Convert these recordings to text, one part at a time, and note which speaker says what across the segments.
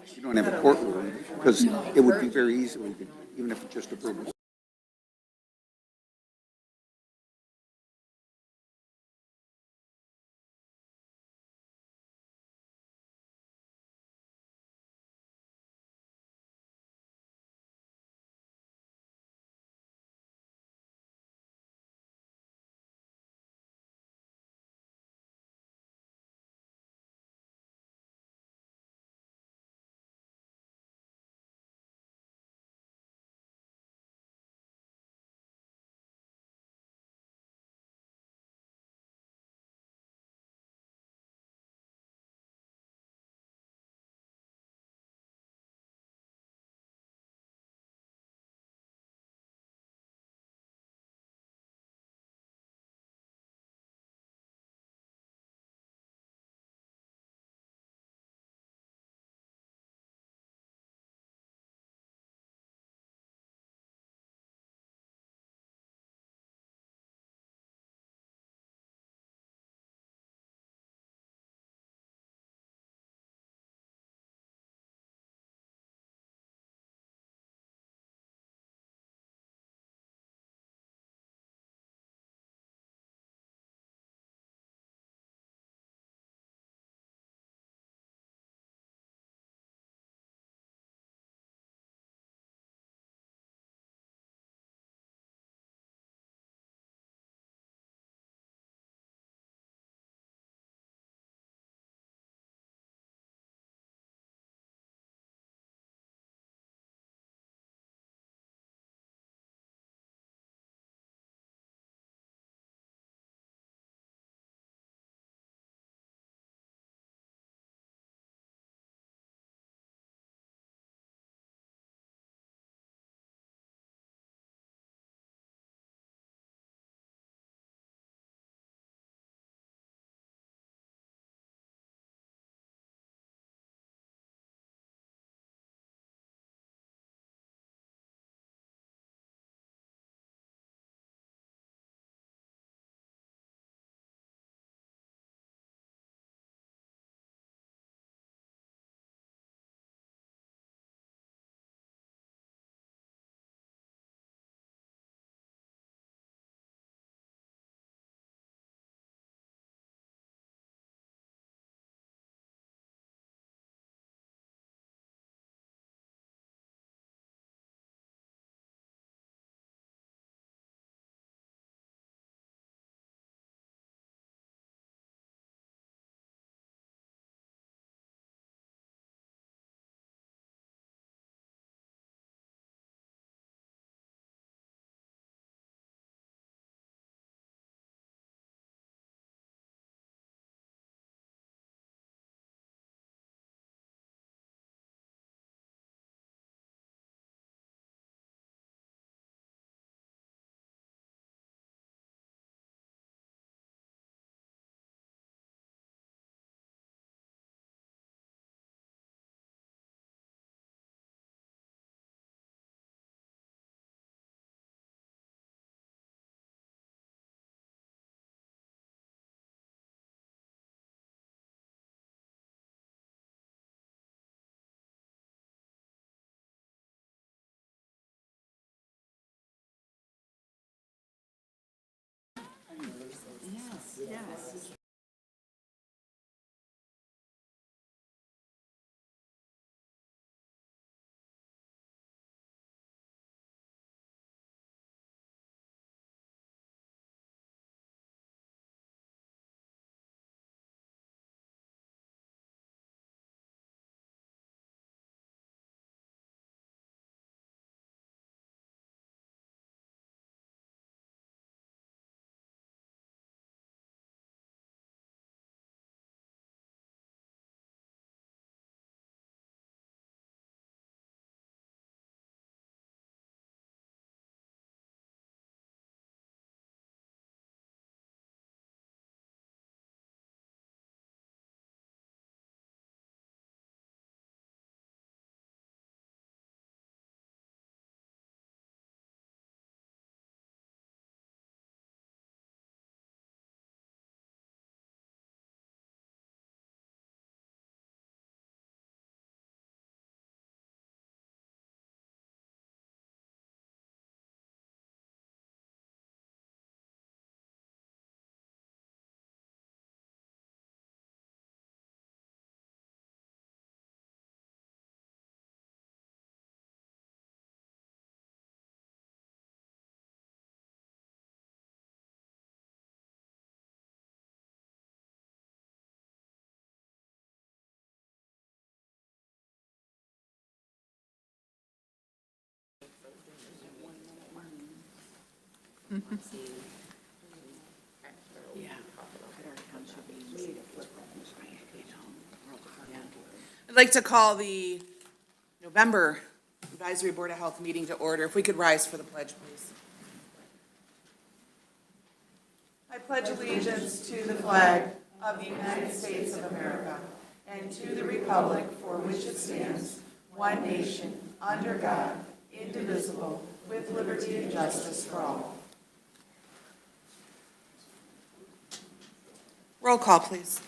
Speaker 1: You don't have a courtroom, because it would be very easy, even if it just approved.
Speaker 2: I'd like to call the November Advisory Board of Health meeting to order. If we could rise for the pledge, please. I pledge allegiance to the flag of the United States of America and to the republic for which it stands, one nation, under God, indivisible, with liberty and justice for all. Roll call, please.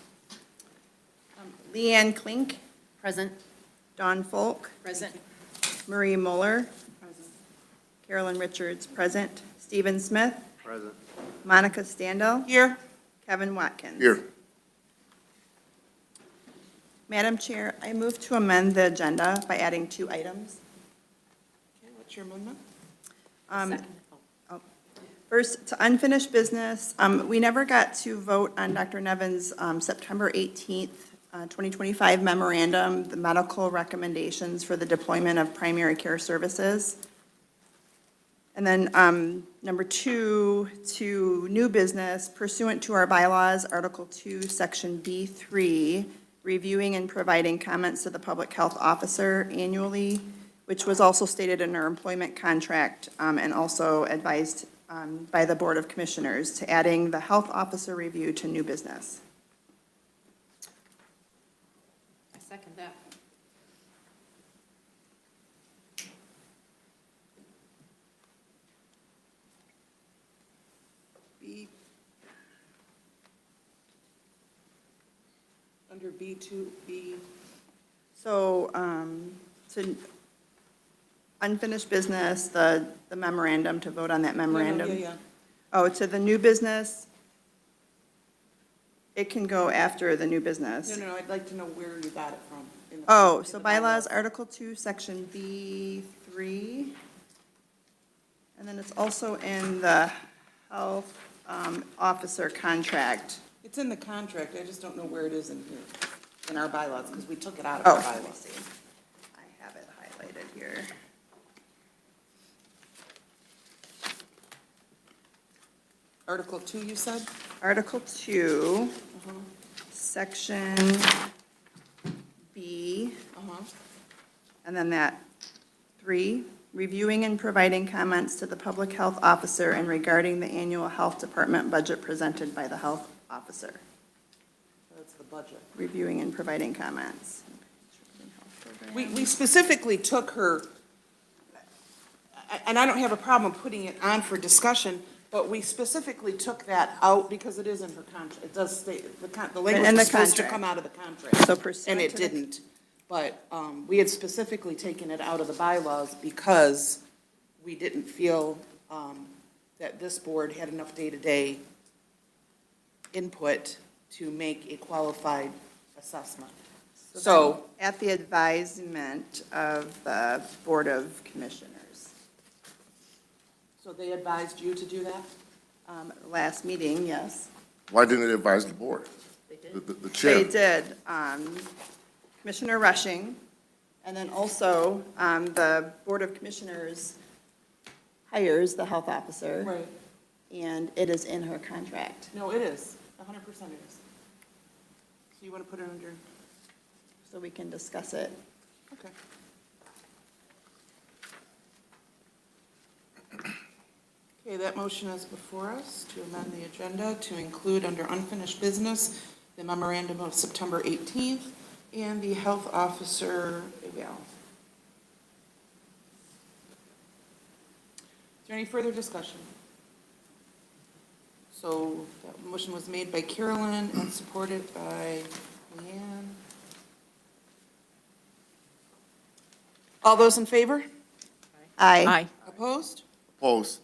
Speaker 3: Leanne Klink,
Speaker 4: Present.
Speaker 3: Dawn Folk,
Speaker 4: Present.
Speaker 3: Marie Muller, Carolyn Richards, present, Stephen Smith,
Speaker 1: Present.
Speaker 3: Monica Standell,
Speaker 2: Here.
Speaker 3: Kevin Watkins.
Speaker 1: Here.
Speaker 3: Madam Chair, I move to amend the agenda by adding 2 items.
Speaker 2: Okay, what's your amendment?
Speaker 4: Second.
Speaker 3: First, to unfinished business, we never got to vote on Dr. Nevin's September 18th, 2025 memorandum, the medical recommendations for the deployment of primary care services. And then number 2, to new business pursuant to our bylaws, Article 2, Section B3, reviewing and providing comments to the public health officer annually, which was also stated in our employment contract and also advised by the Board of Commissioners to adding the health officer review to new business.
Speaker 4: I second that.
Speaker 2: B. Under B2, B.
Speaker 3: So, to unfinished business, the memorandum, to vote on that memorandum.
Speaker 2: Yeah.
Speaker 3: Oh, to the new business, it can go after the new business.
Speaker 2: No, I'd like to know where you got it from. in the-
Speaker 3: Oh,
Speaker 2: in
Speaker 3: so
Speaker 2: the
Speaker 3: bylaws, Article 2, Section B3. And then it's also in the health officer contract.
Speaker 2: It's in the contract, I just don't know where it is in here, in our bylaws, because we took it out of
Speaker 3: Oh,
Speaker 2: our
Speaker 3: let me
Speaker 2: bylaws.
Speaker 3: see. I have it highlighted here.
Speaker 2: Article 2, you said?
Speaker 3: Article 2, Section B,
Speaker 2: Uh-huh.
Speaker 3: and then that 3, reviewing and providing comments to the public health officer and regarding the annual health department budget presented by the health officer.
Speaker 2: That's the budget.
Speaker 3: Reviewing and providing comments.
Speaker 2: We specifically took her, and I don't have a problem putting it on for discussion, but we specifically took that out because it is in her contract. It does state, the language
Speaker 3: In the
Speaker 2: is supposed to
Speaker 3: contract.
Speaker 2: come out of the contract.
Speaker 3: So pursuant
Speaker 2: And it
Speaker 3: to the-
Speaker 2: didn't. But we had specifically taken it out of the bylaws because we didn't feel that this board had enough day-to-day input to make a qualified assessment. So,
Speaker 3: At the advisement of the Board of Commissioners.
Speaker 2: so they advised you to do that?
Speaker 3: Last meeting, yes.
Speaker 5: Why didn't it advise the board?
Speaker 4: They did.
Speaker 5: The chair?
Speaker 3: They did. Commissioner Rushing, and then also the Board of Commissioners hires the health officer.
Speaker 2: Right.
Speaker 3: And it is in her contract.
Speaker 2: No, it is. 100% it is. So you want to put it under,
Speaker 3: So we can discuss it.
Speaker 2: okay. Okay, that motion is before us to amend the agenda to include under unfinished business the memorandum of September 18th and the health officer eval. Is there any further discussion? So that motion was made by Carolyn and supported by Leanne. All those in favor?
Speaker 3: Aye.
Speaker 2: Opposed?
Speaker 5: Opposed?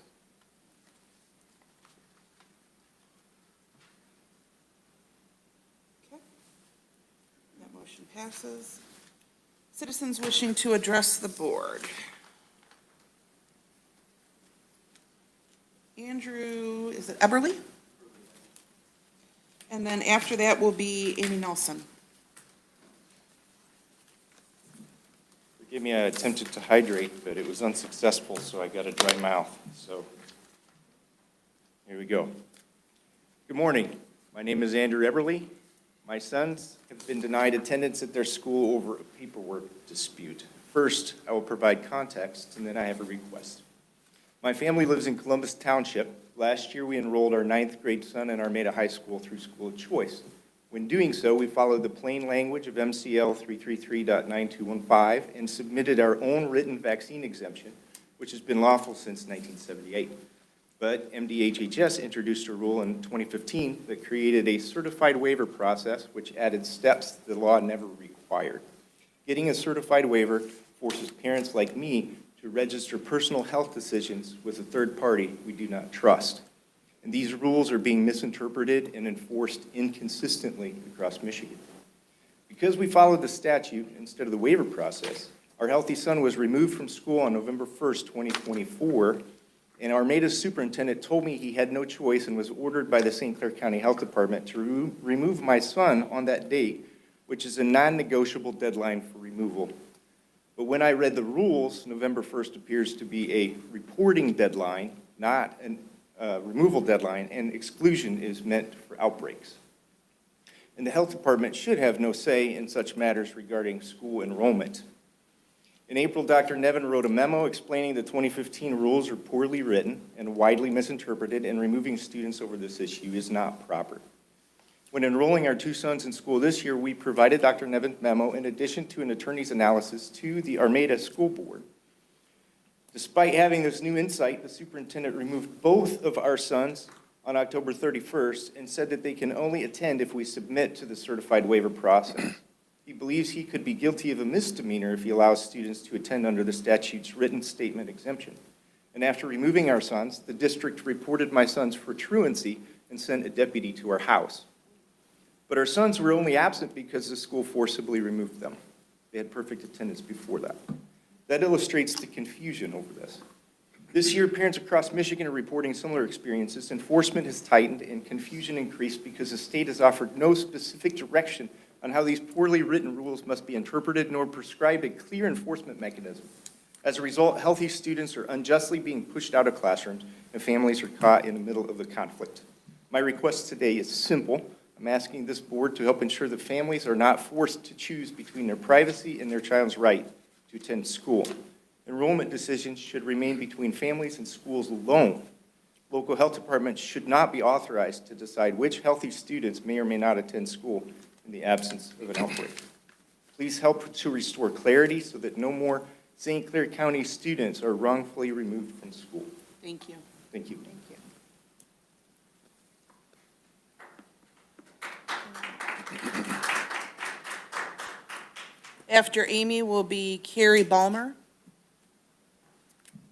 Speaker 2: Okay. That motion passes. Citizens wishing to address the board. Andrew, is it Eberly? And then after that will be Amy Nelson.
Speaker 6: Forgive me, I attempted to hydrate, but it was unsuccessful, so I got a dry mouth. So Here we go. Good morning. My name is Andrew Eberly. My sons have been denied attendance at their school over a paperwork dispute. First, I will provide context, and then I have a request. My family lives in Columbus Township. Last year, we enrolled our 9th grade son in Armada High School through School of Choice. When doing so, we followed the plain language of MCL 333.9215 and submitted our own written vaccine exemption, which has been lawful since 1978. But MDHHS introduced a rule in 2015 that created a certified waiver process, which added steps the law never required. Getting a certified waiver forces parents like me to register personal health decisions with a third party we do not trust. And these rules are being misinterpreted and enforced inconsistently across Michigan. Because we followed the statute instead of the waiver process, our healthy son was removed from school on November 1st, 2024, and Armada's superintendent told me he had no choice and was ordered by the St. Clair County Health Department to remove my son on that date, which is a non-negotiable deadline for removal. But when I read the rules, November 1st appears to be a reporting deadline, not a removal deadline, and exclusion is meant for outbreaks. And the health department should have no say in such matters regarding school enrollment. In April, Dr. Nevin wrote a memo explaining the 2015 rules are poorly written and widely misinterpreted, and removing students over this issue is not proper. When enrolling our 2 sons in school this year, we provided Dr. Nevin's memo in addition to an attorney's analysis to the Armada School Board. Despite having this new insight, the superintendent removed both of our sons on October 31st and said that they can only attend if we submit to the certified waiver process. He believes he could be guilty of a misdemeanor if he allows students to attend under the statute's written statement exemption. And after removing our sons, the district reported my sons for truancy and sent a deputy to our house. But our sons were only absent because the school forcibly removed them. They had perfect attendance before that. That illustrates the confusion over this. This year, parents across Michigan are reporting similar experiences. Enforcement has tightened and confusion increased because the state has offered no specific direction on how these poorly written rules must be interpreted, nor prescribed a clear enforcement mechanism. As a result, healthy students are unjustly being pushed out of classrooms, and families are caught in the middle of the conflict. My request today is simple. I'm asking this board to help ensure that families are not forced to choose between their privacy and their child's right to attend school. Enrollment decisions should remain between families and schools alone. Local health departments should not be authorized to decide which healthy students may or may not attend school in the absence of an outbreak. Please help to restore clarity so that no more St. Clair County students are wrongfully removed from school.
Speaker 2: Thank you.
Speaker 6: Thank you.
Speaker 2: Thank you. After Amy will be Carrie Balmer.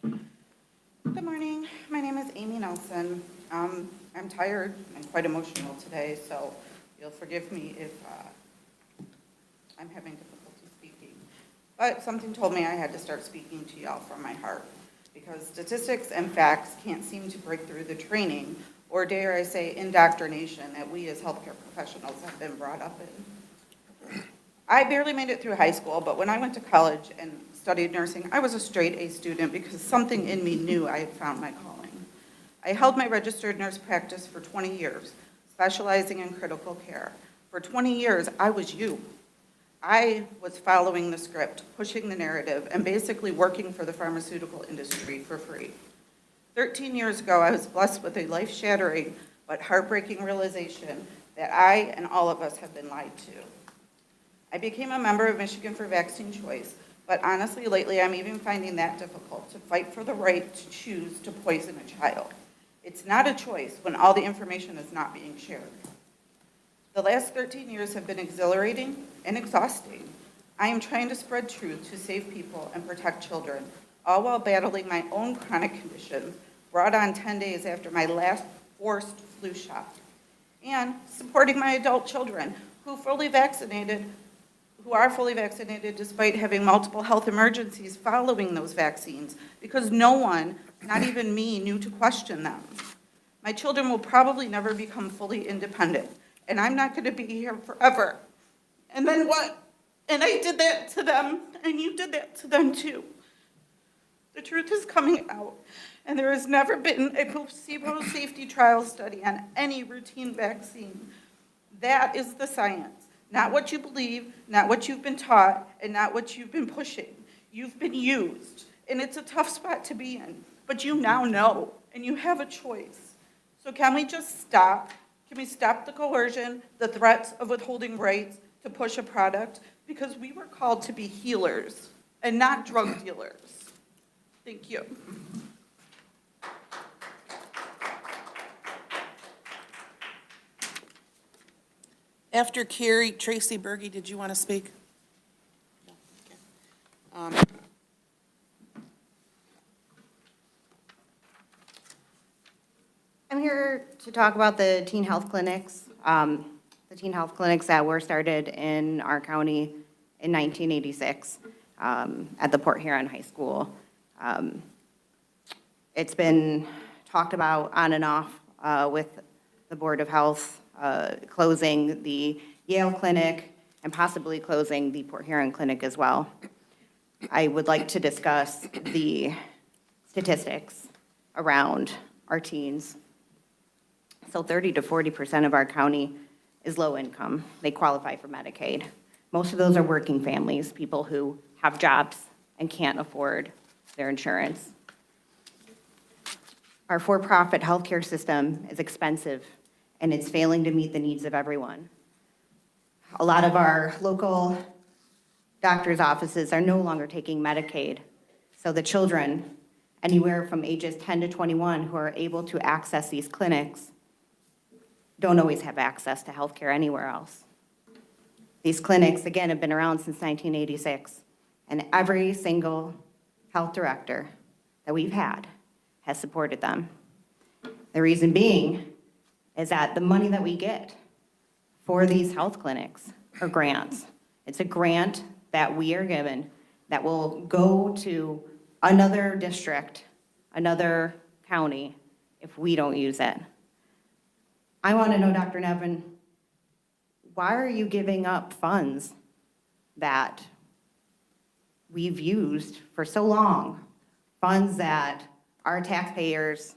Speaker 7: Good morning. My name is Amy Nelson. I'm tired and quite emotional today, so you'll forgive me if I'm having difficulty speaking. But something told me I had to start speaking to y'all from my heart, because statistics and facts can't seem to break through the training, or dare I say indoctrination, that we as healthcare professionals have been brought up in. I barely made it through high school, but when I went to college and studied nursing, I was a straight A student because something in me knew I had found my calling. I held my registered nurse practice for 20 years, specializing in critical care. For 20 years, I was you. I was following the script, pushing the narrative, and basically working for the pharmaceutical industry for free. 13 years ago, I was blessed with a life-shattering but heartbreaking realization that I and all of us have been lied to. I became a member of Michigan for Vaccine Choice, but honestly, lately, I'm even finding that difficult to fight for the right to choose to poison a child. It's not a choice when all the information is not being shared. The last 13 years have been exhilarating and exhausting. I am trying to spread truth to save people and protect children, all while battling my own chronic condition, brought on 10 days after my last forced flu shot, and supporting my adult children who are fully vaccinated despite having multiple health emergencies following those vaccines, because no one, not even me, knew to question them. My children will probably never become fully independent, and I'm not going to be here forever. And then what? And I did that to them, and you did that to them too. The truth is coming out, and there has never been a placebo safety trial study on any routine vaccine. That is the science, not what you believe, not what you've been taught, and not what you've been pushing. You've been used, and it's a tough spot to be in, but you now know, and you have a choice. So can we just stop? Can we stop the coercion, the threats of withholding rights to push a product? Because we were called to be healers and not drug dealers. Thank you.
Speaker 8: After Carrie, Tracy Berge, did you want to speak? No. Okay.
Speaker 9: I'm here to talk about the teen health clinics. The teen health clinics that were started in our county in 1986 at the Port Huron High School. It's been talked about on and off with the Board of Health, closing the Yale Clinic and possibly closing the Port Huron Clinic as well. I would like to discuss the statistics around our teens. So 30 to 40% of our county is low income. They qualify for Medicaid. Most of those are working families, people who have jobs and can't afford their insurance. Our for-profit healthcare system is expensive, and it's failing to meet the needs of everyone. A lot of our local doctor's offices are no longer taking Medicaid, so the children, anywhere from ages 10 to 21, who are able to access these clinics don't always have access to healthcare anywhere else. These clinics, again, have been around since 1986, and every single health director that we've had has supported them. The reason being is that the money that we get for these health clinics are grants. It's a grant that we are given that will go to another district, another county, if we don't use it. I want to know, Dr. Nevin, why are you giving up funds that we've used for so long? Funds that our taxpayers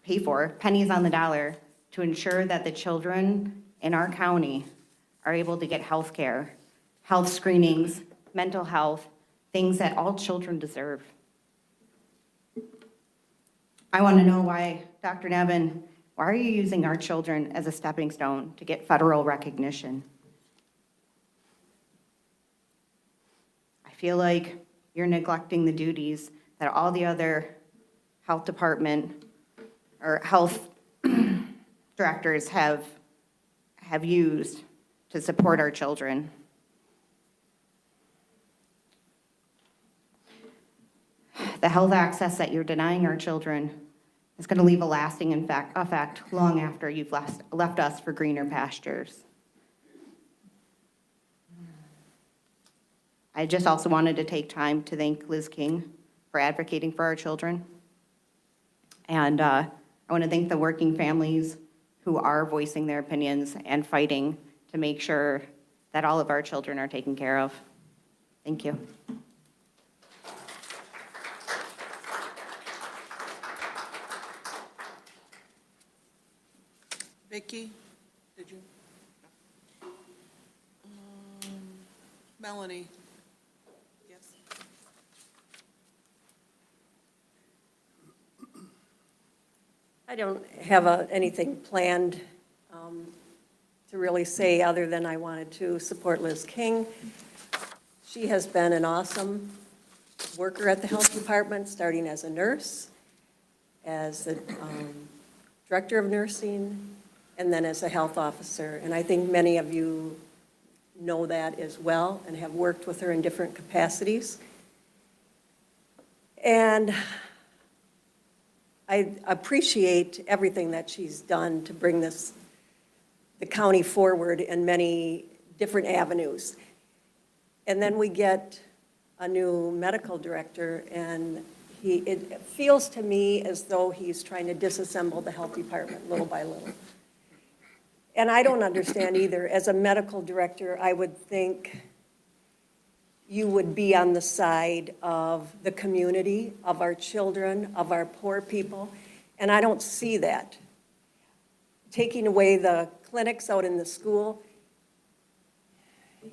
Speaker 9: pay for, pennies on the dollar, to ensure that the children in our county are able to get health care, health screenings, mental health, things that all children deserve. I want to know why, Dr. Nevin, why are you using our children as a stepping stone to get federal recognition? I feel like you're neglecting the duties that all the other health department or health directors have used to support our children. The health access that you're denying our children is going to leave a lasting effect long after you've left us for greener pastures. I just also wanted to take time to thank Liz King for advocating for our children. And I want to thank the working families who are voicing their opinions and fighting to make sure that all of our children are taken care of. Thank you.
Speaker 8: Vicki, did you? Melanie? Yes.
Speaker 10: I don't have anything planned to really say other than I wanted to support Liz King. She has been an awesome worker at the health department, starting as a nurse, as the director of nursing, and then as a health officer. And I think many of you know that as well and have worked with her in different capacities. And I appreciate everything that she's done to bring the county forward in many different avenues. And then we get a new medical director, and it feels to me as though he's trying to disassemble the health department little by little. And I don't understand either. As a medical director, I would think you would be on the side of the community, of our children, of our poor people, and I don't see that. Taking away the clinics out in the school,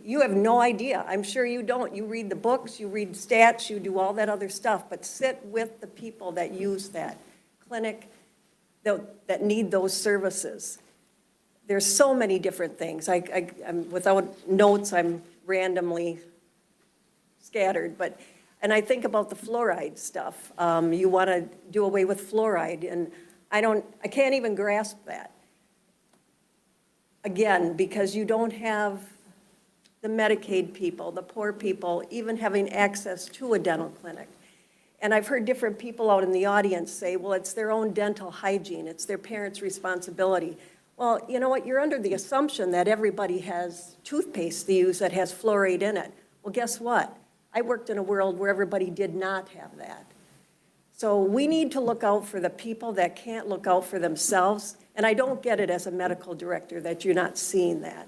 Speaker 10: you have no idea. I'm sure you don't. You read the books, you read stats, you do all that other stuff, but sit with the people that use that clinic, that need those services. There's so many different things. I'm without notes, I'm randomly scattered, and I think about the fluoride stuff. You want to do away with fluoride, and I can't even grasp that. Again, because you don't have the Medicaid people, the poor people, even having access to a dental clinic. And I've heard different people out in the audience say, well, it's their own dental hygiene, it's their parents' responsibility. Well, you know what, you're under the assumption that everybody has toothpaste they use that has fluoride in it. Well, guess what? I worked in a world where everybody did not have that. So we need to look out for the people that can't look out for themselves, and I don't get it as a medical director that you're not seeing that.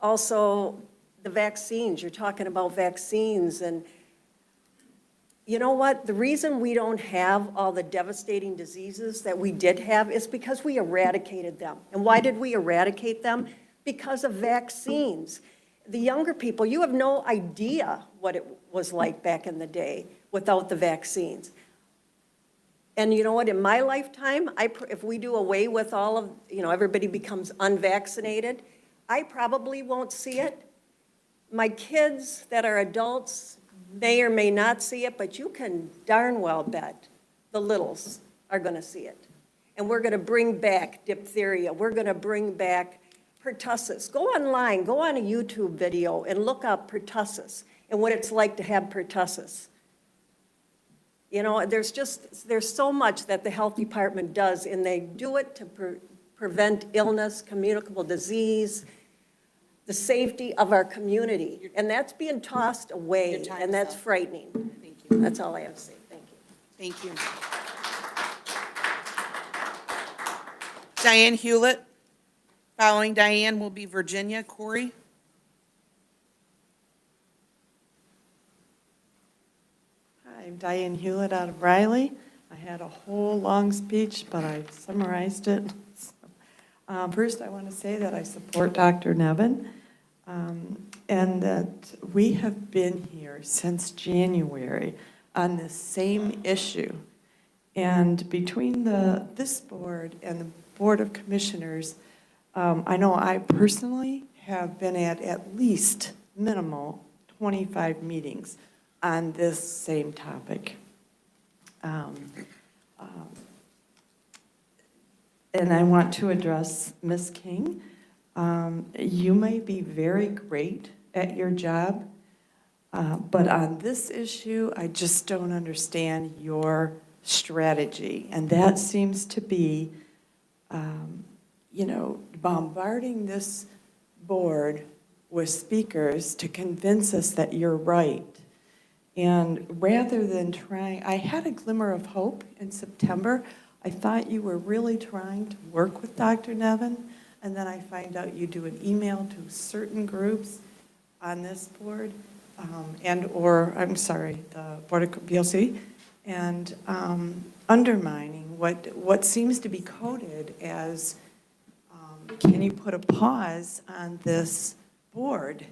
Speaker 10: Also, the vaccines, you're talking about vaccines, and you know what? The reason we don't have all the devastating diseases that we did have is because we eradicated them. And why did we eradicate them? Because of vaccines. The younger people, you have no idea what it was like back in the day without the vaccines. And you know what? In my lifetime, if we do away with all of, everybody becomes unvaccinated, I probably won't see it. My kids that are adults may or may not see it, but you can darn well bet the littles are going to see it. And we're going to bring back diphtheria. We're going to bring back pertussis. Go online, go on a YouTube video and look up pertussis and what it's like to have pertussis. There's so much that the health department does, and they do it to prevent illness, communicable disease, the safety of our community, and that's being tossed away, and that's frightening.
Speaker 8: Thank you.
Speaker 10: That's all I have to say. Thank you.
Speaker 8: Thank you. Diane Hewlett. Following Diane will be Virginia. Corey?
Speaker 11: Hi, I'm Diane Hewlett out of Riley. I had a whole long speech, but I summarized it. First, I want to say that I support Dr. Nevin, and that we have been here since January on this same issue. And between this board and the Board of Commissioners, I know I personally have been at least minimal 25 meetings on this same topic. And I want to address Ms. King. You may be very great at your job, but on this issue, I just don't understand your strategy. And that seems to be, bombarding this board with speakers to convince us that you're right. And rather than trying, I had a glimmer of hope in September. I thought you were really trying to work with Dr. Nevin, and then I find out you do an email to certain groups on this board, the Board of BLC, and undermining what seems to be coded as, can you put a pause on this board,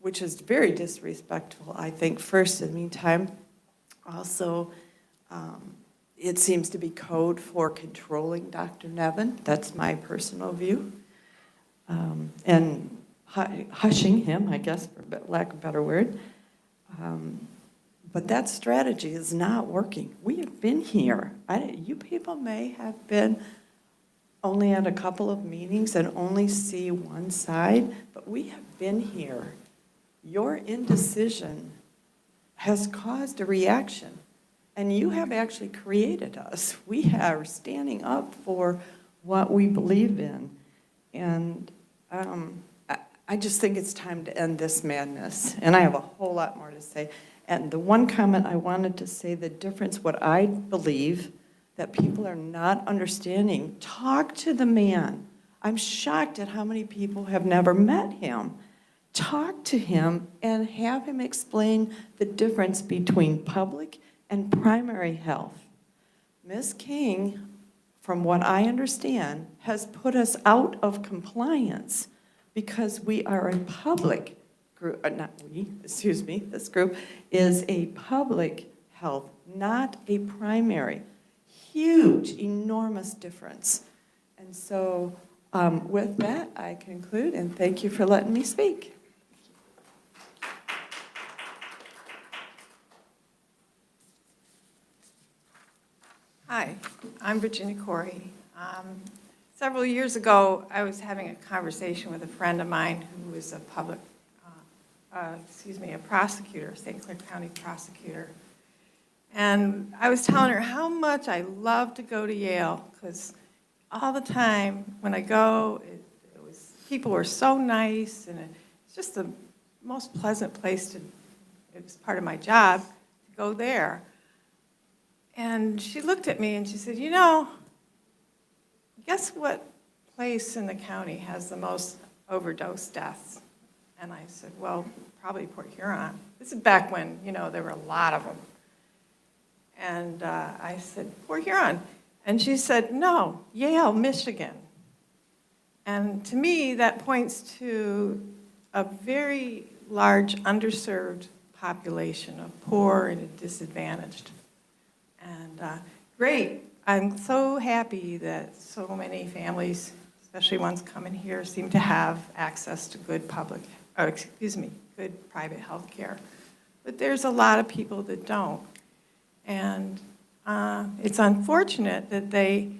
Speaker 11: which is very disrespectful, I think, first. In the meantime, also, it seems to be code for controlling Dr. Nevin. That's my personal view. And hushing him, I guess, for lack of a better word. But that strategy is not working. We have been here. You people may have been only at a couple of meetings and only see one side, but we have been here. Your indecision has caused a reaction, and you have actually created us. We are standing up for what we believe in, and I just think it's time to end this madness, and I have a whole lot more to say. And the one comment I wanted to say, the difference, what I believe that people are not understanding, talk to the man. I'm shocked at how many people have never met him. talk to him and have him explain the difference between public and primary health. Ms. King, from what I understand, has put us out of compliance because we are a public group, not we, excuse me, this group is a public health, not a primary. Huge, enormous difference. And so with that, I conclude, and thank you for letting me speak.
Speaker 12: Hi, I'm Virginia Corey. Several years ago, I was having a conversation with a friend of mine who was a a prosecutor, St. Clair County prosecutor. And I was telling her how much I love to go to Yale, because all the time when I go, people were so nice, and it's just the most pleasant place it was part of my job to go there. And she looked at me and she said, you know, guess what place in the county has the most overdose deaths? And I said, well, probably Port Huron. This is back when, there were a lot of them. And I said, Port Huron. And she said, no, Yale, Michigan. And to me, that points to a very large underserved population of poor and disadvantaged. And great, I'm so happy that so many families, especially ones coming here, seem to have access to good good private health care. But there's a lot of people that don't. And it's unfortunate that they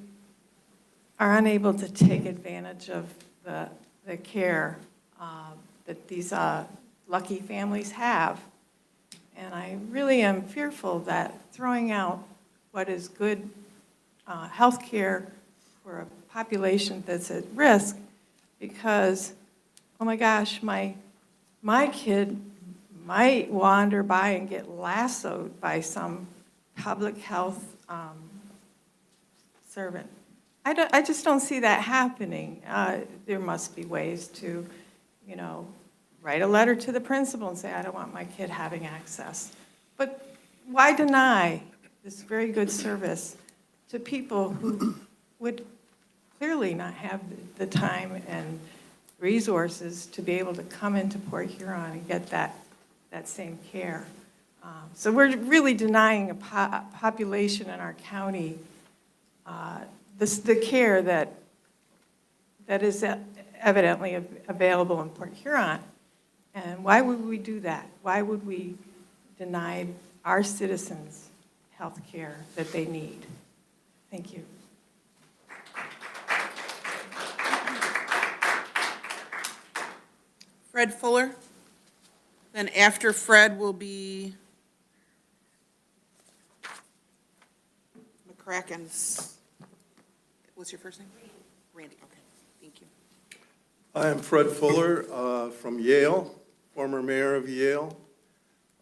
Speaker 12: are unable to take advantage of the care that these lucky families have. And I really am fearful that throwing out what is good health care for a population that's at risk, because, oh my gosh, my kid might wander by and get lassoed by some public health servant. I just don't see that happening. There must be ways to, write a letter to the principal and say, I don't want my kid having access. But why deny this very good service to people who would clearly not have the time and resources to be able to come into Port Huron and get that same care? So we're really denying a population in our county the care that is evidently available in Port Huron. And why would we do that? Why would we deny our citizens health care that they need? Thank you.
Speaker 8: Fred Fuller. Then after Fred will be McCracken's. What's your first name? Randy. Okay, thank you.
Speaker 13: I am Fred Fuller from Yale, former mayor of Yale,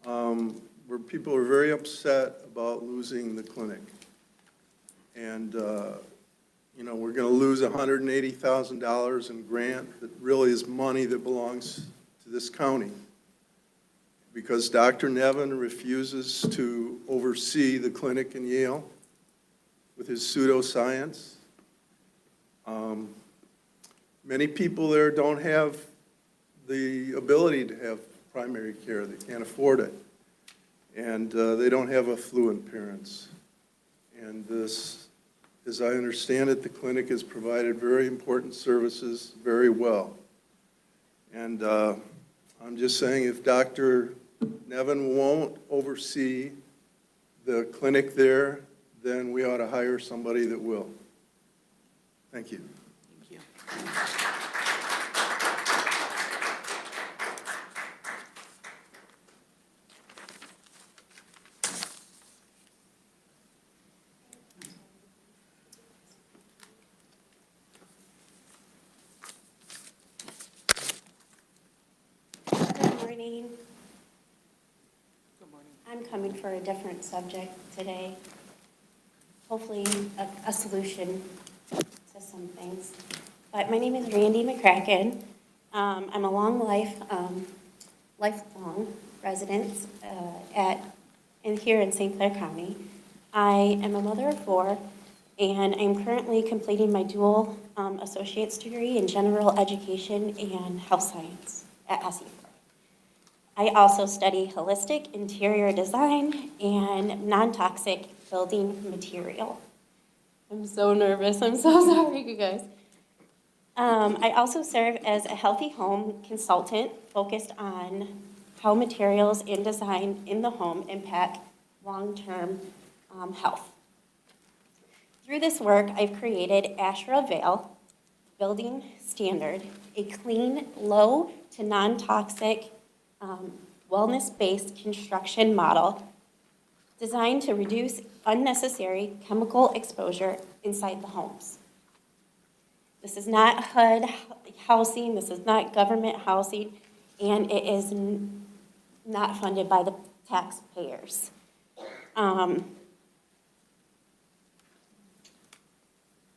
Speaker 13: where people are very upset about losing the clinic. And, we're going to lose $180,000 in grant that really is money that belongs to this county, because Dr. Nevin refuses to oversee the clinic in Yale with his pseudoscience. Many people there don't have the ability to have primary care. They can't afford it. And they don't have affluent parents. And this, as I understand it, the clinic has provided very important services very well. And I'm just saying, if Dr. Nevin won't oversee the clinic there, then we ought to hire somebody that will. Thank you.
Speaker 8: Thank you.
Speaker 14: Good morning.
Speaker 8: Good morning.
Speaker 14: I'm coming for a different subject today. Hopefully a solution to some things. But my name is Randy McCracken, I'm a lifelong resident here in St. Clair County. I am a mother of 4, and I'm currently completing my dual associate's degree in general education and health science at SE4. I also study holistic interior design and non-toxic building material. I'm so nervous. I'm so sorry, you guys. I also serve as a healthy home consultant focused on how materials and design in the home impact long-term health. Through this work, I've created Ashra Vale Building Standard, a clean, low to non-toxic, wellness-based construction model designed to reduce unnecessary chemical exposure inside the homes. This is not HUD housing, this is not government housing, and it is not funded by the taxpayers.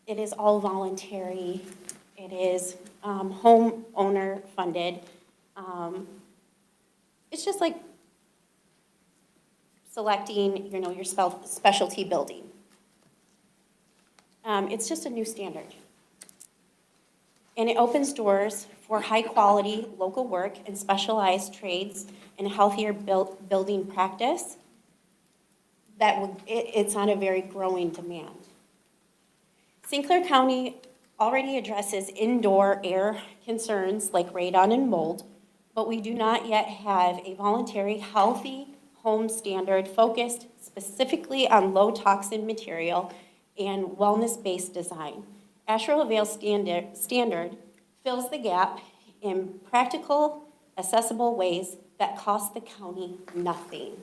Speaker 14: It is all voluntary. It is homeowner funded. It's just like selecting, your specialty building. It's just a new standard. And it opens doors for high-quality local work and specialized trades and healthier building practice. It's on a very growing demand. St. Clair County already addresses indoor air concerns like radon and mold, but we do not yet have a voluntary healthy home standard focused specifically on low toxin material and wellness-based design. Ashra Vale standard fills the gap in practical, accessible ways that cost the county nothing.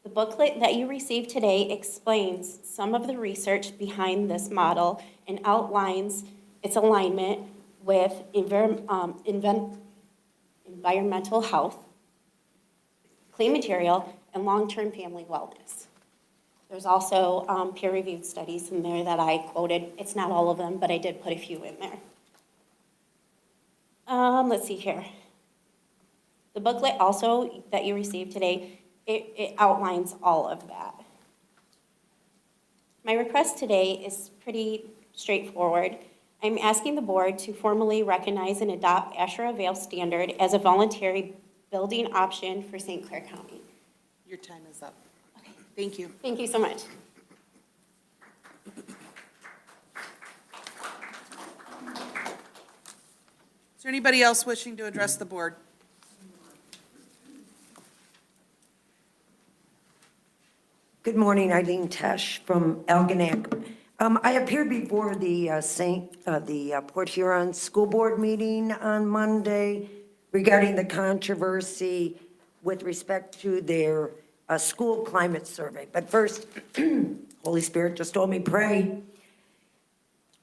Speaker 14: The booklet that you received today explains some of the research behind this model and outlines its alignment with environmental health, clean material, and long-term family wellness. There's also peer-reviewed studies in there that I quoted. It's not all of them, but I did put a few in there. Let's see here. The booklet also that you received today, it outlines all of that. My request today is pretty straightforward. I'm asking the board to formally recognize and adopt Ashra Vale Standard as a voluntary building option for St. Clair County.
Speaker 8: Your time is up. Okay. Thank you.
Speaker 14: Thank you so much.
Speaker 8: Is there anybody else wishing to address the board?
Speaker 15: Good morning, Eileen Tesh from Algonac. I appeared before the Port Huron School Board meeting on Monday regarding the controversy with respect to their school climate survey. But first, Holy Spirit just told me pray.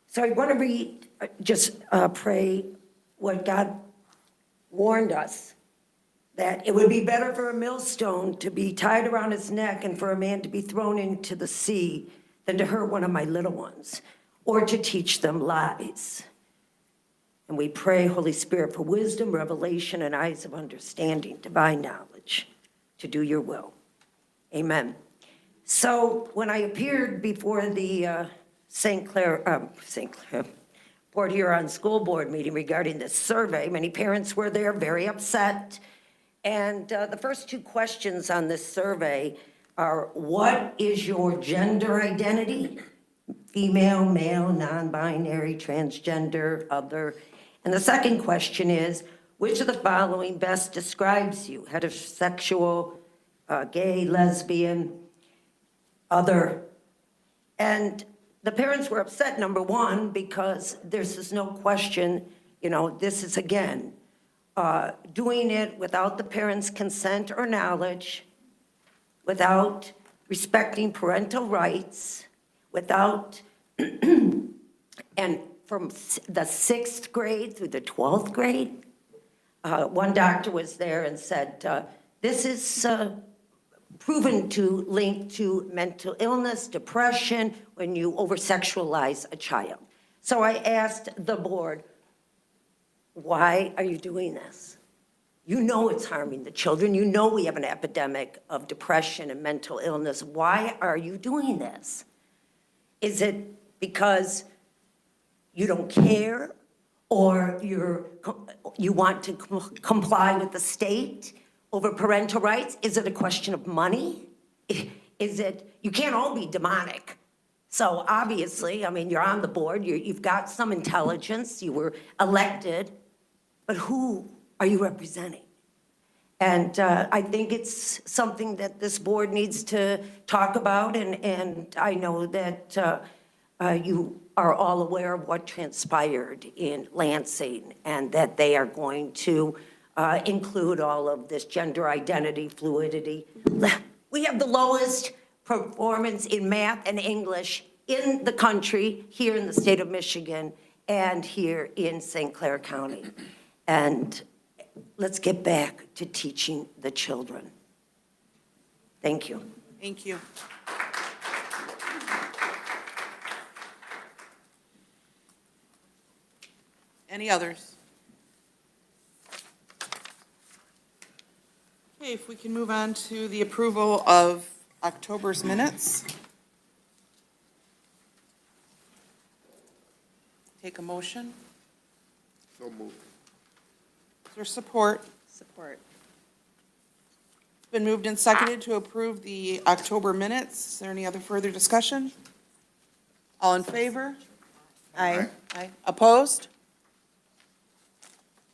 Speaker 15: So I want to read, pray what God warned us, that it would be better for a millstone to be tied around his neck and for a man to be thrown into the sea than to hurt one of my little ones or to teach them lies. And we pray, Holy Spirit, for wisdom, revelation, and eyes of understanding, divine knowledge to do your will. Amen. So when I appeared before the Port Huron School Board meeting regarding this survey, many parents were there, very upset. And the first 2 questions on this survey are, what is your gender identity? Female, male, non-binary, transgender, other. And the second question is, which of the following best describes you? Heterosexual, gay, lesbian, other. And the parents were upset, number one, because there's no question, this is, again, doing it without the parents' consent or knowledge, without respecting parental rights, without, and from the 6th grade through the 12th grade, one doctor was there and said, this is proven to link to mental illness, depression, when you over-sexualize a child. So I asked the board, why are you doing this? You know it's harming the children. You know we have an epidemic of depression and mental illness. Why are you doing this? Is it because you don't care, or you want to comply with the state over parental rights? Is it a question of money? Is it, you can't all be demonic. So obviously, I mean, you're on the board, you've got some intelligence, you were elected, but who are you representing? And I think it's something that this board needs to talk about, and I know that you are all aware of what transpired in Lansing, and that they are going to include all of this gender identity, fluidity. We have the lowest performance in math and English in the country, here in the state of Michigan, and here in St. Clair County. And let's get back to teaching the children. Thank you.
Speaker 8: Thank you. Any others? Okay, if we can move on to the approval of October's minutes. Take a motion.
Speaker 5: So moved.
Speaker 8: Is there support?
Speaker 3: Support.
Speaker 8: It's been moved and seconded to approve the October minutes. Is there any other further discussion? All in favor?
Speaker 3: Aye.
Speaker 8: Aye. Opposed?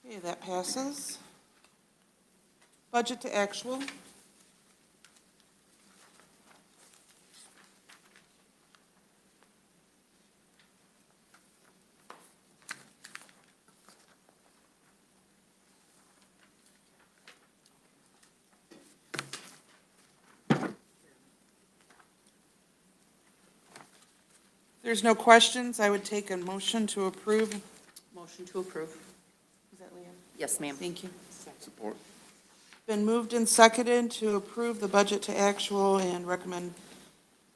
Speaker 8: Okay, that passes. Budget to actual. If there's no questions, I would take a motion to approve.
Speaker 4: Motion to approve.
Speaker 8: Is that Leanne?
Speaker 4: Yes, ma'am.
Speaker 8: Thank you.
Speaker 5: Support.
Speaker 8: Been moved and seconded to approve the budget to actual and recommend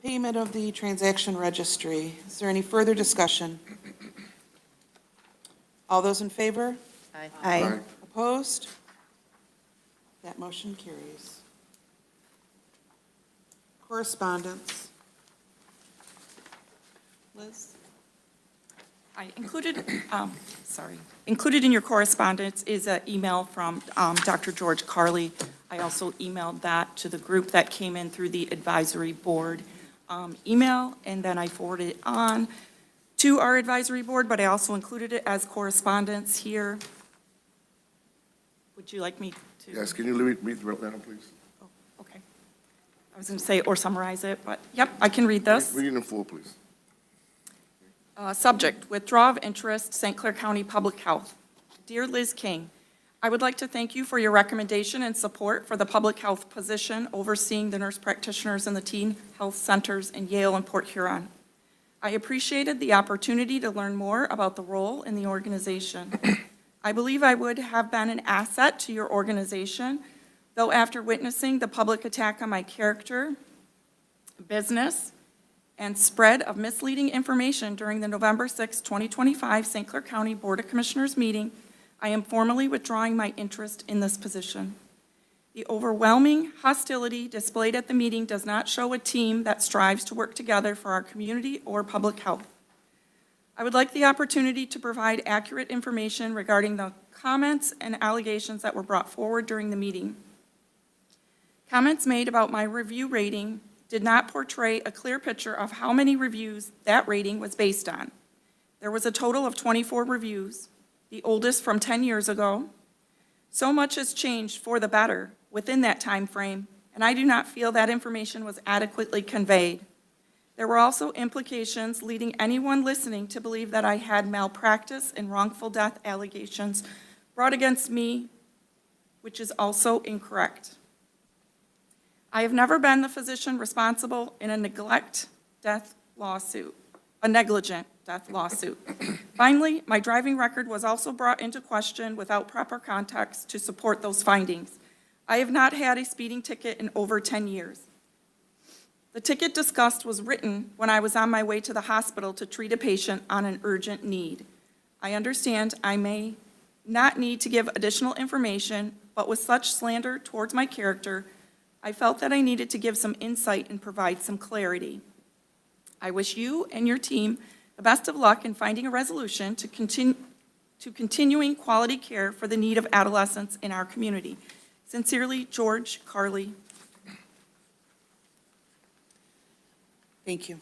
Speaker 8: payment of the transaction registry. Is there any further discussion? All those in favor?
Speaker 4: Aye.
Speaker 3: Aye.
Speaker 8: Opposed? That motion carries. Correspondence. Liz?
Speaker 16: I included, included in your correspondence is an email from Dr. George Carley. I also emailed that to the group that came in through the advisory board email, and then I forwarded it on to our advisory board, but I also included it as correspondence here. Would you like me to?
Speaker 5: Yes, can you read that one, please?
Speaker 16: Oh, okay. I was going to say, or summarize it, but yep, I can read this.
Speaker 5: Read it in full, please.
Speaker 16: Subject, withdrawal of interest, St. Clair County Public Health. Dear Liz King, I would like to thank you for your recommendation and support for the public health position overseeing the nurse practitioners in the teen health centers in Yale and Port Huron. I appreciated the opportunity to learn more about the role in the organization. I believe I would have been an asset to your organization, though after witnessing the public attack on my character, business, and spread of misleading information during the November 6, 2025 St. Clair County Board of Commissioners meeting, I am formally withdrawing my interest in this position. The overwhelming hostility displayed at the meeting does not show a team that strives to work together for our community or public health. I would like the opportunity to provide accurate information regarding the comments and allegations that were brought forward during the meeting. Comments made about my review rating did not portray a clear picture of how many reviews that rating was based on. There was a total of 24 reviews, the oldest from 10 years ago. So much has changed for the better within that time frame, and I do not feel that information was adequately conveyed. There were also implications leading anyone listening to believe that I had malpractice and wrongful death allegations brought against me, which is also incorrect. I have never been the physician responsible in a negligent death lawsuit. Finally, my driving record was also brought into question without proper context to support those findings. I have not had a speeding ticket in over 10 years. The ticket discussed was written when I was on my way to the hospital to treat a patient on an urgent need. I understand I may not need to give additional information, but with such slander towards my character, I felt that I needed to give some insight and provide some clarity. I wish you and your team the best of luck in finding a resolution to continuing quality care for the need of adolescents in our community. Sincerely, George Carley.
Speaker 8: Thank you.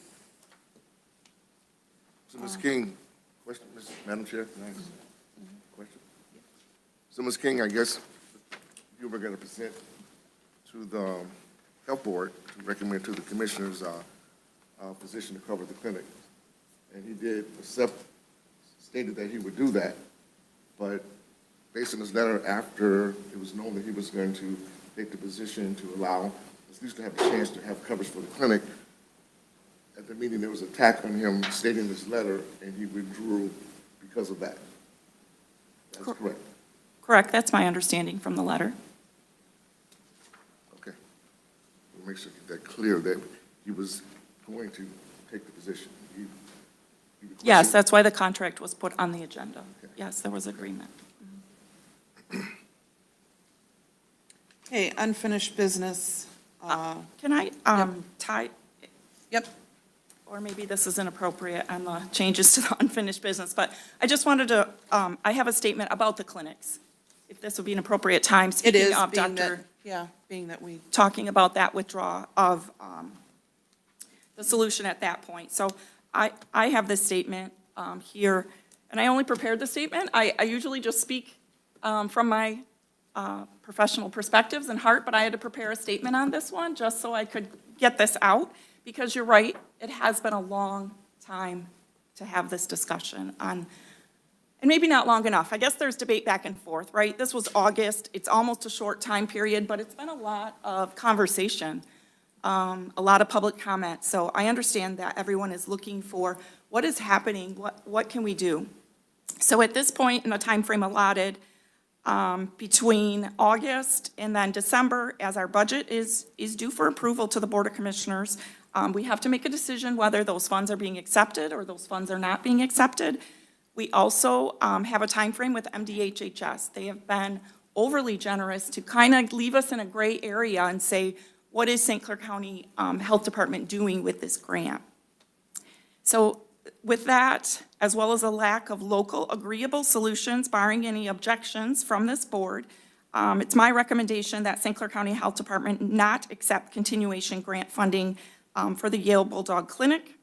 Speaker 5: So, Ms. King, question, Madam Chair, nice. Question. So, Ms. King, I guess you were going to present to the Health Board to recommend to the Commissioner's position to cover the clinic. And he did stated that he would do that, but based on his letter after it was known that he was going to take the position to allow at least to have a chance to have coverage for the clinic, at the meeting there was an attack on him stating this letter, and he withdrew because of that. That's correct.
Speaker 16: Correct, that's my understanding from the letter.
Speaker 5: Okay. We'll make sure to get that clear that he was going to take the position. He requested-
Speaker 16: Yes, that's why the contract was put on the agenda. Yes, there was agreement.
Speaker 8: Okay, unfinished business.
Speaker 16: Can I tie?
Speaker 8: Yep.
Speaker 16: Or maybe this is inappropriate on the changes to the unfinished business, but I just wanted to, I have a statement about the clinics, if this would be an appropriate time.
Speaker 8: It
Speaker 16: Speaking
Speaker 8: is,
Speaker 16: of
Speaker 8: being
Speaker 16: Dr.
Speaker 8: that, yeah, being that we,
Speaker 16: talking about that withdrawal of the solution at that point. So I have this statement here, and I only prepared the statement. I usually just speak from my professional perspectives and heart, but I had to prepare a statement on this one just so I could get this out, because you're right, it has been a long time to have this discussion on, and maybe not long enough. I guess there's debate back and forth, right? This was August, it's almost a short time period, but it's been a lot of conversation, a lot of public comment. So I understand that everyone is looking for what is happening, what can we do? So at this point in the time frame allotted, between August and then December, as our budget is due for approval to the Board of Commissioners, we have to make a decision whether those funds are being accepted or those funds are not being accepted. We also have a time frame with MDHHS. They have been overly generous to kind of leave us in a gray area and say, what is St. Clair County Health Department doing with this grant? So with that, as well as a lack of local agreeable solutions, barring any objections from this board, it's my recommendation that St. Clair County Health Department not accept continuation grant funding for the Yale Bulldog Clinic.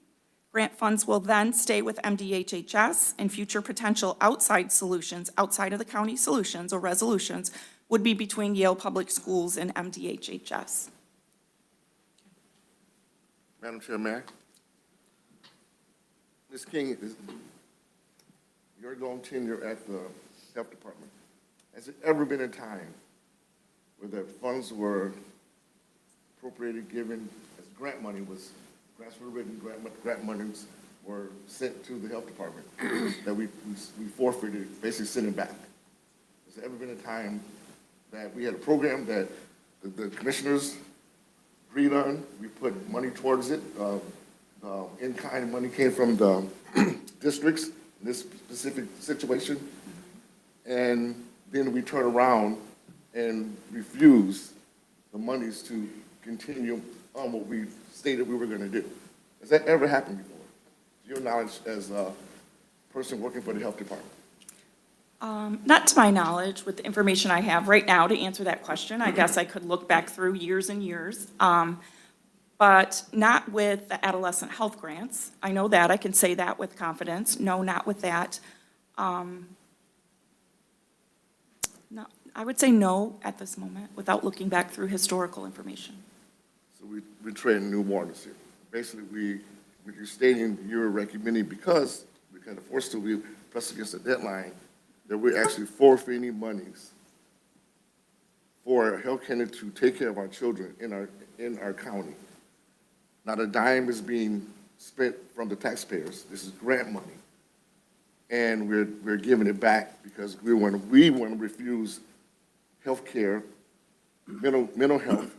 Speaker 16: Grant funds will then stay with MDHHS, and future potential outside solutions, outside of the county solutions or resolutions, would be between Yale Public Schools and MDHHS.
Speaker 5: Madam Chair, may I? Ms. King, your long tenure at the Health Department, has it ever been a time where the funds were appropriated, given, as grants were written, grant monies were sent to the Health Department, that we forfeited, basically sent it back? Has there ever been a time that we had a program that the commissioners agreed on, we put money towards it, in-kind money came from the districts in this specific situation, and then we turn around and refuse the monies to continue on what we stated we were going to do? Has that ever happened before, to your knowledge, as a person working for the Health Department?
Speaker 16: Not to my knowledge, with the information I have right now to answer that question. I guess I could look back through years and years, but not with the adolescent health grants. I know that, I can say that with confidence. No, not with that. No, I would say no at this moment, without looking back through historical information.
Speaker 5: So we're trading new waters here. Basically, you're stating you're recommending, because we're kind of forced to, we press against the deadline, that we're actually forfeiting monies for Health Canada to take care of our children in our county. Not a dime is being spent from the taxpayers. This is grant money. And we're giving it back because we want to refuse health care, mental health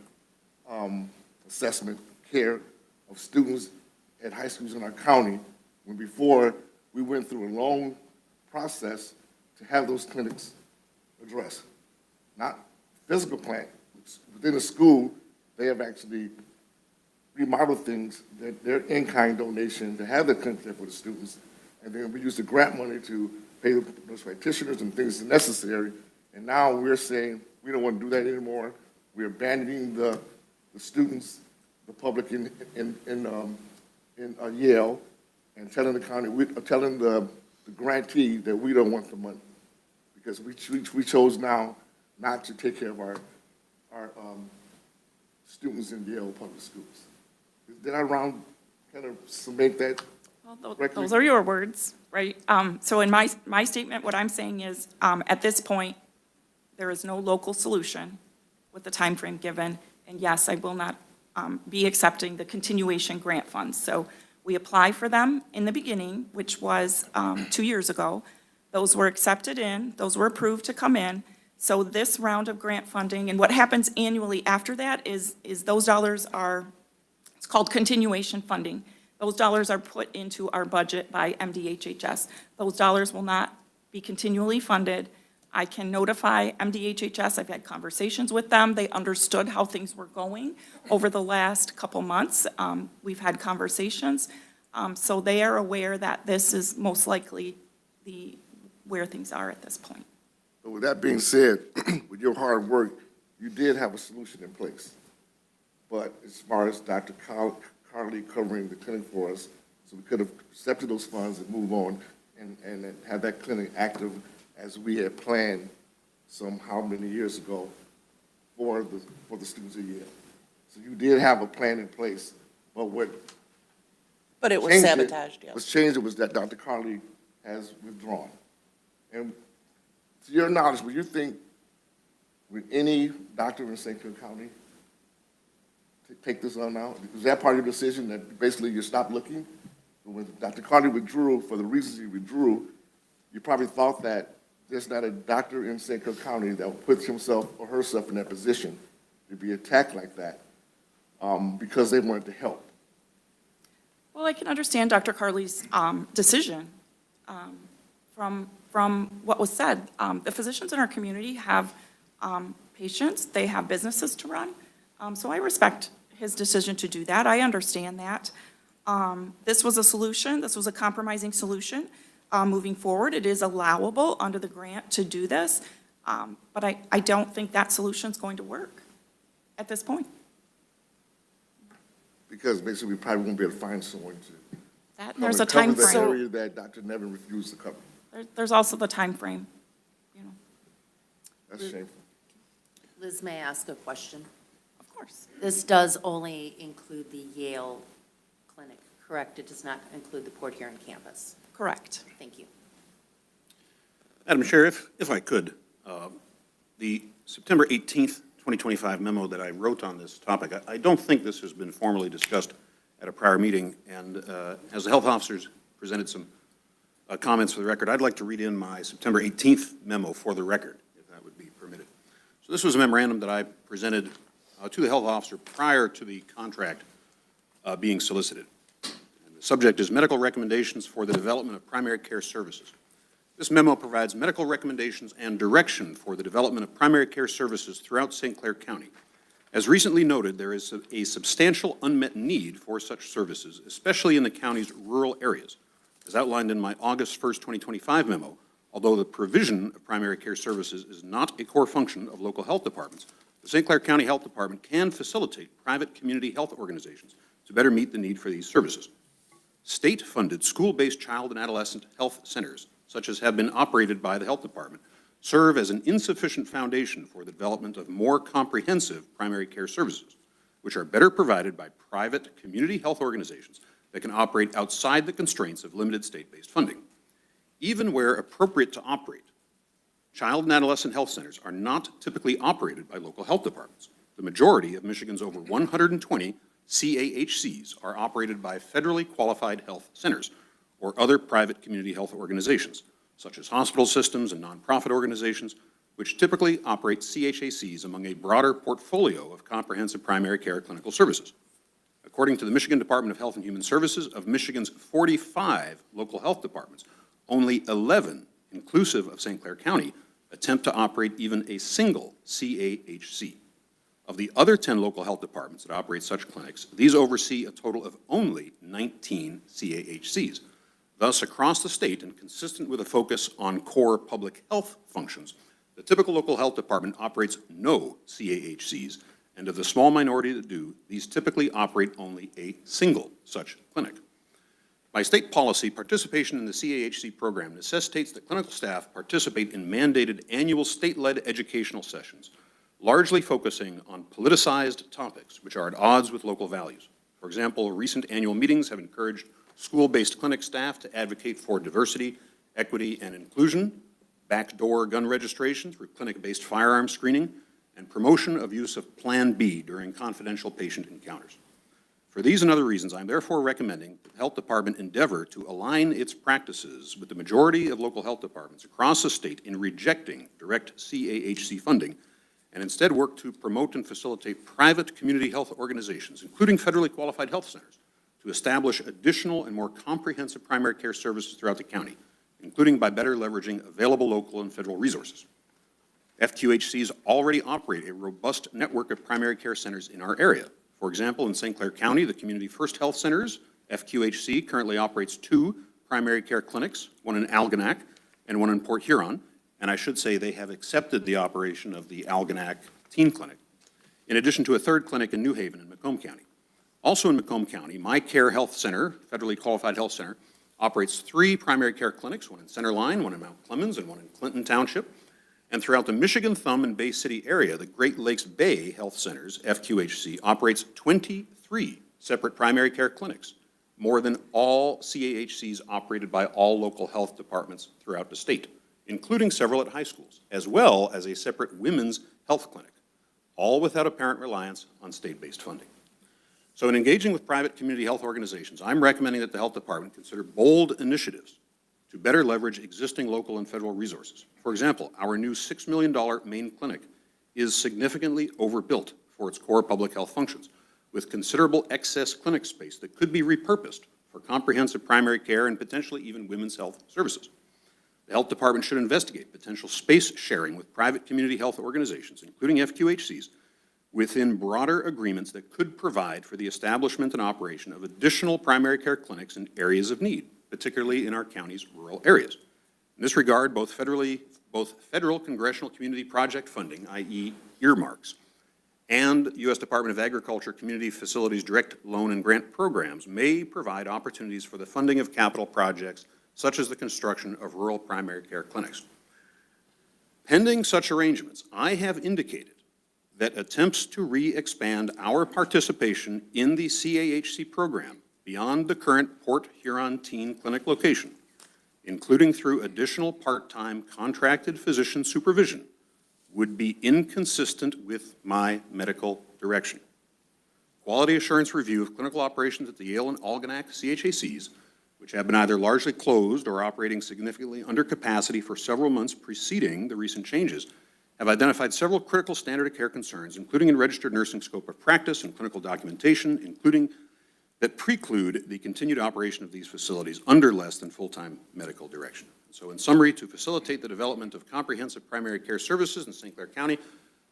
Speaker 5: assessment care of students at high schools in our county, when before we went through a long process to to have those clinics addressed. Not physical plant. Within the school, they have actually remodeled things, their in-kind donation to have the clinic there for the students. And then we use the grant money to pay the nurse practitioners and things necessary. And now we're saying we don't want to do that anymore. We're abandoning the students, the public in Yale, and telling the county, telling the grantee that we don't want the money. Because we chose now not to take care of our students in Yale public schools. Did I kind of make that
Speaker 16: Well,
Speaker 5: correctly?
Speaker 16: those are your words, right? So in my statement, what I'm saying is, at this point, there is no local solution with the time frame given, and yes, I will not be accepting the continuation grant funds. So we apply for them in the beginning, which was 2 years ago. Those were accepted in, those were approved to come in. So this round of grant funding, and what happens annually after that is those dollars are, it's called continuation funding. Those dollars are put into our budget by MDHHS. Those dollars will not be continually funded. I can notify MDHHS. I've had conversations with them. They understood how things were going over the last couple months. We've had conversations. So they are aware that this is most likely where things are at this point.
Speaker 5: So with that being said, with your hard work, you did have a solution in place. But as far as Dr. Carly covering the clinic for us, so we could have accepted those funds and move on and have that clinic active as we had planned how many years ago for the students of Yale. So you did have a plan in place, but
Speaker 2: But it was
Speaker 5: changed
Speaker 2: sabotaged, yes.
Speaker 5: What's changed was that Dr. Carly has withdrawn. And to your knowledge, would you think would any doctor in St. Clair County take this on now? Is that part of your decision that basically you stopped looking? When Dr. Carly withdrew, for the reasons he withdrew, you probably thought that there's not a doctor in St. Clair County that puts himself or herself in that position to be attacked like that because they wanted to help.
Speaker 16: Well, I can understand Dr. Carly's decision from what was said. The physicians in our community have patients, they have businesses to run. So I respect his decision to do that. I understand that. This was a solution. This was a compromising solution. Moving forward, it is allowable under the grant to do this, but I don't think that solution is going to work at this point.
Speaker 5: Because basically we probably won't be able to find someone to
Speaker 16: There's a time
Speaker 5: cover the
Speaker 16: frame.
Speaker 5: area that Dr. Nevin refused to cover.
Speaker 16: There's also the time frame.
Speaker 5: That's shameful.
Speaker 4: Liz, may I ask a question?
Speaker 16: Of course.
Speaker 4: This does only include the Yale clinic, correct? It does not include the Port Huron campus?
Speaker 16: Correct.
Speaker 4: Thank you.
Speaker 17: Madam Chair, if I could, the September 18th, 2025 memo that I wrote on this topic, I don't think this has been formally discussed at a prior meeting, and as the health officers presented some comments for the record, I'd like to read in my September 18th memo for the record, if that would be permitted. So this was a memorandum that I presented to the health officer prior to the contract being solicited. And the subject is medical recommendations for the development of primary care services. This memo provides medical recommendations and direction for the development of primary care services throughout St. Clair County. As recently noted, there is a substantial unmet need for such services, especially in the county's rural areas. As outlined in my August 1st, 2025 memo, although the provision of primary care services is not a core function of local health departments, the St. Clair County Health Department can facilitate private community health organizations to better meet the need for these services. State-funded school-based child and adolescent health centers, such as have been operated by the health department, serve as an insufficient foundation for the development of more comprehensive primary care services, which are better provided by private community health organizations that can operate outside the constraints of limited state-based funding. Even where appropriate to operate, child and adolescent health centers are not typically operated by local health departments. The majority of Michigan's over 120 CAHCs are operated by federally qualified health centers or other private community health organizations, such as hospital systems and nonprofit organizations, which typically operate CHACs among a broader portfolio of comprehensive primary care clinical services. According to the Michigan Department of Health and Human Services, of Michigan's 45 local health departments, only 11 inclusive of St. Clair County, attempt to operate even a single CAHC. Of the other 10 local health departments that operate such clinics, these oversee a total of only 19 CAHCs. Thus, across the state, and consistent with a focus on core public health functions, the typical local health department operates no CAHCs, and of the small minority that do, these typically operate only a single such clinic. By state policy, participation in the CAHC program necessitates that clinical staff participate in mandated annual state-led educational sessions, largely focusing on politicized topics which are at odds with local values. For example, recent annual meetings have encouraged school-based clinic staff to advocate for diversity, equity, and inclusion, backdoor gun registration through clinic-based firearm screening, and promotion of use of Plan B during confidential patient encounters. For these and other reasons, I'm therefore recommending that the Health Department endeavor to align its practices with the majority of local health departments across the state in rejecting direct CAHC funding, and instead work to promote and facilitate private community health organizations, including federally qualified health centers, to establish additional and more comprehensive primary care services throughout the county, including by better leveraging available local and federal resources. FQHCs already operate a robust network of primary care centers in our area. For example, in St. Clair County, the Community First Health Centers, FQHC, currently operates 2 primary care clinics, one in Algonac and one in Port Huron, and I should say they have accepted the operation of the Algonac Teen Clinic, in addition to a 3rd clinic in New Haven in Macomb County. Also in Macomb County, My Care Health Center, federally qualified health center, operates 3 primary care clinics, one in Center Line, one in Mount Clemens, and one in Clinton Township. And throughout the Michigan Thumb and Bay City area, the Great Lakes Bay Health Centers, FQHC, operates 23 separate primary care clinics, more than all CAHCs operated by all local health departments throughout the state, including several at high schools, as well as a separate women's health clinic, all without apparent reliance on state-based funding. So in engaging with private community health organizations, I'm recommending that the Health Department consider bold initiatives to better leverage existing local and federal resources. For example, our new $6 million main clinic is significantly overbuilt for its core public health functions, with considerable excess clinic space that could be repurposed for comprehensive primary care and potentially even women's health services. The Health Department should investigate potential space sharing with private community health organizations, including FQHCs, within broader agreements that could provide for the establishment and operation of additional primary care clinics in areas of need, particularly in our county's rural areas. In this regard, both federal congressional community project funding, i.e. earmarks, and U.S. Department of Agriculture Community Facilities Direct Loan and Grant Programs may provide opportunities for the funding of capital projects such as the construction of rural primary care clinics. Pending such arrangements, I have indicated that attempts to re-expand our participation in the CAHC program beyond the current Port Huron Teen Clinic location, including through additional part-time contracted physician supervision, would be inconsistent with my medical direction. Quality assurance review of clinical operations at the Yale and Algonac CHACs, which have been either largely closed or operating significantly under capacity for several months preceding the recent changes, have identified several critical standard of care concerns, including in registered nursing scope of practice and clinical documentation, including that preclude the continued operation of these facilities under less than full-time medical direction. So in summary, to facilitate the development of comprehensive primary care services in St. Clair County,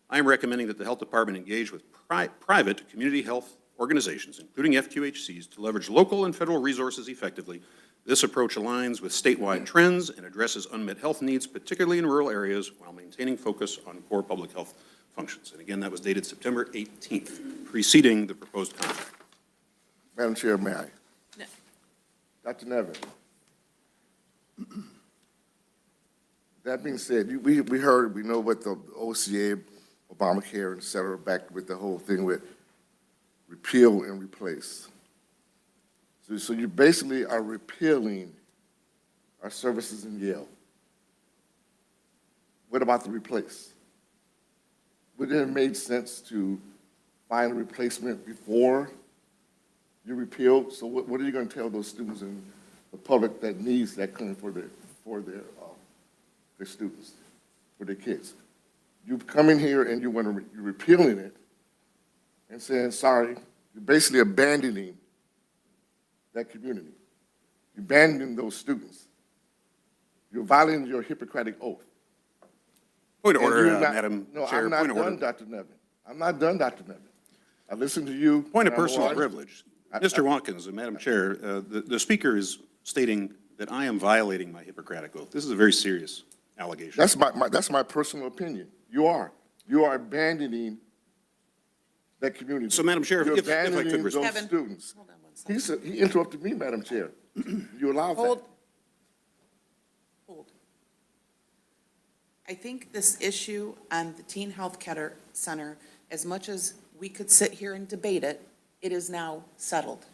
Speaker 17: I am recommending that the Health Department engage with private community health organizations, including FQHCs, to leverage local and federal resources effectively. This approach aligns with statewide trends and addresses unmet health needs, particularly in rural areas, while maintaining focus on core public health functions. And again, that was dated September 18th, preceding the proposed contract.
Speaker 5: Madam Chair, may I?
Speaker 16: No.
Speaker 5: Dr. Nevin. That being said, we heard, we know what the OCA, Obamacare, et cetera, back with the whole thing with repeal and replace. So you basically are repealing our services in Yale. What about the replace? Would it have made sense to find a replacement before you repeal? So what are you going to tell those students in the public that needs that clinic for their students, for their kids? You come in here and you're repealing it and saying, sorry, you're basically abandoning that community. You're abandoning those students. You're violating your Hippocratic oath.
Speaker 17: Point of
Speaker 5: And
Speaker 17: order,
Speaker 5: you're not-
Speaker 17: Madam
Speaker 5: No,
Speaker 17: Chair,
Speaker 5: I'm not
Speaker 17: point of order.
Speaker 5: done, Dr. Nevin. I'm not done, Dr. Nevin. I listened to you.
Speaker 17: Point of
Speaker 5: and I'm
Speaker 17: personal
Speaker 5: on.
Speaker 17: privilege. Mr. Watkins, and Madam Chair, the speaker is stating that I am violating my Hippocratic oath. This is a very serious allegation.
Speaker 5: That's my personal opinion. You are. You are abandoning that community.
Speaker 17: So, Madam Chair,
Speaker 5: You're
Speaker 17: if I could
Speaker 5: abandoning
Speaker 17: respond.
Speaker 5: those students. He said, he interrupted me, Madam Chair. You allowed that.
Speaker 7: Hold. I think this issue on the Teen Health Care Center, as much as we could sit here and debate it, it is now settled.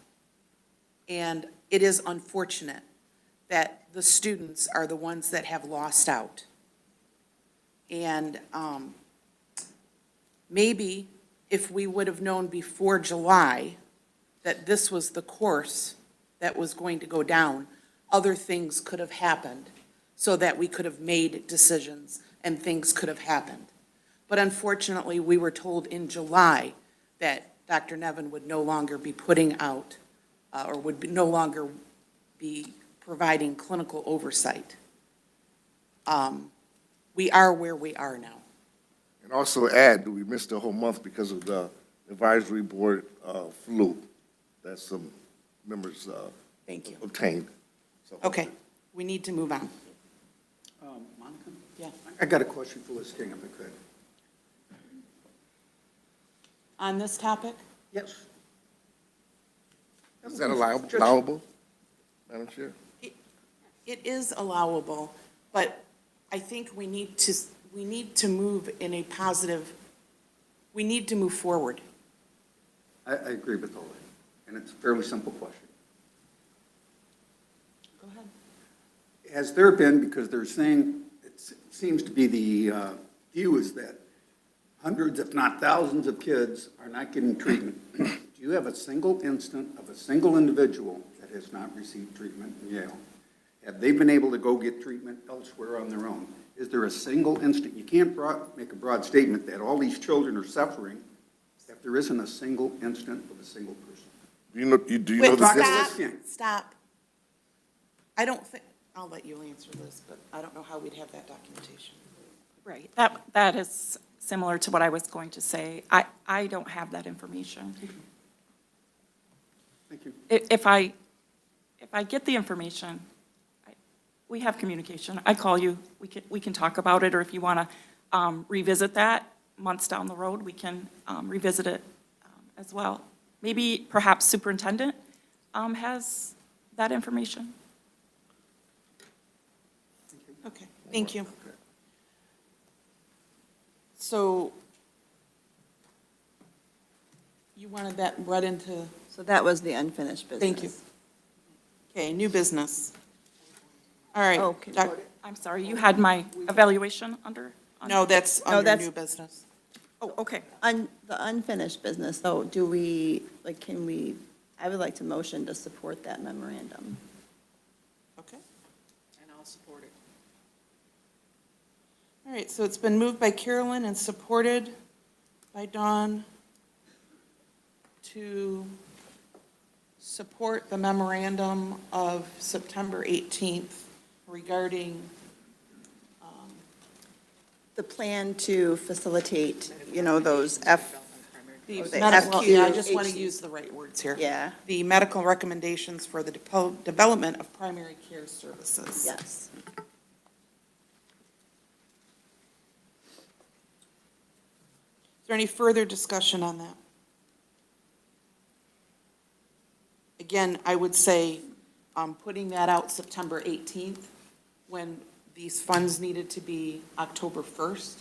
Speaker 7: And it is unfortunate that the students are the ones that have lost out. And maybe if we would have known before July that this was the course that was going to go down, other things could have happened so that we could have made decisions and things could have happened. But unfortunately, we were told in July that Dr. Nevin would no longer be putting out, or would no longer be providing clinical oversight. We are where we are now.
Speaker 5: And also add that we missed a whole month because of the advisory board flu that some members
Speaker 7: Thank you.
Speaker 5: obtained. So-
Speaker 7: Okay, we need to move on.
Speaker 1: Monica?
Speaker 7: Yeah.
Speaker 1: I got a question for Liz King, if I could.
Speaker 7: On this topic?
Speaker 1: Yes.
Speaker 5: Is that allowable, Madam Chair?
Speaker 7: It is allowable, but I think we need to move in a positive, we need to move forward.
Speaker 1: I agree with all that, and it's a fairly simple question.
Speaker 7: Go ahead.
Speaker 1: Has there been, because they're saying, it seems to be the view is that hundreds, if not thousands of kids are not getting treatment. Do you have a single instant of a single individual that has not received treatment in Yale? Have they been able to go get treatment elsewhere on their own? Is there a single instant? You can't make a broad statement that all these children are suffering if there isn't a single instant of a single person.
Speaker 5: Do you know
Speaker 7: Wait,
Speaker 5: the
Speaker 7: stop,
Speaker 5: distance?
Speaker 7: stop. I don't think, I'll let you answer this, but I don't know how we'd have that documentation.
Speaker 16: Right, that is similar to what I was going to say. I don't have that information.
Speaker 1: Thank you.
Speaker 16: If I get the information, we have communication. I call you, we can talk about it, or if you want to revisit that months down the road, we can revisit it as well. Maybe perhaps superintendent has that information.
Speaker 7: Okay, thank you. So you wanted that read into,
Speaker 3: So that was the unfinished business.
Speaker 7: thank you. Okay, new business. All right.
Speaker 3: Okay.
Speaker 16: I'm sorry, you had my evaluation under?
Speaker 7: No, that's
Speaker 3: No,
Speaker 7: under
Speaker 3: that's-
Speaker 7: new business.
Speaker 16: Oh, okay.
Speaker 3: The unfinished business, though, do we, like, I would like to motion to support that memorandum.
Speaker 7: Okay. And I'll support it. All right, so it's been moved by Carolyn and supported by Dawn to support the memorandum of September 18th regarding,
Speaker 3: The plan to facilitate, those
Speaker 7: the
Speaker 3: the
Speaker 7: medical, yeah, I
Speaker 3: FQ,
Speaker 7: just want to
Speaker 3: HC.
Speaker 7: use the right words here.
Speaker 3: Yeah.
Speaker 7: The medical recommendations for the development of primary care services.
Speaker 3: Yes.
Speaker 7: Is there any further discussion on that? Again, I would say, putting that out September 18th, when these funds needed to be October 1st,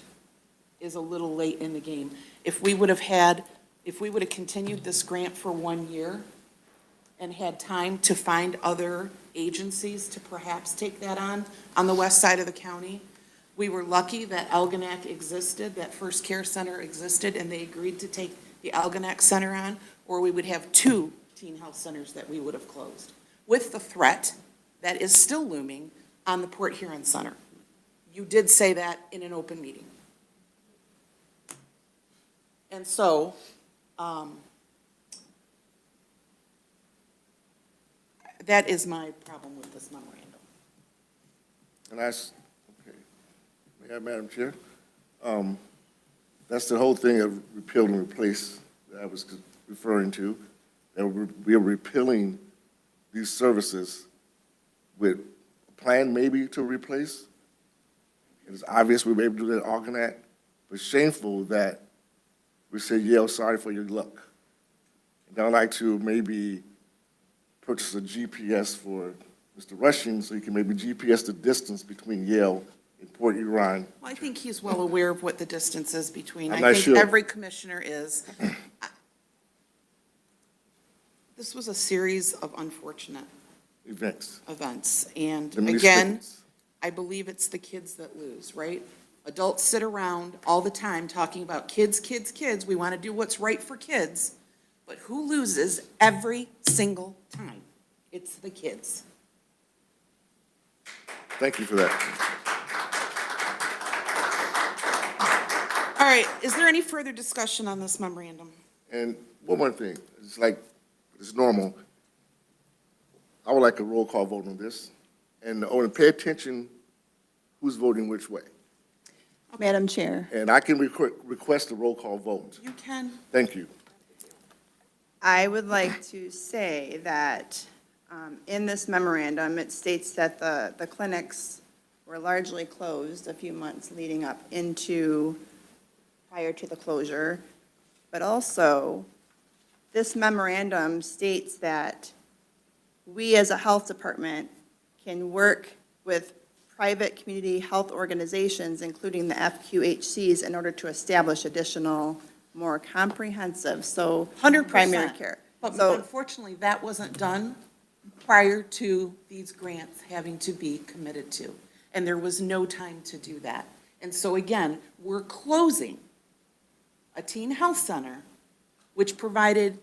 Speaker 7: is a little late in the game. If we would have continued this grant for 1 year and had time to find other agencies to perhaps take that on the west side of the county, we were lucky that Algonac existed, that First Care Center existed, and they agreed to take the Algonac Center on, or we would have 2 teen health centers that we would have closed, with the threat that is still looming on the Port Huron Center. You did say that in an open meeting. And so, that is my problem with this memorandum.
Speaker 5: And okay, may I, Madam Chair? That's the whole thing of repeal and replace that I was referring to. That we are repealing these services with a plan maybe to replace. It's obvious we were able to do that at Argonaut, but shameful that we said, Yale, sorry for your luck. And I'd like to maybe purchase a GPS for Mr. Rushing so he can maybe GPS the distance between Yale and Port Huron.
Speaker 7: Well, I think he's well aware of what the distance is between.
Speaker 5: I'm
Speaker 7: I
Speaker 5: not
Speaker 7: think
Speaker 5: sure.
Speaker 7: every commissioner is. This was a series of unfortunate
Speaker 5: Events.
Speaker 7: And
Speaker 5: The
Speaker 7: again,
Speaker 5: mistakes.
Speaker 7: I believe it's the kids that lose, right? Adults sit around all the time talking about kids, kids, kids. We want to do what's right for kids. But who loses every single time? It's the kids.
Speaker 5: Thank you for that.
Speaker 7: All right, is there any further discussion on this memorandum?
Speaker 5: And one more thing, it's like, it's normal. I would like a roll call vote on this, and I want to pay attention who's voting which way.
Speaker 3: Madam Chair,
Speaker 5: And I can request a roll call vote.
Speaker 7: You can.
Speaker 5: Thank you.
Speaker 3: I would like to say that in this memorandum, it states that the clinics were largely closed a few months leading up prior to the closure. But also, this memorandum states that we as a health department can work with private community health organizations, including the FQHCs, in order to establish additional, more comprehensive,
Speaker 7: 100%.
Speaker 3: primary care.
Speaker 7: But
Speaker 3: So,
Speaker 7: unfortunately, that wasn't done prior to these grants having to be committed to. And there was no time to do that. And so again, we're closing a teen health center, which provided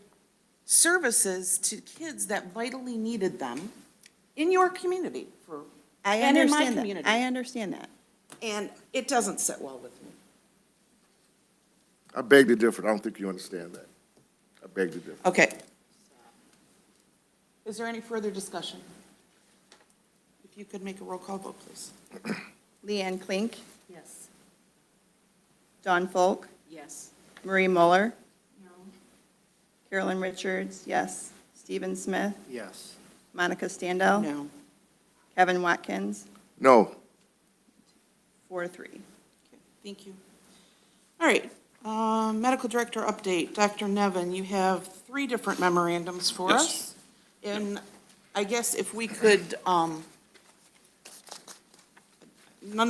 Speaker 7: services to kids that vitally needed them in your community and in my community.
Speaker 3: I understand that.
Speaker 7: And it doesn't sit well with me.
Speaker 5: I beg to differ. I don't think you understand that. I beg to differ.
Speaker 7: Okay. Is there any further discussion? If you could make a roll call vote, please.
Speaker 3: Leanne Klink,
Speaker 10: Yes.
Speaker 3: Dawn Folk,
Speaker 10: Yes.
Speaker 3: Marie Muller. No. Carolyn Richards, yes. Stephen Smith,
Speaker 1: Yes.
Speaker 3: Monica Standell.
Speaker 7: No.
Speaker 3: Kevin Watkins,
Speaker 5: No,
Speaker 3: 4-3.
Speaker 7: Okay, thank you. All right, medical director update. Dr. Nevin, you have 3 different memorandums for
Speaker 17: Yes.
Speaker 7: us. And I guess if we could, none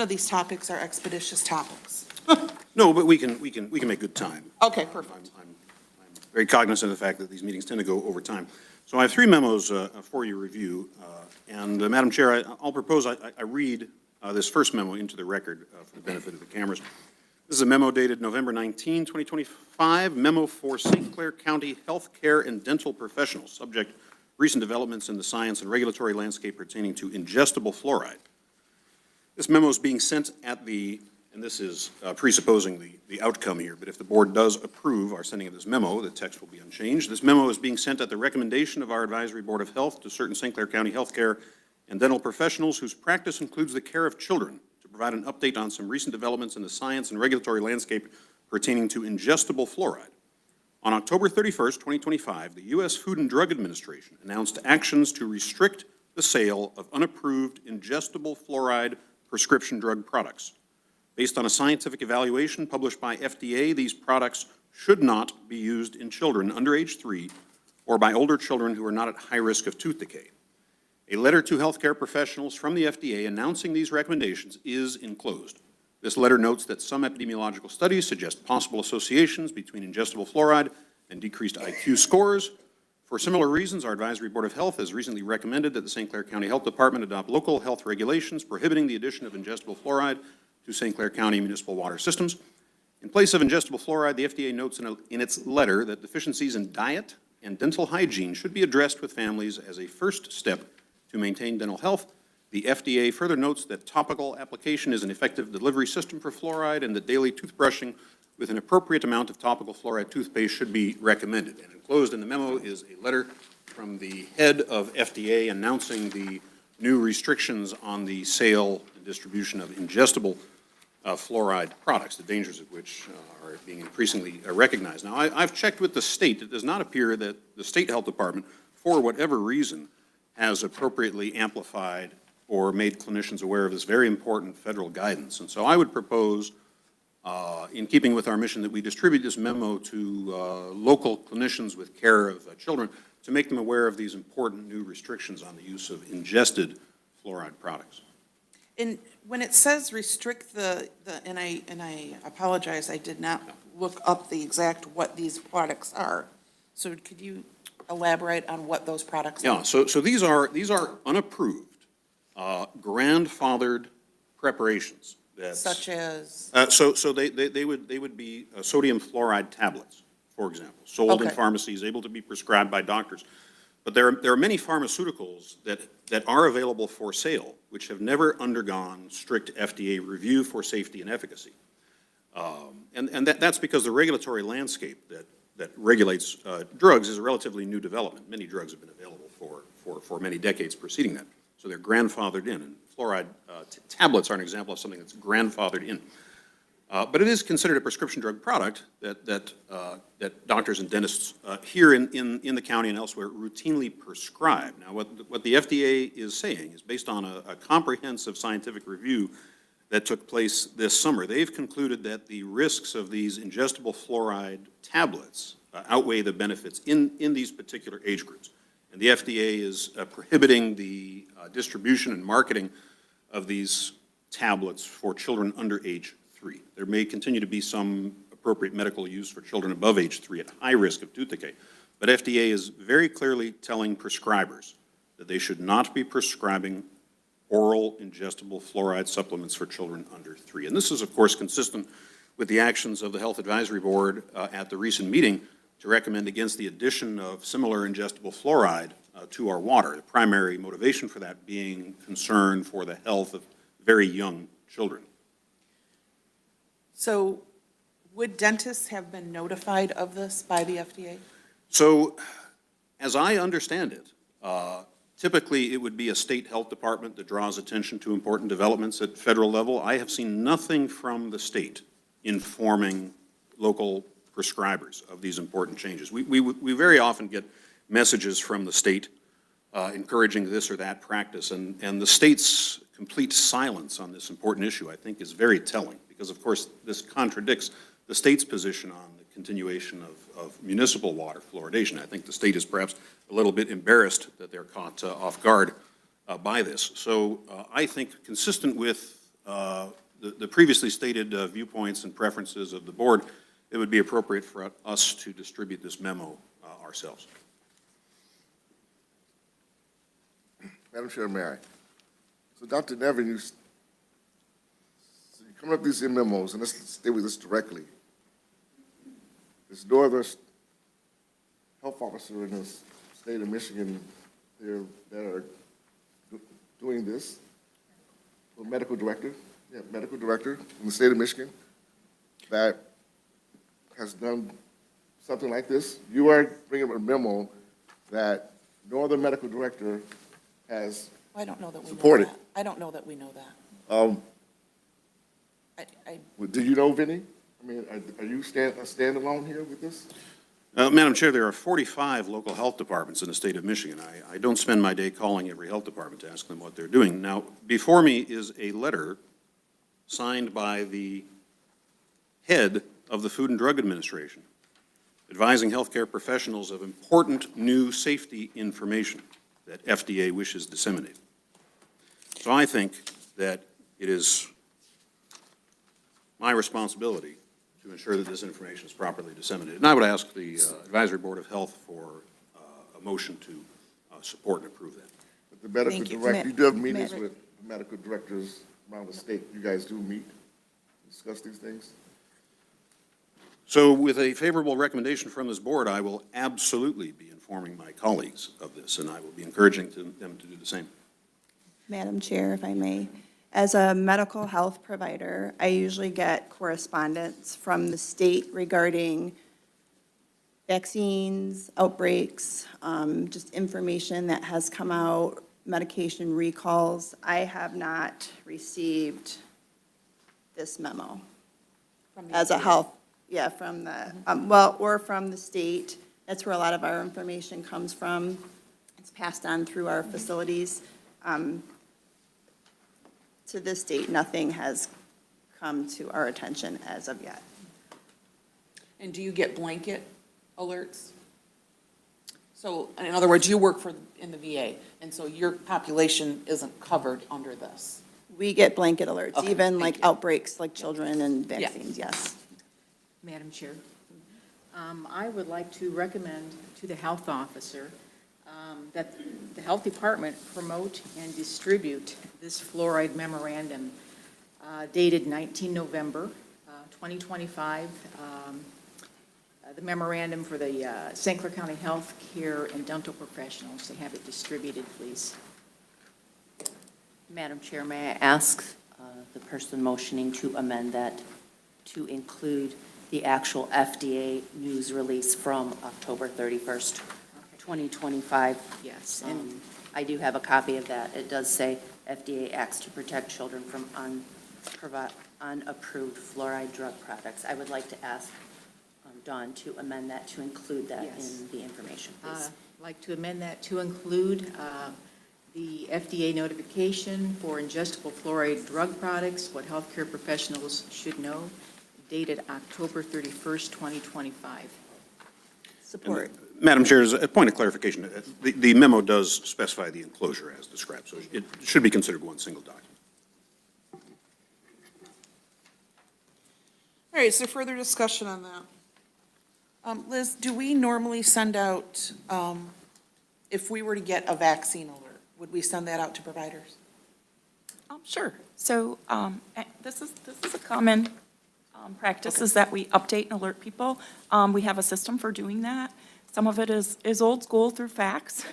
Speaker 7: of these topics are expeditious topics.
Speaker 17: No, but we can make good time.
Speaker 7: Okay, perfect.
Speaker 17: I'm very cognizant of the fact that these meetings tend to go over time. So I have 3 memos for your review. And Madam Chair, I'll propose I read this first memo into the record for the benefit of the cameras. This is a memo dated November 19, 2025, memo for St. Clair County Healthcare and Dental Professionals, subject recent developments in the science and regulatory landscape pertaining to ingestible fluoride. This memo is being sent at the, and this is presupposing the outcome here, but if the board does approve our sending of this memo, the text will be unchanged. This memo is being sent at the recommendation of our Advisory Board of Health to certain St. Clair County healthcare and dental professionals whose practice includes the care of children, to provide an update on some recent developments in the science and regulatory landscape pertaining to ingestible fluoride. On October 31st, 2025, the U.S. Food and Drug Administration announced actions to restrict the sale of unapproved ingestible fluoride prescription drug products. Based on a scientific evaluation published by FDA, these products should not be used in children under age 3 or by older children who are not at high risk of tooth decay. A letter to healthcare professionals from the FDA announcing these recommendations is enclosed. This letter notes that some epidemiological studies suggest possible associations between ingestible fluoride and decreased IQ scores. For similar reasons, our Advisory Board of Health has recently recommended that the St. Clair County Health Department adopt local health regulations prohibiting the addition of ingestible fluoride to St. Clair County municipal water systems. In place of ingestible fluoride, the FDA notes in its letter that deficiencies in diet and dental hygiene should be addressed with families as a first step to maintain dental health. The FDA further notes that topical application is an effective delivery system for fluoride and that daily toothbrushing with an appropriate amount of topical fluoride toothpaste should be recommended. And enclosed in the memo is a letter from the head of FDA announcing the new restrictions on the sale and and distribution of ingestible fluoride products, the dangers of which are being increasingly recognized. Now, I've checked with the state. It does not appear that the state health department, for whatever reason, has appropriately amplified or made clinicians aware of this very important federal guidance. And so I would propose, in keeping with our mission, that we distribute this memo to local clinicians with care of children to make them aware of these important new restrictions on the use of ingested fluoride products.
Speaker 8: And when it says restrict and I apologize, I did not look up the exact what these products are. So could you elaborate on what those products are?
Speaker 17: Yeah, so these are unapproved, grandfathered preparations.
Speaker 8: Such as?
Speaker 17: So they would be sodium fluoride tablets, for example, sold in
Speaker 8: Okay.
Speaker 17: pharmacies, able to be prescribed by doctors. But there are many pharmaceuticals that are available for sale, which have never undergone strict FDA review for safety and efficacy. And that's because the regulatory landscape that regulates drugs is a relatively new development. Many drugs have been available for many decades preceding that. So they're grandfathered in. And fluoride tablets are an example of something that's grandfathered in. But it is considered a prescription drug product that doctors and dentists here in the county and elsewhere routinely prescribe. Now, what the FDA is saying is based on a comprehensive scientific review that took place this summer. They've concluded that the risks of these ingestible fluoride tablets outweigh the benefits in these particular age groups. And the FDA is prohibiting the distribution and marketing of these tablets for children under age 3. There may continue to be some appropriate medical use for children above age 3 at high risk of tooth decay. But FDA is very clearly telling prescribers that they should not be prescribing oral ingestible fluoride supplements for children under 3. And this is, of course, consistent with the actions of the Health Advisory Board at the recent meeting to recommend against the addition of similar ingestible fluoride to our water, the primary motivation for that being concern for the health of very young children.
Speaker 8: So would dentists have been notified of this by the FDA?
Speaker 17: So, as I understand it, typically it would be a state health department that draws attention to important developments at federal level. I have seen nothing from the state informing local prescribers of these important changes. We very often get messages from the state encouraging this or that practice, and the state's complete silence on this important issue, I think, is very telling, because, of course, this contradicts the state's position on the continuation of municipal water fluoridation. I think the state is perhaps a little bit embarrassed that they're caught off guard by this. So I think, consistent with the previously stated viewpoints and preferences of the board, it would be appropriate for us to distribute this memo ourselves.
Speaker 5: Madam Chair, may I? So Dr. Nevin, you're coming up with these memos, and let's stay with this directly. There's no other health officer in the state of Michigan there that are doing this. A medical director in the state of Michigan that has done something like this. You are bringing up a memo that no other medical director has
Speaker 8: I don't know that we know
Speaker 5: supported.
Speaker 8: that. I don't know that we know that.
Speaker 5: Do you know, Vinny? I mean, are you standalone here with this?
Speaker 17: Madam Chair, there are 45 local health departments in the state of Michigan. I don't spend my day calling every health department to ask them what they're doing. Now, before me is a letter signed by the head of the Food and Drug Administration advising healthcare professionals of important new safety information that FDA wishes disseminated. So I think that it is my responsibility to ensure that this information is properly disseminated. And I would ask the Advisory Board of Health for a motion to support and approve that.
Speaker 5: But the medical director, you do have meetings with medical directors around the state. You guys do meet, discuss these things?
Speaker 17: So with a favorable recommendation from this board, I will absolutely be informing my colleagues of this, and I will be encouraging them to do the same.
Speaker 3: Madam Chair, if I may. As a medical health provider, I usually get correspondence from the state regarding vaccines, outbreaks, just information that has come out medication recalls. I have not received this memo as a health, from the, or from the state. That's where a lot of our information comes from. It's passed on through our facilities. To this date, nothing has come to our attention as of yet.
Speaker 8: And do you get blanket alerts? So, in other words, you work in the VA, and so your population isn't covered under this?
Speaker 3: We get blanket alerts,
Speaker 8: Okay,
Speaker 3: even
Speaker 8: thank
Speaker 3: like
Speaker 8: you.
Speaker 3: outbreaks, like children and
Speaker 8: Yeah.
Speaker 3: vaccines, yes.
Speaker 18: Madam Chair, I would like to recommend to the health officer that the health department promote and distribute this fluoride memorandum dated 19 November 2025. The memorandum for the St. Clair County Health Care and Dental Professionals, to have it distributed, please.
Speaker 4: Madam Chair, may I ask the person motioning to amend that to include the actual FDA news release from October 31st, 2025?
Speaker 18: Yes,
Speaker 4: And I do have a copy of that. It does say FDA acts to protect children from unapproved fluoride drug products. I would like to ask Dawn to amend that to include that
Speaker 18: Yes.
Speaker 4: in the information, please.
Speaker 18: I'd like to amend that to include the FDA notification for ingestible fluoride drug products, what healthcare professionals should know, dated October 31st, 2025.
Speaker 3: Support.
Speaker 17: Madam Chair, as a point of clarification, the memo does specify the enclosure as described, so it should be considered one single document.
Speaker 8: All right, is there further discussion on that? Liz, do we normally send out, if we were to get a vaccine alert, would we send that out to providers?
Speaker 16: Sure. So this is a common practice, is that we update and alert people. We have a system for doing that. Some of it is old school through fax,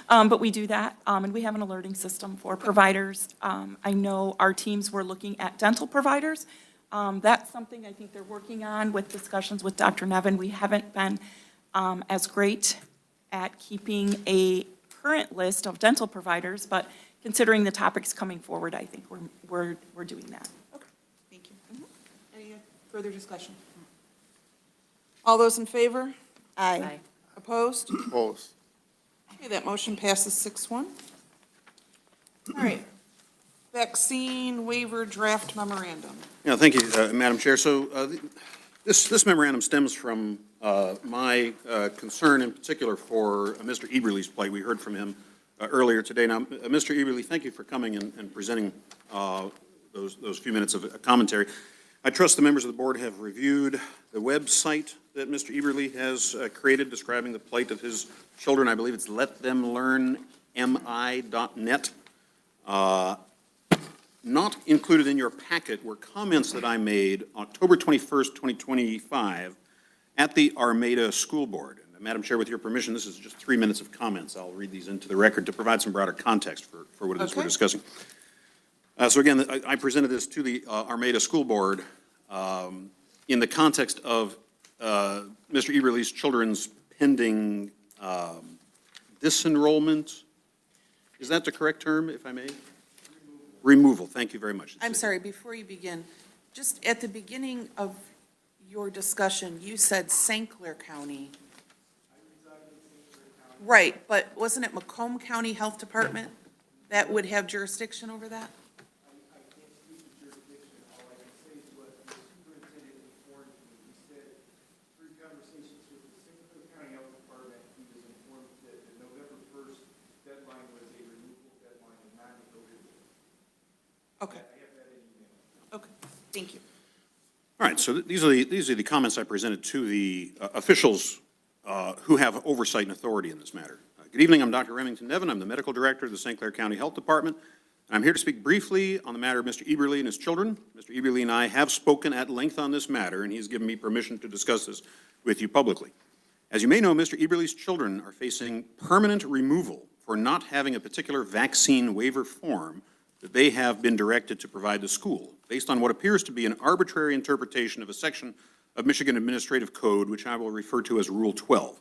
Speaker 16: but we do that, and we have an alerting system for providers. I know our teams were looking at dental providers. That's something I think they're working on with discussions with Dr. Nevin. We haven't been as great at keeping a current list of dental providers, but considering the topics coming forward, I think we're doing that.
Speaker 8: Okay, thank you. Any further discussion? All those in favor?
Speaker 3: Aye.
Speaker 8: Opposed?
Speaker 5: Opposed.
Speaker 8: Okay, that motion passes 6-1. All right. Vaccine waiver draft memorandum.
Speaker 17: Yeah, thank you, Madam Chair. So this memorandum stems from my concern in particular for Mr. Eberle's plight. We heard from him earlier today. Now, Mr. Eberle, thank you for coming and presenting those few minutes of commentary. I trust the members of the board have reviewed the website that Mr. Eberle has created describing the plight of his children. I believe it's letthemlearnmi.net. Not included in your packet were comments that I made October 21st, 2025 at the Armada School Board. And Madam Chair, with your permission, this is just 3 minutes of comments. I'll read these into the record to provide some broader context for what it is we're discussing. So again, I presented this to the Armada School Board in the context of Mr. Eberle's children's pending disenrollment. Is that the correct term, if I may? Removal, thank you very much.
Speaker 8: I'm sorry, before you begin, just at the beginning of your discussion, you said St. Clair County. Right, but wasn't it Macomb County Health Department that would have jurisdiction over that? Okay. Okay, thank you.
Speaker 17: All right, so these are the comments I presented to the officials who have oversight and authority in this matter. Good evening, I'm Dr. Remington Nevin. I'm the medical director of the St. Clair County Health Department. And I'm here to speak briefly on the matter of Mr. Eberle and his children. Mr. Eberle and I have spoken at length on this matter, and he's given me permission to discuss this with you publicly. As you may know, Mr. Eberle's children are facing permanent removal for not having a particular vaccine waiver form that they have been directed to provide the school, based on what appears to be an arbitrary interpretation of a section of Michigan Administrative Code, which I will refer to as Rule 12.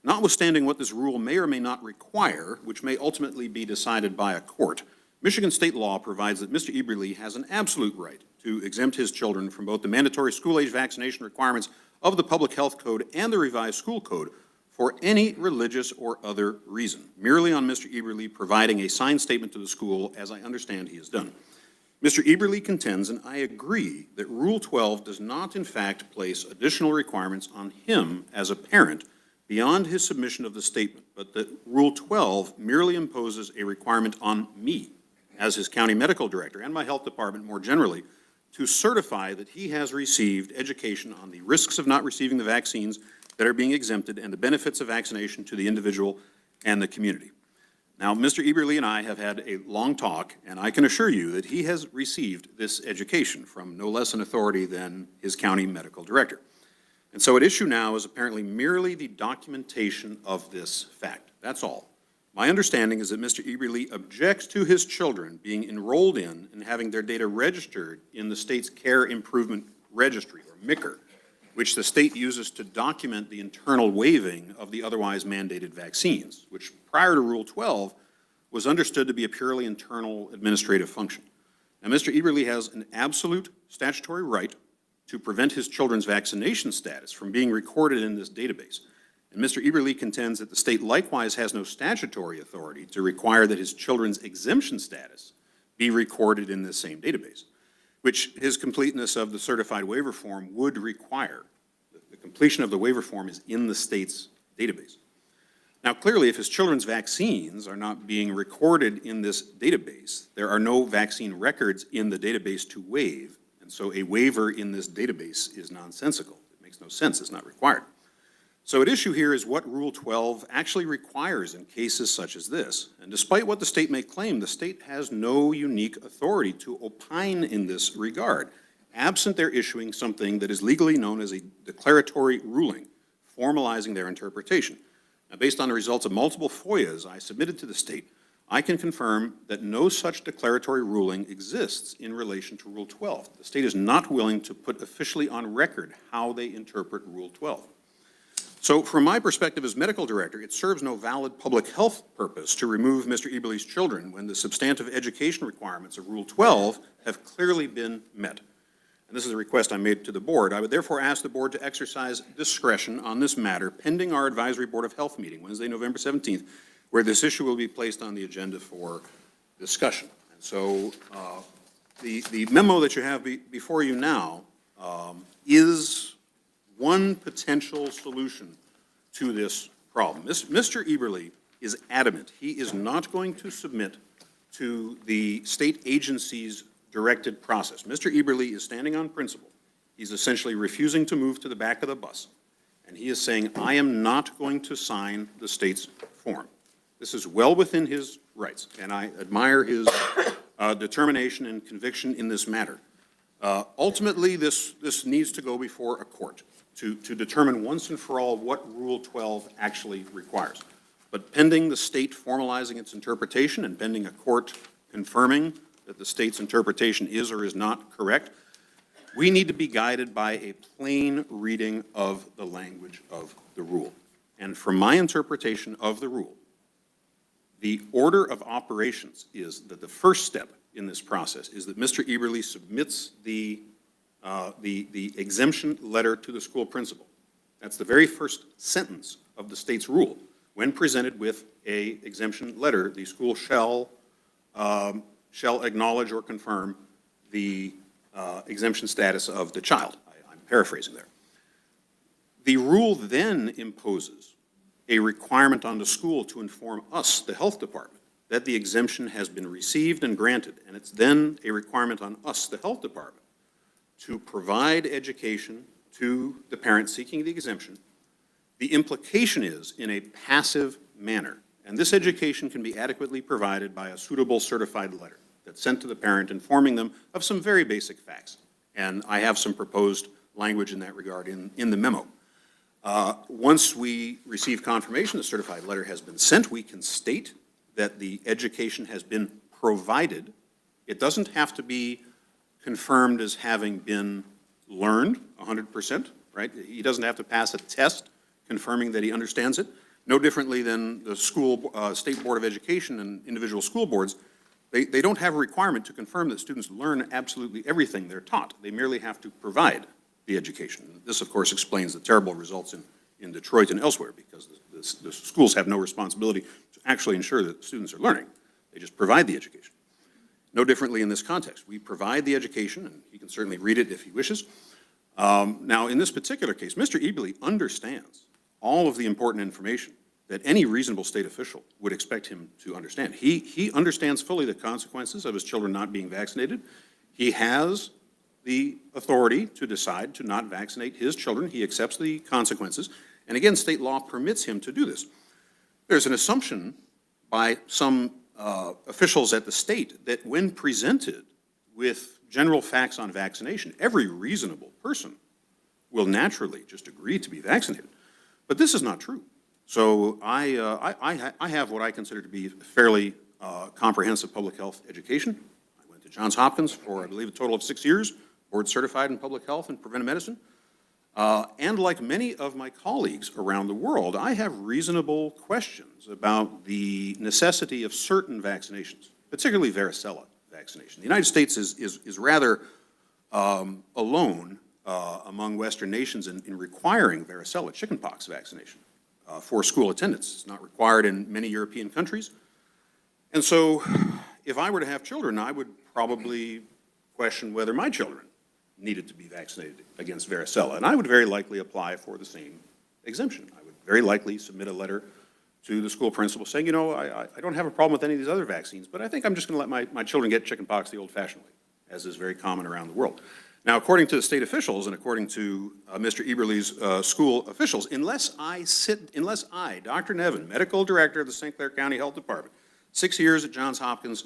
Speaker 17: Notwithstanding what this rule may or may not require, which may ultimately be decided by a court, Michigan state law provides that Mr. Eberly has an absolute right to exempt his children from both the mandatory school-age vaccination requirements of the Public Health Code and the revised school code for any religious or other reason, merely on Mr. Eberly providing a signed statement to the school, as I understand he has done. Mr. Eberly contends, and I agree, that Rule 12 does not in fact place additional requirements on him as a parent beyond his submission of the statement, but that Rule 12 merely imposes a requirement on me as his county medical director and my health department more generally to certify that he has received education on the risks of not receiving the vaccines that are being exempted and the benefits of vaccination to the individual and the community. Now, Mr. Eberly and I have had a long talk, and I can assure you that he has received this education from no less an authority than his county medical director. And so at issue now is apparently merely the documentation of this fact. That's all. My understanding is that Mr. Eberly objects to his children being enrolled in and having their data registered in the state's Care Improvement Registry, or MICR, which the state uses to document the internal waiving of the otherwise mandated vaccines, which prior to Rule 12 was understood to be a purely internal administrative function. Now, Mr. Eberly has an absolute statutory right to prevent his children's vaccination status from being recorded in this database. And Mr. Eberly contends that the state likewise has no statutory authority to require that his children's exemption status be recorded in this same database, which his completeness of the certified waiver form would require. The completion of the waiver form is in the state's database. Now, clearly, if his children's vaccines are not being recorded in this database, there are no vaccine records in the database to waive, and so a waiver in this database is nonsensical. It makes no sense. It's not required. So at issue here is what Rule 12 actually requires in cases such as this. And despite what the state may claim, the state has no unique authority to opine in this regard, absent their issuing something that is legally known as a declaratory ruling, formalizing their interpretation. Now, based on the results of multiple FOIAs I submitted to the state, I can confirm that no such declaratory ruling exists in relation to Rule 12. The state is not willing to put officially on record how they interpret Rule 12. So from my perspective as medical director, it serves no valid public health purpose to remove Mr. Eberly's children when the substantive education requirements of Rule 12 have clearly been met. And this is a request I made to the board. I would therefore ask the board to exercise discretion on this matter pending our Advisory Board of Health meeting, Wednesday, November 17th, where this issue will be placed on the agenda for discussion. And so the memo that you have before you now is one potential solution to this problem. Mr. Eberly is adamant. He is not going to submit to the state agency's directed process. Mr. Eberly is standing on principle. He's essentially refusing to move to the back of the bus. And he is saying, I am not going to sign the state's form. This is well within his rights, and I admire his determination and conviction in this matter. Ultimately, this needs to go before a court to determine once and for all what Rule 12 actually requires. But pending the state formalizing its interpretation and pending a court confirming that the state's interpretation is or is not correct, we need to be guided by a plain reading of the language of the rule. And from my interpretation of the rule, the order of operations is that the first step in this process is that Mr. Eberly submits the exemption letter to the school principal. That's the very first sentence of the state's rule. When presented with a exemption letter, the school shall acknowledge or confirm the exemption status of the child. I'm paraphrasing there. The rule then imposes a requirement on the school to inform us, the health department, that the exemption has been received and granted, and it's then a requirement on us, the health department, to provide education to the parent seeking the exemption. The implication is in a passive manner, and this education can be adequately provided by a suitable certified letter that's sent to the parent informing them of some very basic facts. And I have some proposed language in that regard in the memo. Once we receive confirmation the certified letter has been sent, we can state that the education has been provided. It doesn't have to be confirmed as having been learned 100%, right? He doesn't have to pass a test confirming that he understands it. No differently than the school, State Board of Education and individual school boards, they don't have a requirement to confirm that students learn absolutely everything they're taught. They merely have to provide the education. This, of course, explains the terrible results in Detroit and elsewhere, because the schools have no responsibility to actually ensure that students are learning. They just provide the education. No differently in this context. We provide the education, and he can certainly read it if he wishes. Now, in this particular case, Mr. Eberly understands all of the important information that any reasonable state official would expect him to understand. He understands fully the consequences of his children not being vaccinated. He has the authority to decide to not vaccinate his children. He accepts the consequences. And again, state law permits him to do this. There's an assumption by some officials at the state that when presented with general facts on vaccination, every reasonable person will naturally just agree to be vaccinated. But this is not true. So I have what I consider to be fairly comprehensive public health education. I went to Johns Hopkins for, I believe, a total of 6 years, board certified in public health and preventive medicine. And like many of my colleagues around the world, I have reasonable questions about the necessity of certain vaccinations, particularly varicella vaccination. The United States is rather alone among Western nations in requiring varicella chickenpox vaccination for school attendance. It's not required in many European countries. And so if I were to have children, I would probably question whether my children needed to be vaccinated against varicella. And I would very likely apply for the same exemption. I would very likely submit a letter to the school principal saying, you know, I don't have a problem with any of these other vaccines, but I think I'm just going to let my children get chickenpox the old-fashioned way, as is very common around the world. Now, according to the state officials and according to Mr. Eberly's school officials, unless I, Dr. Nevin, medical director of the St. Clair County Health Department, 6 years at Johns Hopkins,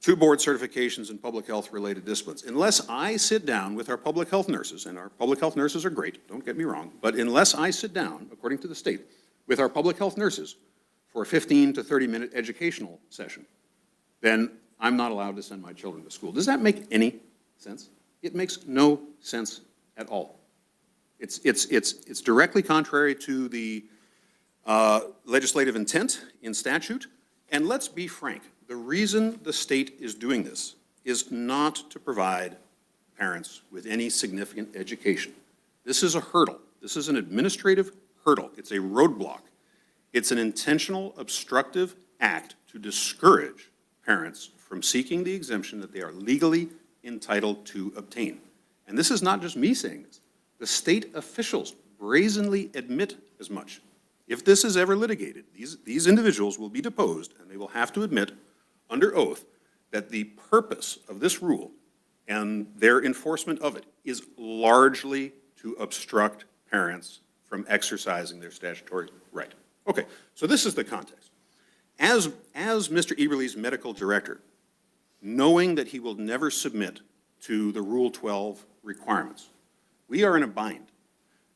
Speaker 17: 2 board certifications in public health-related disciplines, unless I sit down with our public health nurses, and our public health nurses are great, don't get me wrong, but unless I sit down, according to the state, with our public health nurses for a 15 to 30-minute educational session, then I'm not allowed to send my children to school. Does that make any sense? It makes no sense at all. It's directly contrary to the legislative intent in statute. And let's be frank, the reason the state is doing this is not to provide parents with any significant education. This is a hurdle. This is an administrative hurdle. It's a roadblock. It's an intentional obstructive act to discourage parents from seeking the exemption that they are legally entitled to obtain. And this is not just me saying this. The state officials brazenly admit as much. If this is ever litigated, these individuals will be deposed, and they will have to admit under oath that the purpose of this rule and their enforcement of it is largely to obstruct parents from exercising their statutory right. Okay, so this is the context. As Mr. Eberly's medical director, knowing that he will never submit to the Rule 12 requirements, we are in a bind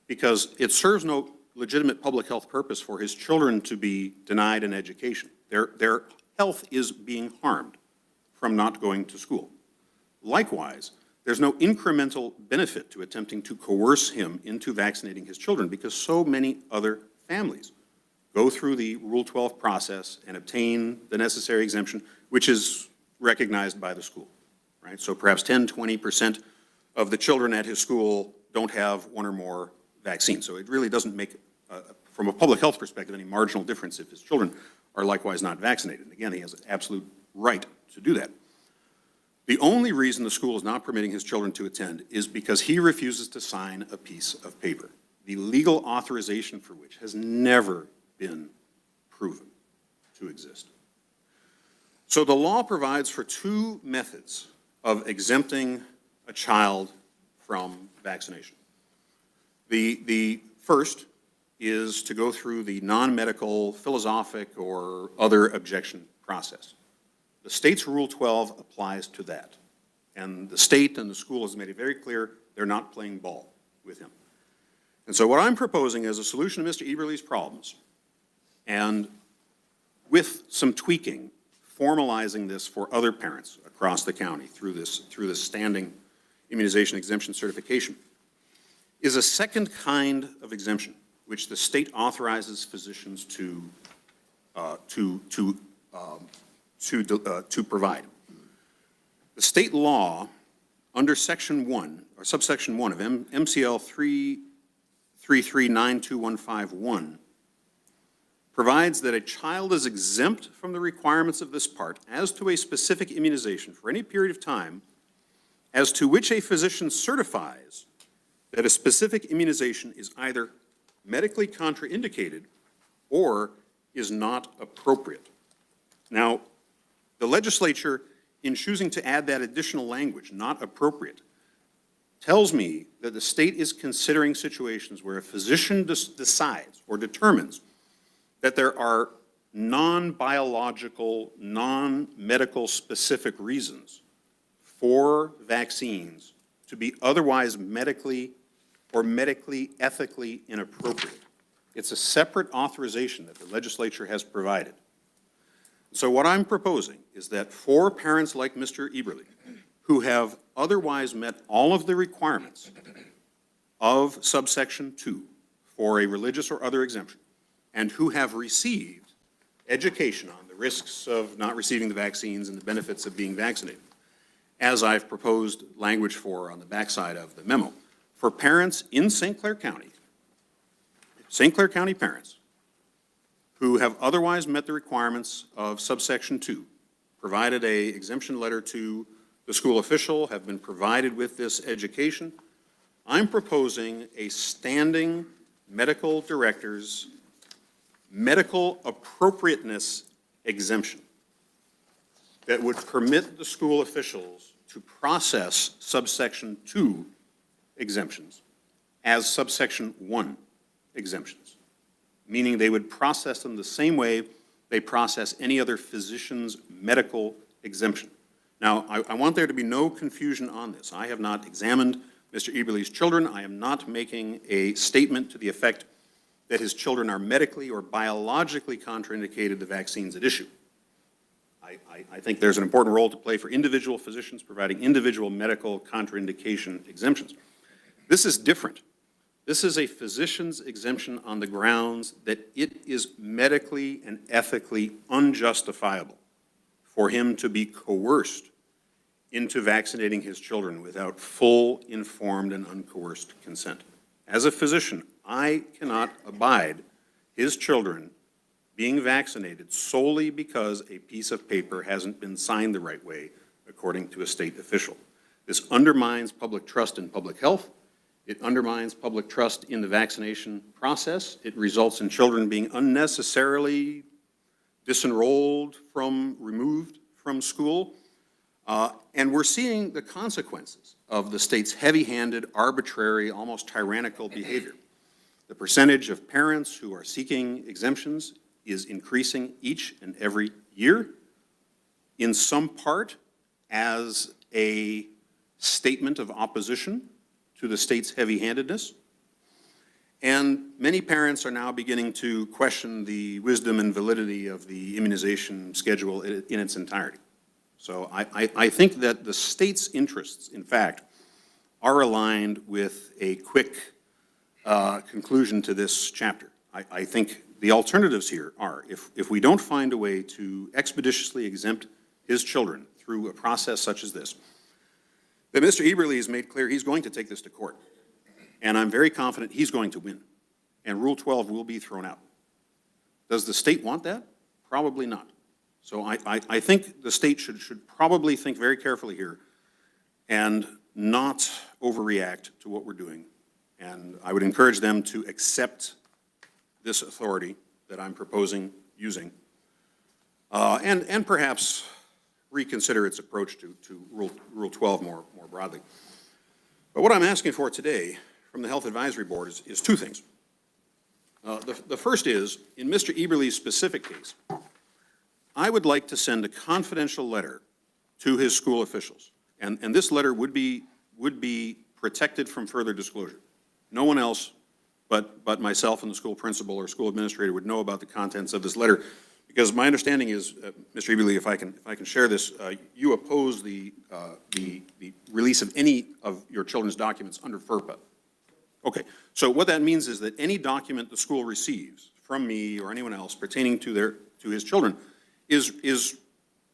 Speaker 17: because it serves no legitimate public health purpose for his children to be denied an education. Their health is being harmed from not going to school. Likewise, there's no incremental benefit to attempting to coerce him into vaccinating his children because so many other families go through the Rule 12 process and obtain the necessary exemption, which is recognized by the school, right? So perhaps 10, 20% of the children at his school don't have one or more vaccines. So it really doesn't make, from a public health perspective, any marginal difference if his children are likewise not vaccinated. Again, he has an absolute right to do that. The only reason the school is not permitting his children to attend is because he refuses to sign a piece of paper, the legal authorization for which has never been proven to exist. So the law provides for 2 methods of exempting a child from vaccination. The first is to go through the non-medical, philosophic, or other objection process. The state's Rule 12 applies to that. And the state and the school has made it very clear they're not playing ball with him. And so what I'm proposing is a solution to Mr. Eberly's problems, and with some tweaking, formalizing this for other parents across the county through this standing immunization exemption certification, is a second kind of exemption which the state authorizes physicians to provide. The state law under Section 1, or subsection 1 of MCL 3339215-1 provides that a child is exempt from the requirements of this part as to a specific immunization for any period of time as to which a physician certifies that a specific immunization is either medically contraindicated or is not appropriate. Now, the legislature, in choosing to add that additional language, not appropriate, tells me that the state is considering situations where a physician decides or determines that there are non-biological, non-medical specific reasons for vaccines to be otherwise medically or medically ethically inappropriate. It's a separate authorization that the legislature has provided. So what I'm proposing is that for parents like Mr. Eberly, who have otherwise met all of the requirements of subsection 2 for a religious or other exemption, and who have received education on the risks of not receiving the vaccines and the benefits of being vaccinated, as I've proposed language for on the backside of the memo, for parents in St. Clair County parents who have otherwise met the requirements of subsection 2, provided a exemption letter to the school official, have been provided with this education, I'm proposing a standing medical director's medical appropriateness exemption that would permit the school officials to process subsection 2 exemptions as subsection 1 exemptions, meaning they would process them the same way they process any other physician's medical exemption. Now, I want there to be no confusion on this. I have not examined Mr. Eberly's children. I am not making a statement to the effect that his children are medically or biologically contraindicated to vaccines at issue. I think there's an important role to play for individual physicians providing individual medical contraindication exemptions. This is different. This is a physician's exemption on the grounds that it is medically and ethically unjustifiable for him to be coerced into vaccinating his children without full, informed, and uncoerced consent. As a physician, I cannot abide his children being vaccinated solely because a piece of paper hasn't been signed the right way, according to a state official. This undermines public trust in public health. It undermines public trust in the vaccination process. It results in children being unnecessarily disenrolled removed from school. And we're seeing the consequences of the state's heavy-handed, arbitrary, almost tyrannical behavior. The percentage of parents who are seeking exemptions is increasing each and every year, in some part as a statement of opposition to the state's heavy-handedness. And many parents are now beginning to question the wisdom and validity of the immunization schedule in its entirety. So I think that the state's interests, in fact, are aligned with a quick conclusion to this chapter. I think the alternatives here are, if we don't find a way to expeditiously exempt his children through a process such as this, then Mr. Eberly has made clear he's going to take this to court. And I'm very confident he's going to win. And Rule 12 will be thrown out. Does the state want that? Probably not. So I think the state should probably think very carefully here and not overreact to what we're doing. And I would encourage them to accept this authority that I'm proposing using, and perhaps reconsider its approach to Rule 12 more broadly. But what I'm asking for today from the Health Advisory Board is two things. The first is, in Mr. Eberly's specific case, I would like to send a confidential letter to his school officials. And this letter would be protected from further disclosure. No one else but myself and the school principal or school administrator would know about the contents of this letter. Because my understanding is, Mr. Eberly, if I can share this, you oppose the release of any of your children's documents under FERPA. Okay, so what that means is that any document the school receives from me or anyone else pertaining to his children is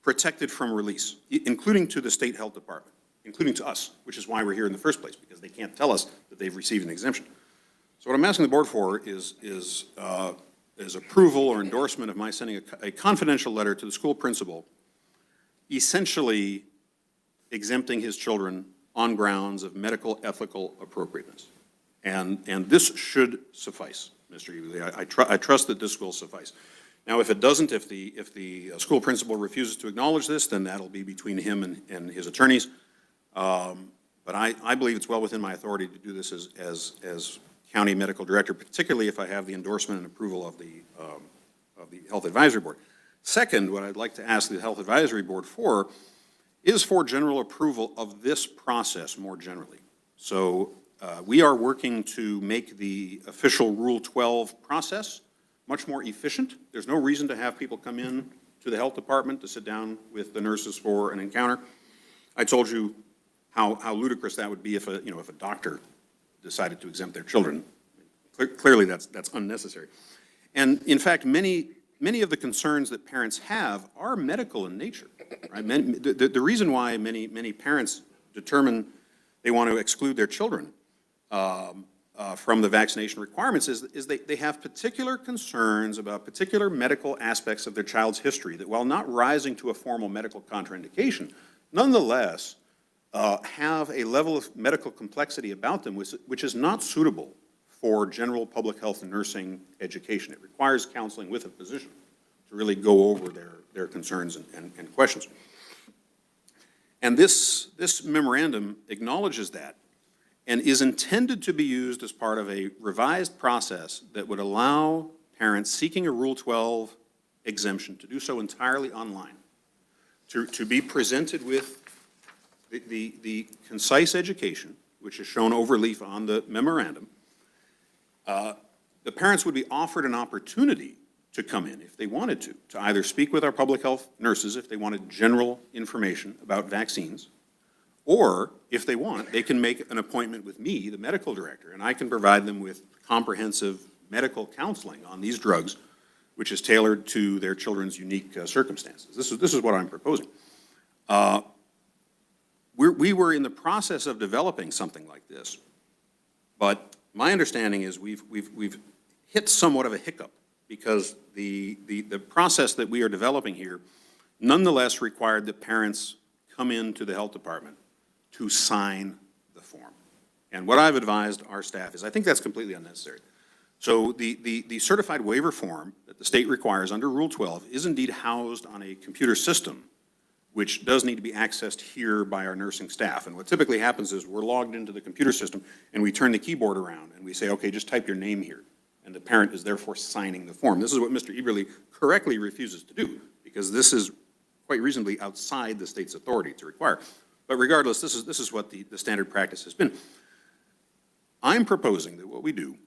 Speaker 17: protected from release, including to the state health department, including to us, which is why we're here in the first place, because they can't tell us that they've received an exemption. So what I'm asking the board for is approval or endorsement of my sending a confidential letter to the school principal, essentially exempting his children on grounds of medical ethical appropriateness. And this should suffice, Mr. Eberly. I trust that this will suffice. Now, if it doesn't, if the school principal refuses to acknowledge this, then that'll be between him and his attorneys. But I believe it's well within my authority to do this as county medical director, particularly if I have the endorsement and approval of the Health Advisory Board. Second, what I'd like to ask the Health Advisory Board for is for general approval of this process more generally. So we are working to make the official Rule 12 process much more efficient. There's no reason to have people come in to the health department to sit down with the nurses for an encounter. I told you how ludicrous that would be if a doctor decided to exempt their children. Clearly, that's unnecessary. And in fact, many of the concerns that parents have are medical in nature. Right? The reason why many parents determine they want to exclude their children from the vaccination requirements is they have particular concerns about particular medical aspects of their child's history that, while not rising to a formal medical contraindication, nonetheless have a level of medical complexity about them which is not suitable for general public health and nursing education. It requires counseling with a physician to really go over their concerns and questions. And this memorandum acknowledges that and is intended to be used as part of a revised process that would allow parents seeking a Rule 12 exemption to do so entirely online, to be presented with the concise education, which is shown overleaf on the memorandum. The parents would be offered an opportunity to come in if they wanted to either speak with our public health nurses if they wanted general information about vaccines, or if they want, they can make an appointment with me, the medical director, and I can provide them with comprehensive medical counseling on these drugs, which is tailored to their children's unique circumstances. This is what I'm proposing. We were in the process of developing something like this, but my understanding is we've hit somewhat of a hiccup because the process that we are developing here nonetheless required that parents come into the health department to sign the form. And what I've advised our staff is I think that's completely unnecessary. So the certified waiver form that the state requires under Rule 12 is indeed housed on a computer system, which does need to be accessed here by our nursing staff. And what typically happens is we're logged into the computer system and we turn the keyboard around and we say, okay, just type your name here. And the parent is therefore signing the form. This is what Mr. Eberly correctly refuses to do, because this is quite reasonably outside the state's authority to require. But regardless, this is what the standard practice has been. I'm proposing that what we do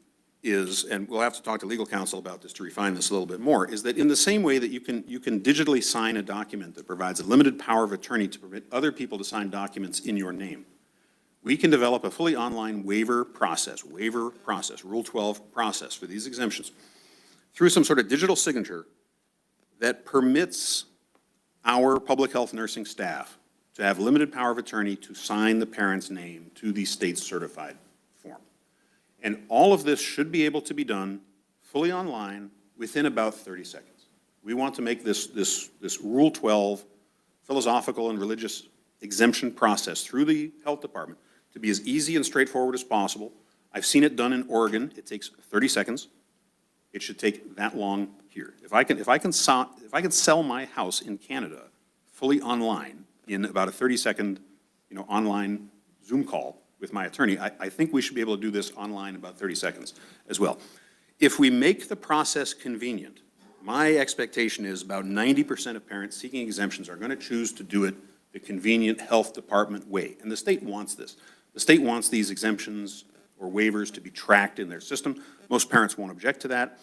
Speaker 17: is, and we'll have to talk to legal counsel about this to refine this a little bit more, is that in the same way that you can digitally sign a document that provides a limited power of attorney to permit other people to sign documents in your name, we can develop a fully online waiver process, Rule 12 process for these exemptions through some sort of digital signature that permits our public health nursing staff to have limited power of attorney to sign the parent's name to the state's certified form. And all of this should be able to be done fully online within about 30 seconds. We want to make this Rule 12 philosophical and religious exemption process through the health department to be as easy and straightforward as possible. I've seen it done in Oregon. It takes 30 seconds. It should take that long here. If I can sell my house in Canada fully online in about a 30-second, online Zoom call with my attorney, I think we should be able to do this online in about 30 seconds as well. If we make the process convenient, my expectation is about 90% of parents seeking exemptions are going to choose to do it the convenient health department way. And the state wants this. The state wants these exemptions or waivers to be tracked in their system. Most parents won't object to that.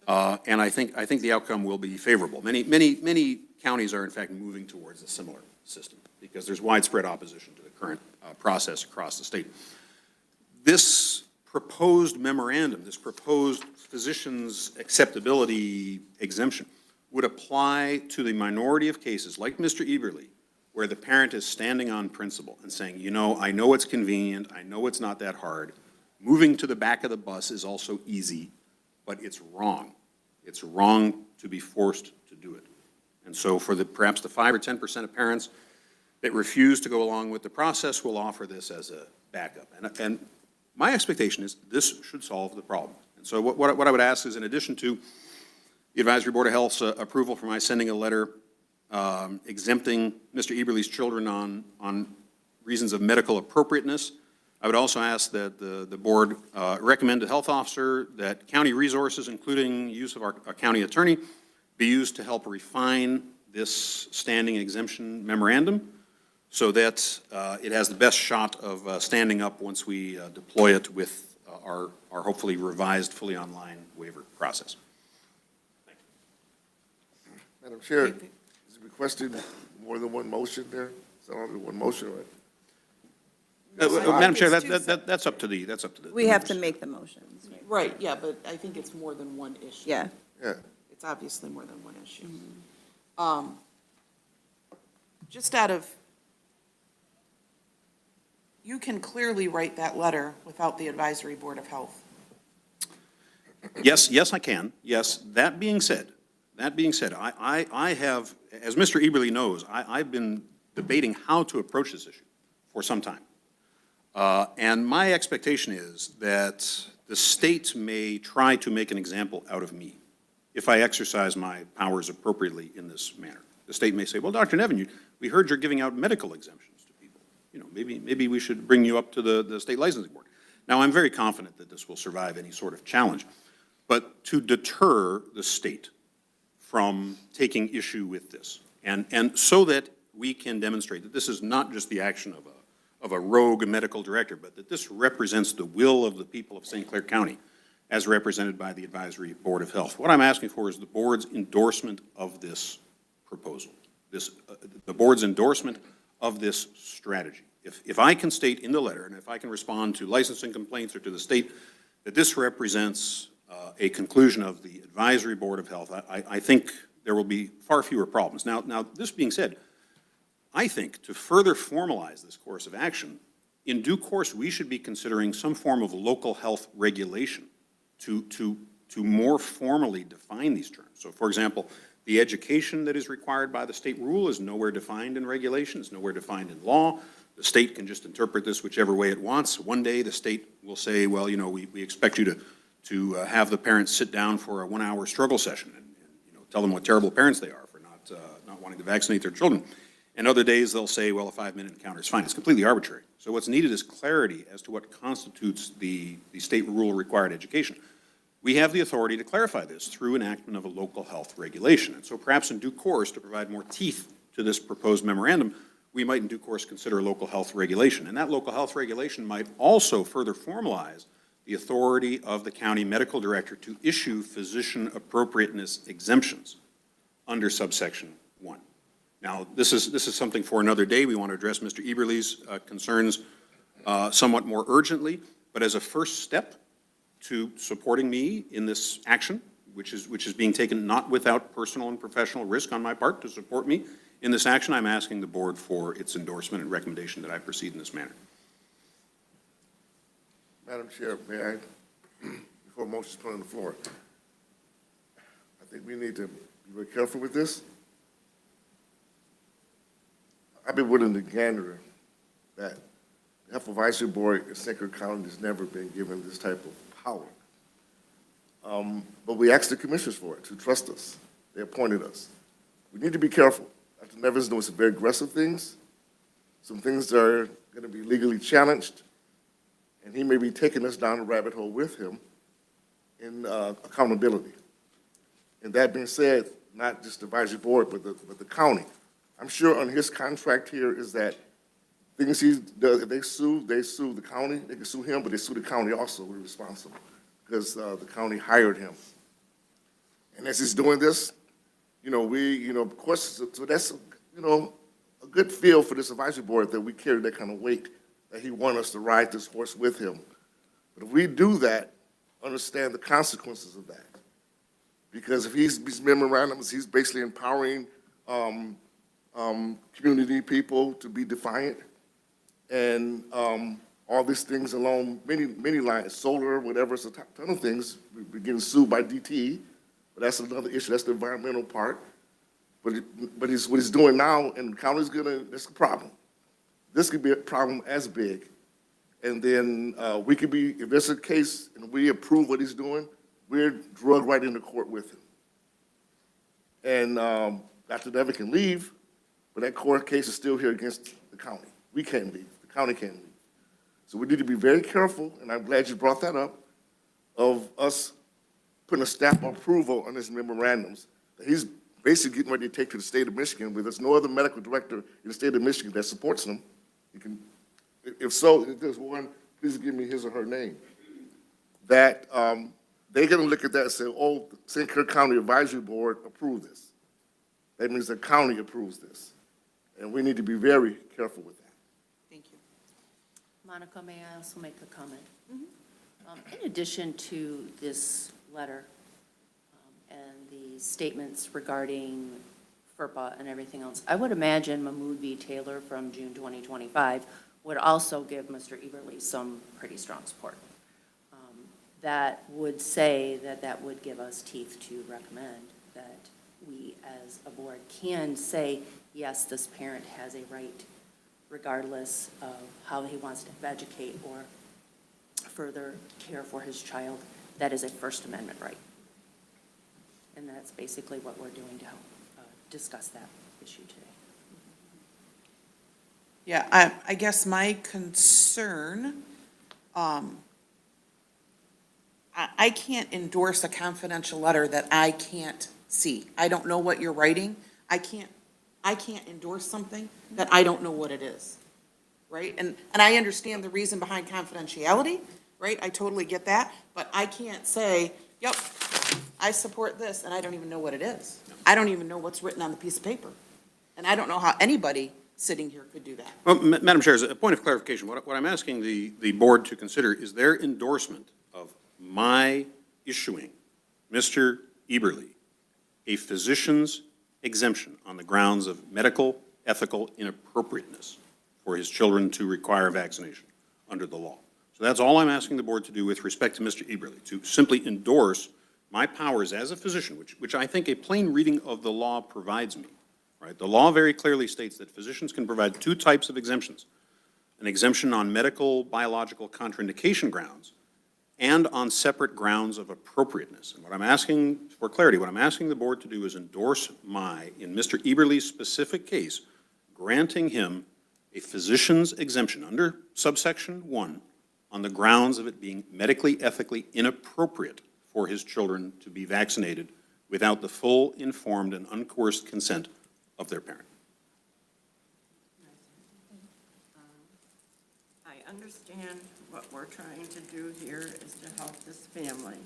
Speaker 17: And I think the outcome will be favorable. Many counties are in fact moving towards a similar system because there's widespread opposition to the current process across the state. This proposed memorandum, this proposed physician's acceptability exemption, would apply to the minority of cases, like Mr. Eberly, where the parent is standing on principle and saying, you know, I know it's convenient, I know it's not that hard. Moving to the back of the bus is also easy, but it's wrong. It's wrong to be forced to do it. And so for perhaps the 5 or 10% of parents that refuse to go along with the process, we'll offer this as a backup. And my expectation is this should solve the problem. And so what I would ask is, in addition to the Advisory Board of Health's approval for my sending a letter exempting Mr. Eberly's children on reasons of medical appropriateness, I would also ask that the board recommend to the health officer that county resources, including use of our county attorney, be used to help refine this standing exemption memorandum so that it has the best shot of standing up once we deploy it with our hopefully revised, fully online waiver process.
Speaker 5: Madam Chair, is it requested more than one motion there? Is that only one motion, right?
Speaker 17: Madam Chair, that's up to the.
Speaker 3: We have to make the motions.
Speaker 8: Right, yeah, but I think it's more than one issue.
Speaker 3: Yeah.
Speaker 5: Yeah.
Speaker 8: It's obviously more than one issue. Just out of, you can clearly write that letter without the Advisory Board of Health.
Speaker 17: Yes, I can. Yes, that being said, I have, as Mr. Eberly knows, I've been debating how to approach this issue for some time. And my expectation is that the state may try to make an example out of me if I exercise my powers appropriately in this manner. The state may say, well, Dr. Nevin, we heard you're giving out medical exemptions to people. You know, maybe we should bring you up to the state licensing board. Now, I'm very confident that this will survive any sort of challenge. But to deter the state from taking issue with this, and so that we can demonstrate that this is not just the action of a rogue medical director, but that this represents the will of the people of St. Clair County as represented by the Advisory Board of Health. What I'm asking for is the board's endorsement of this proposal, the board's endorsement of this strategy. If I can state in the letter, and if I can respond to licensing complaints or to the state, that this represents a conclusion of the Advisory Board of Health, I think there will be far fewer problems. Now, this being said, I think to further formalize this course of action, in due course, we should be considering some form of local health regulation to more formally define these terms. So, for example, the education that is required by the state rule is nowhere defined in regulation, it's nowhere defined in law. The state can just interpret this whichever way it wants. One day, the state will say, well, you know, we expect you to have the parents sit down for a 1-hour struggle session and you know, tell them what terrible parents they are for not wanting to vaccinate their children. And other days, they'll say, well, a 5-minute encounter is fine. It's completely arbitrary. So what's needed is clarity as to what constitutes the state rule required education. We have the authority to clarify this through enactment of a local health regulation. And so perhaps in due course, to provide more teeth to this proposed memorandum, we might in due course consider local health regulation. And that local health regulation might also further formalize the authority of the county medical director to issue physician appropriateness exemptions under subsection 1. Now, this is something for another day. We want to address Mr. Eberly's concerns somewhat more urgently, but as a first step to supporting me in this action, which is being taken not without personal and professional risk on my part to support me in this action, I'm asking the board for its endorsement and recommendation that I proceed in this manner.
Speaker 5: Madam Chair, may I, before a motion is put on the floor, I think we need to be very careful with this. I've been willing to gander that the Health Advisory Board in St. Clair County has never been given this type of power. But we asked the commissioners for it, to trust us. They appointed us. We need to be careful. Dr. Nevin's doing some very aggressive things, some things that are going to be legally challenged, and he may be taking us down a rabbit hole with him in accountability. And that being said, not just the advisory board, but the county. I'm sure on his contract here is that things he does, if they sue the county, they can sue him, but they sue the county also, we're responsible, because the county hired him. And as he's doing this, of course, so that's, a good feel for this advisory board that we carry that kind of weight, that he wants us to ride this horse with him. But if we do that, understand the consequences of that. Because if these memorandums, he's basically empowering community people to be defiant, and all these things along many lines, solar, whatever, it's a ton of things. We're getting sued by DTE, but that's another issue. That's the environmental part. But what he's doing now, and the county's that's a problem. This could be a problem as big. And then we could be, if there's a case and we approve what he's doing, we're drugged right into court with him. And Dr. Nevin can leave, but that court case is still here against the county. We can't leave. The county can't leave. So we need to be very careful, and I'm glad you brought that up, of us putting a stamp of approval on his memorandums that he's basically getting ready to take to the state of Michigan, where there's no other medical director in the state of Michigan that supports him. You can, if so, if there's one, please give me his or her name. That they're going to look at that and say, oh, the St. Clair County Advisory Board approved this. That means the county approves this. And we need to be very careful with that.
Speaker 8: Thank you.
Speaker 4: Monica, may I also make a comment? In addition to this letter and the statements regarding FERPA and everything else, I would imagine Mahmoud V. Taylor from June 2025 would also give Mr. Eberly some pretty strong support. That would say that that would give us teeth to recommend that we as a board can say, yes, this parent has a right, regardless of how he wants to educate or further care for his child. That is a First Amendment right. And that's basically what we're doing to help discuss that issue today.
Speaker 8: Yeah, I guess my concern, I can't endorse a confidential letter that I can't see. I don't know what you're writing. I can't endorse something that I don't know what it is, right? And I understand the reason behind confidentiality, right? I totally get that, but I can't say, yep, I support this, and I don't even know what it is. I don't even know what's written on the piece of paper. And I don't know how anybody sitting here could do that.
Speaker 17: Well, Madam Chair, as a point of clarification, what I'm asking the board to consider is their endorsement of my issuing Mr. Eberly a physician's exemption on the grounds of medical, ethical inappropriateness for his children to require vaccination under the law. So that's all I'm asking the board to do with respect to Mr. Eberly, to simply endorse my powers as a physician, which I think a plain reading of the law provides me, right? The law very clearly states that physicians can provide two types of exemptions: an exemption on medical, biological contraindication grounds and on separate grounds of appropriateness. And what I'm asking, for clarity, what I'm asking the board to do is endorse in Mr. Eberly's specific case, granting him a physician's exemption under subsection 1 on the grounds of it being medically, ethically inappropriate for his children to be vaccinated without the full, informed, and uncoerced consent of their parent.
Speaker 19: I understand what we're trying to do here is to help this family.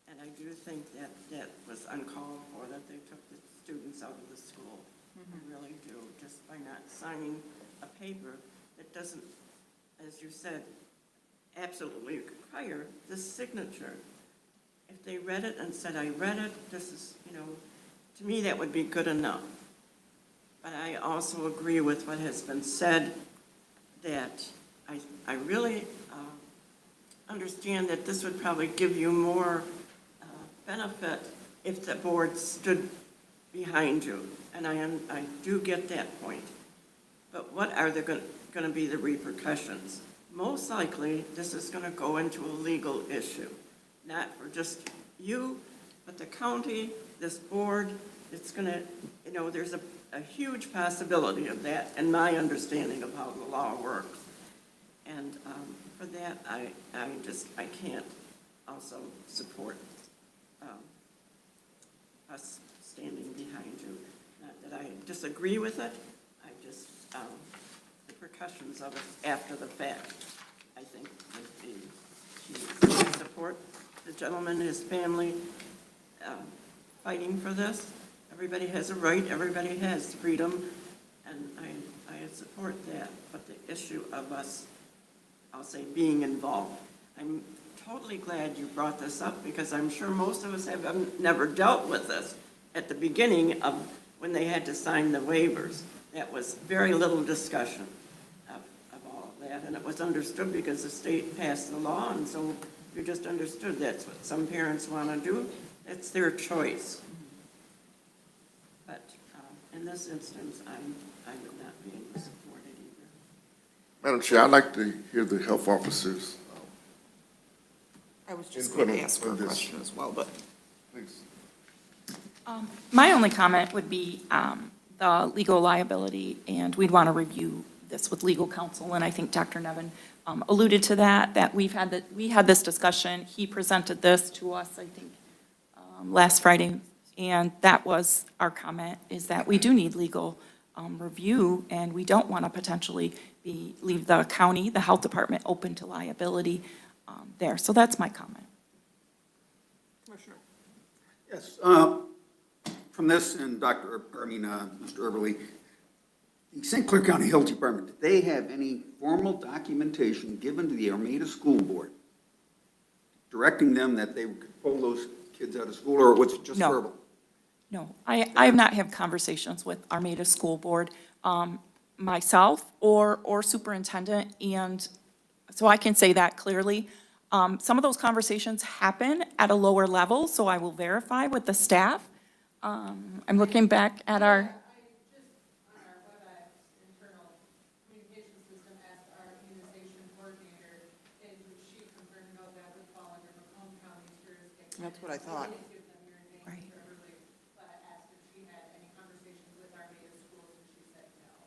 Speaker 19: And I do think that that was uncalled for, that they took the students out of the school. I really do, just by not signing a paper that doesn't, as you said, absolutely require the signature. If they read it and said, I read it, this is, to me, that would be good enough. But I also agree with what has been said, that I really understand that this would probably give you more benefit if the board stood behind you. And I do get that point. But what are going to be the repercussions? Most likely, this is going to go into a legal issue, not for just you, but the county, this board. It's going to, there's a huge possibility of that in my understanding of how the law works. And for that, I can't also support us standing behind you. Not that I disagree with it, I just, the repercussions of it after the fact, I think would be huge. I support the gentleman and his family fighting for this. Everybody has a right, everybody has freedom, and I support that. But the issue of us, I'll say, being involved, I'm totally glad you brought this up, because I'm sure most of us have never dealt with this at the beginning of when they had to sign the waivers. That was very little discussion of all of that, and it was understood because the state passed the law, and so you just understood that's what some parents want to do. It's their choice. But in this instance, I would not be able to support it either.
Speaker 5: Madam Chair, I'd like to hear the health officers.
Speaker 8: I was just
Speaker 5: Input
Speaker 8: going to
Speaker 5: on-
Speaker 8: ask her
Speaker 5: on
Speaker 8: a
Speaker 5: this.
Speaker 8: question as well, but.
Speaker 5: Please.
Speaker 16: My only comment would be the legal liability, and we'd want to review this with legal counsel, and I think Dr. Nevin alluded to that we had this discussion. He presented this to us, I think, last Friday, and that was our comment, is that we do need legal review, and we don't want to potentially leave the county, the health department, open to liability there. So that's my comment.
Speaker 1: Yes, from this, and Mr. Eberly, the St. Clair County Health Department, did they have any formal documentation given to the Armada School Board directing them that they could pull those kids out of school, or was it just
Speaker 16: No.
Speaker 1: verbal?
Speaker 16: No, I have not had conversations with Armada School Board, myself or superintendent, and so I can say that clearly. Some of those conversations happen at a lower level, so I will verify with the staff. I'm looking back at our.
Speaker 8: That's what I thought.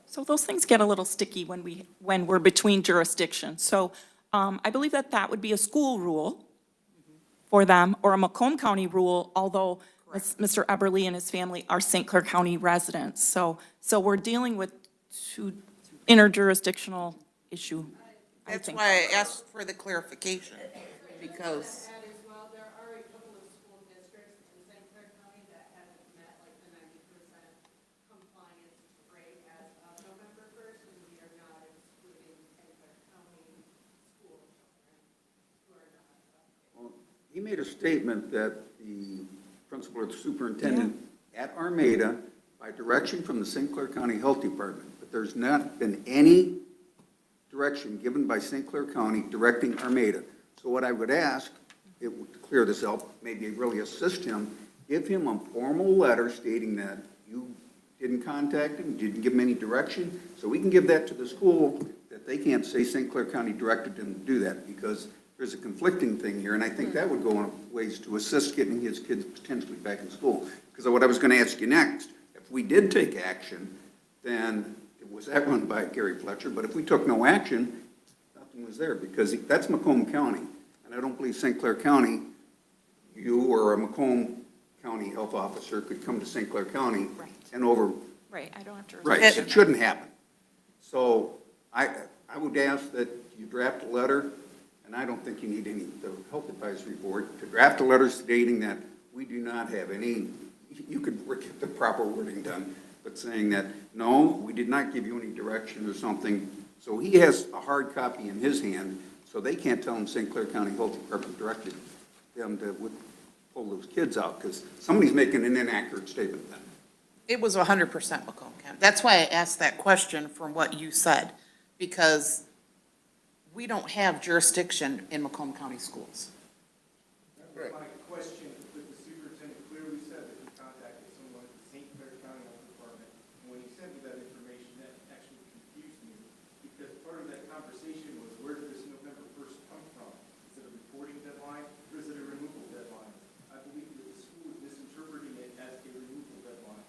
Speaker 16: So those things get a little sticky when we're between jurisdictions. So I believe that would be a school rule for them, or a Macomb County rule, although Mr. Eberly and his family are St. Clair County residents. So we're dealing with two interjurisdictional issue, I
Speaker 8: That's
Speaker 16: think.
Speaker 8: why I asked for the clarification, because.
Speaker 1: He made a statement that the principal or the superintendent at Armada, by direction from the St. Clair County Health Department, but there's not been any direction given by St. Clair County directing Armada. So what I would ask, it would clear this up, maybe really assist him, give him a formal letter stating that you didn't contact him, didn't give him any direction, so we can give that to the school, that they can't say St. Clair County directed him to do that, because there's a conflicting thing here, and I think that would go in ways to assist getting his kids potentially back in school. Because what I was going to ask you next, if we did take action, then it was that run by Gary Fletcher, but if we took no action, nothing was there, because that's Macomb County, and I don't believe St. Clair County, you or a Macomb County health officer could come to St. Clair County and
Speaker 16: Right, I don't have to.
Speaker 1: Right, it shouldn't happen. So I would ask that you draft a letter, and I don't think you need the health advisory board to draft a letter stating that we do not have any, you could get the proper wording done, but saying that, no, we did not give you any direction or something. So he has a hard copy in his hand, so they can't tell him St. Clair County Health Department directed them to pull those kids out, because somebody's making an inaccurate statement then.
Speaker 8: It was 100% Macomb County. That's why I asked that question from what you said, because we don't have jurisdiction in Macomb County schools.
Speaker 6: My question, but the superintendent clearly said that he contacted someone at the St. Clair County Health Department, and when he sent me that information, that actually confused me, because part of that conversation was, where did this November 1st come from? Is it a reporting deadline, or is it a removal deadline? I believe that the school is misinterpreting it as a removal deadline.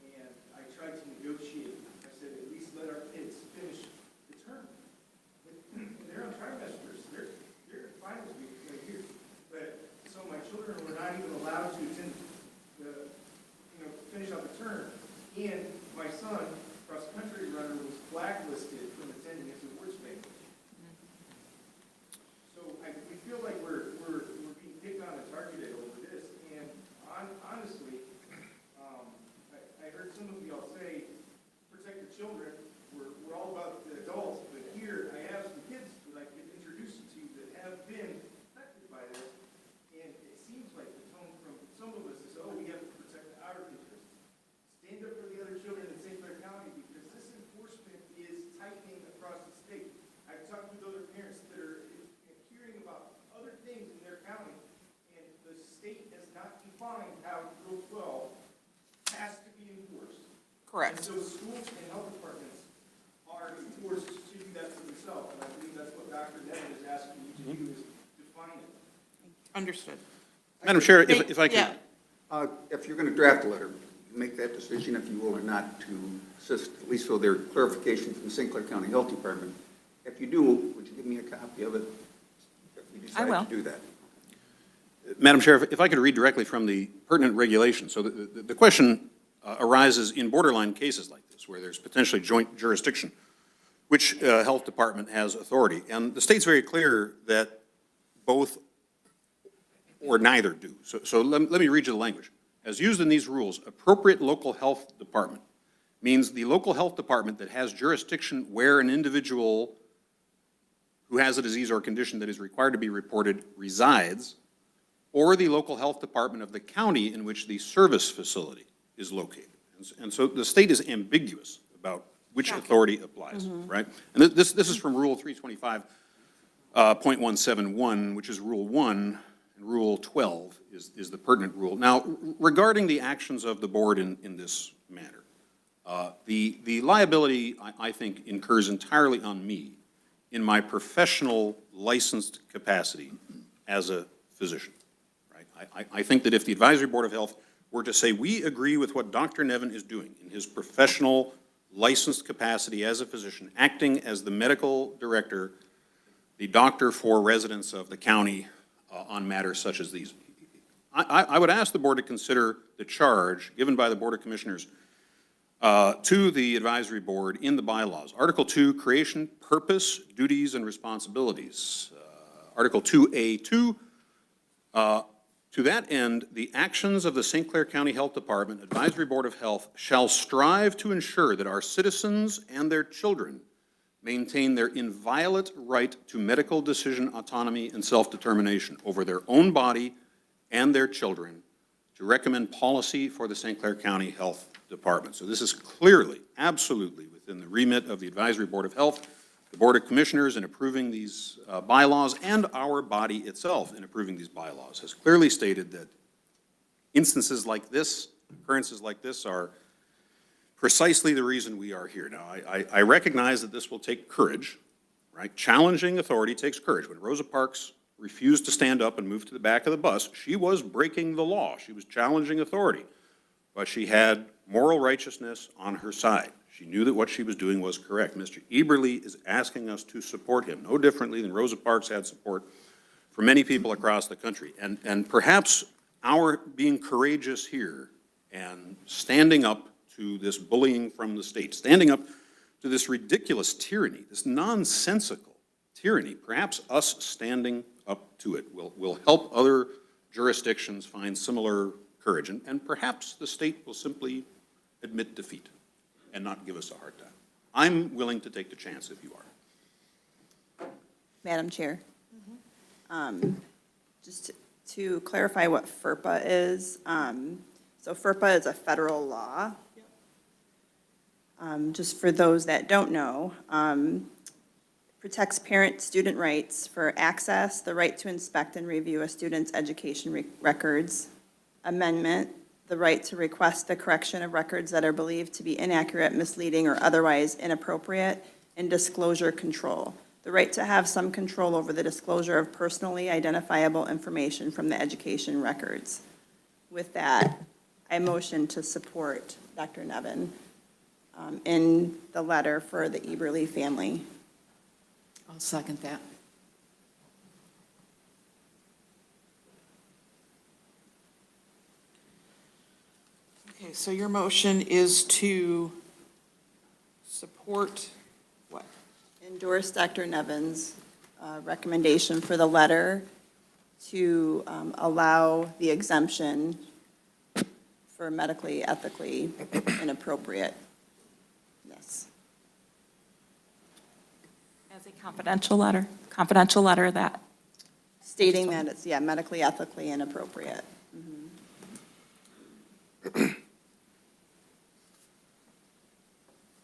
Speaker 6: And I tried to negotiate. I said, at least let our kids finish the term. They're on trimesters, they're in finals week right here. But, so my children were not even allowed to attend finish out the term. And my son, cross-country runner, was blacklisted from attending his awards banquet. So we feel like we're being picked on and targeted over this. And honestly, I heard some of y'all say, protect the children. We're all about the adults, but here I have some kids that I could introduce you to that have been not
Speaker 8: Correct.
Speaker 6: And so schools and health departments are forced to do that for themselves, and I believe that's what Dr. Nevin is asking you to do, is define it.
Speaker 8: Understood.
Speaker 17: Madam Chair, if I could.
Speaker 8: Yeah.
Speaker 1: If you're going to draft a letter, you make that decision if you will or not to assist, at least so there are clarifications from the St. Clair County Health Department. If you do, would you give me a copy of it if we
Speaker 16: I will.
Speaker 1: decide to do that?
Speaker 17: Madam Chair, if I could read directly from the pertinent regulation. So the question arises in borderline cases like this, where there's potentially joint jurisdiction, which health department has authority. And the state's very clear that both or neither do. So let me read you the language. As used in these rules, appropriate local health department means the local health department that has jurisdiction where an individual who has a disease or condition that is required to be reported resides, or the local health department of the county in which the service facility is located. And so the state is ambiguous about which authority applies, right? And this is from Rule 325.171, which is Rule 1, and Rule 12 is the pertinent rule. Now, regarding the actions of the board in this matter, the liability, I think, incurs entirely on me in my professional licensed capacity as a physician. I think that if the Advisory Board of Health were to say, we agree with what Dr. Nevin is doing in his professional licensed capacity as a physician, acting as the medical director, the doctor for residents of the county on matters such as these, I would ask the board to consider the charge given by the Board of Commissioners to the Advisory Board in the bylaws. Article 2, creation, purpose, duties, and responsibilities. Article 2A2, to that end, the actions of the St. Clair County Health Department Advisory Board of Health shall strive to ensure that our citizens and their children maintain their inviolate right to medical decision autonomy and self-determination over their own body and their children, to recommend policy for the St. Clair County Health Department. So this is clearly, absolutely within the remit of the Advisory Board of Health, the Board of Commissioners in approving these bylaws, and our body itself in approving these bylaws has clearly stated that instances like this, occurrences like this, are precisely the reason we are here. Now, I recognize that this will take courage, right? Challenging authority takes courage. When Rosa Parks refused to stand up and move to the back of the bus, she was breaking the law. She was challenging authority, but she had moral righteousness on her side. She knew that what she was doing was correct. Mr. Eberly is asking us to support him, no differently than Rosa Parks had support for many people across the country. And perhaps our being courageous here and standing up to this bullying from the state, standing up to this ridiculous tyranny, this nonsensical tyranny, perhaps us standing up to it will help other jurisdictions find similar courage. And perhaps the state will simply admit defeat and not give us a hard time. I'm willing to take the chance if you are.
Speaker 3: Madam Chair. Just to clarify what FERPA is, so FERPA is a federal law. Just for those that don't know, protects parent-student rights for access, the right to inspect and review a student's education records, amendment, the right to request the correction of records that are believed to be inaccurate, misleading, or otherwise inappropriate, and disclosure control. The right to have some control over the disclosure of personally identifiable information from the education records. With that, I motion to support Dr. Nevin in the letter for the Eberly family.
Speaker 18: I'll second that.
Speaker 8: Okay, so your motion is to support what?
Speaker 3: Endorse Dr. Nevin's recommendation for the letter to allow the exemption for medically, ethically inappropriate. Yes.
Speaker 16: As a confidential letter that.
Speaker 3: Stating that it's, yeah, medically, ethically inappropriate.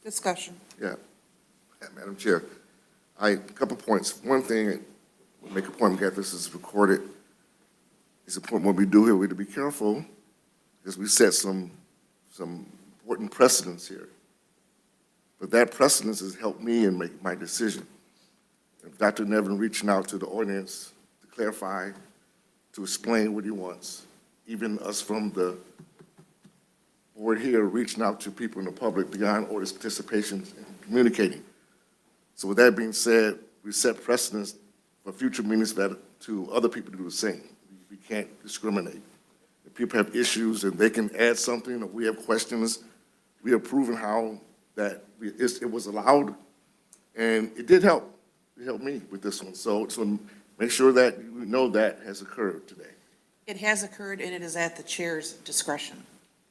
Speaker 8: Discussion.
Speaker 5: Yeah, Madam Chair, a couple points. One thing, we'll make a point, that this is recorded. It's important what we do here, we have to be careful, because we set some important precedence here. But that precedence has helped me in make my decision. If Dr. Nevin reaching out to the audience to clarify, to explain what he wants, even us from the board here reaching out to people in the public beyond audience participation and communicating. So with that being said, we set precedents for future meetings that to other people to do the same. We can't discriminate. If people have issues and they can add something, or we have questions, we have proven how that it was allowed, and it did help. It helped me with this one. So make sure that you know that has occurred today.
Speaker 8: It has occurred, and it is at the chair's discretion,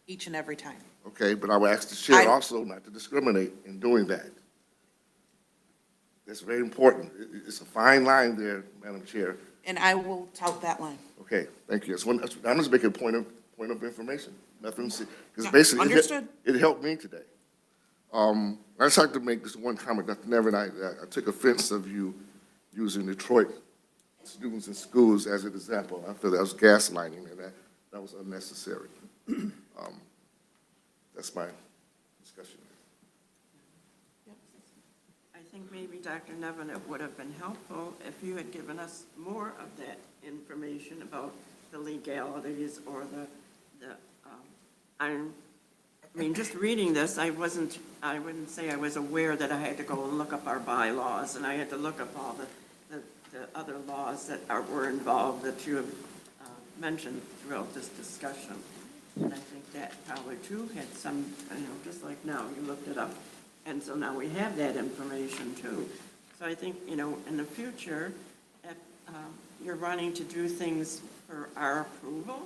Speaker 8: each and every time.
Speaker 5: Okay, but I would ask the chair also not to discriminate in doing that. That's very important. It's a fine line there, Madam Chair.
Speaker 8: And I will tout that line.
Speaker 5: Okay, thank you. I'm just making a point of information. Nothing, because basically,
Speaker 8: Understood.
Speaker 5: it helped me today. I just like to make this one comment, Dr. Nevin, I took offense of you using Detroit students in schools as an example. I feel that was gaslighting, and that was unnecessary. That's my discussion.
Speaker 19: I think maybe, Dr. Nevin, it would have been helpful if you had given us more of that information about the legalities or I mean, just reading this, I wouldn't say I was aware that I had to go and look up our bylaws, and I had to look up all the other laws that were involved that you have mentioned throughout this discussion. And I think that probably too had some, just like now, you looked it up. And so now we have that information too. So I think, in the future, if you're running to do things for our approval,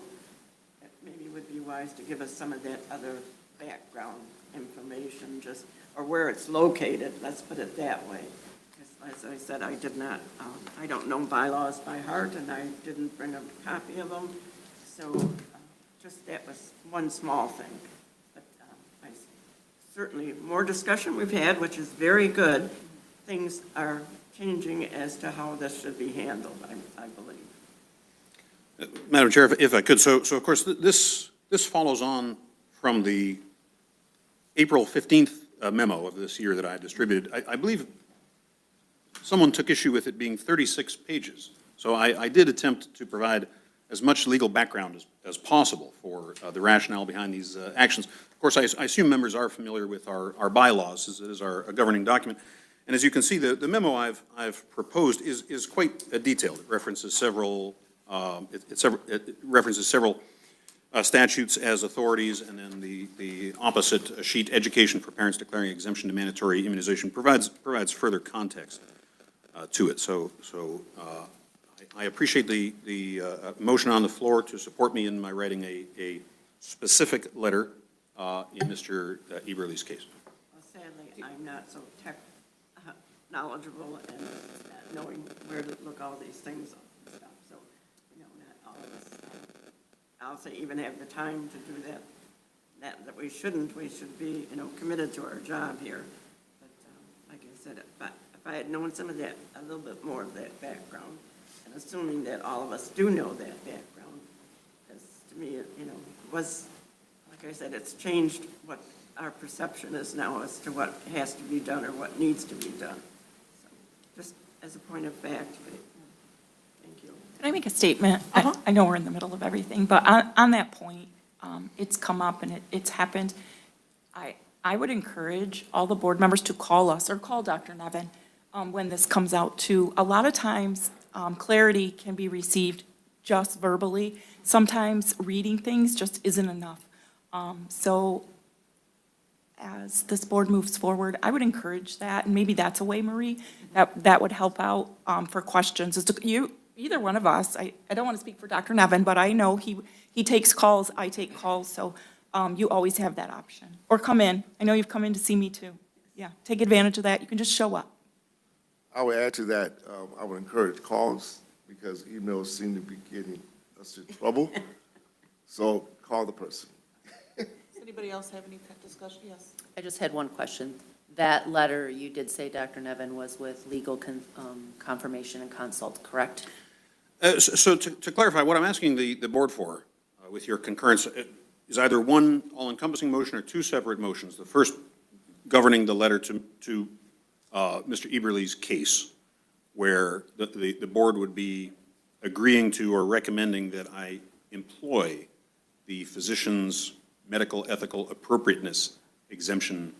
Speaker 19: it maybe would be wise to give us some of that other background information, or where it's located, let's put it that way. As I said, I don't know bylaws by heart, and I didn't bring a copy of them. So just that was one small thing. But certainly, more discussion we've had, which is very good. Things are changing as to how this should be handled, I believe.
Speaker 17: Madam Chair, if I could, so of course, this follows on from the April 15th memo of this year that I distributed. I believe someone took issue with it being 36 pages. So I did attempt to provide as much legal background as possible for the rationale behind these actions. Of course, I assume members are familiar with our bylaws, as it is our governing document. And as you can see, the memo I've proposed is quite detailed. It references several statutes as authorities, and then the opposite sheet, education for parents declaring exemption to mandatory immunization, provides further context to it. So I appreciate the motion on the floor to support me in my writing a specific letter in Mr. Eberle's case.
Speaker 19: Well, sadly, I'm not so tech knowledgeable and knowing where to look all these things up and stuff. So, not all of us, I'll say, even have the time to do that we shouldn't. We should be, committed to our job here. But like I said, if I had known some of that, a little bit more of that background, and assuming that all of us do know that background, because to me, was, like I said, it's changed what our perception is now as to what has to be done or what needs to be done. So, just as a point of fact, thank you.
Speaker 16: Can I make a statement? I know we're in the middle of everything, but on that point, it's come up and it's happened. I would encourage all the board members to call us or call Dr. Nevin when this comes out too. A lot of times, clarity can be received just verbally. Sometimes reading things just isn't enough. So as this board moves forward, I would encourage that, and maybe that's a way, Marie, that would help out for questions. Either one of us, I don't want to speak for Dr. Nevin, but I know he takes calls, I take calls, so you always have that option. Or come in. I know you've come in to see me too. Yeah, take advantage of that. You can just show up.
Speaker 5: I would add to that, I would encourage calls, because emails seem to be getting us in trouble. So call the person.
Speaker 8: Does anybody else have any discussion? Yes.
Speaker 4: I just had one question. That letter, you did say, Dr. Nevin, was with legal confirmation and consult, correct?
Speaker 17: So to clarify, what I'm asking the board for, with your concurrence, is either one all-encompassing motion or two separate motions. The first governing the letter to Mr. Eberle's case, where the board would be agreeing to or recommending that I employ the physician's medical ethical appropriateness exemption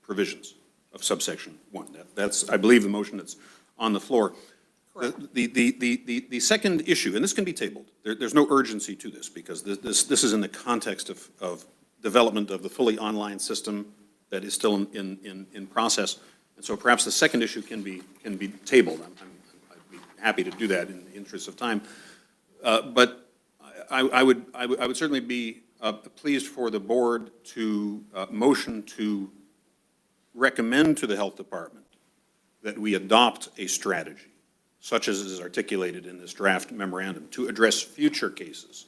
Speaker 17: provisions of subsection 1. That's, I believe, the motion that's on the floor. The second issue, and this can be tabled, there's no urgency to this, because this is in the context of development of the fully online system that is still in process. And so perhaps the second issue can be tabled. I'd be happy to do that in the interest of time. But I would certainly be pleased for the board to motion to recommend to the health department that we adopt a strategy, such as is articulated in this draft memorandum, to address future cases,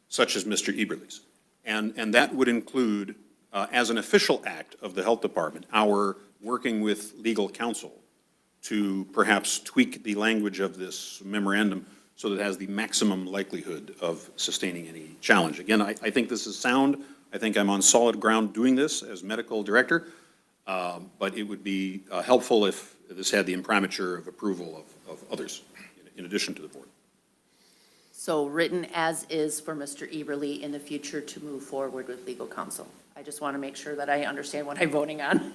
Speaker 17: such as Mr. Eberle's. And that would include, as an official act of the health department, our working with legal counsel to perhaps tweak the language of this memorandum so that it has the maximum likelihood of sustaining any challenge. Again, I think this is sound. I think I'm on solid ground doing this as medical director, but it would be helpful if this had the imprimatur of approval of others in addition to the board.
Speaker 4: So written as is for Mr. Eberle in the future to move forward with legal counsel. I just want to make sure that I understand what I'm voting on.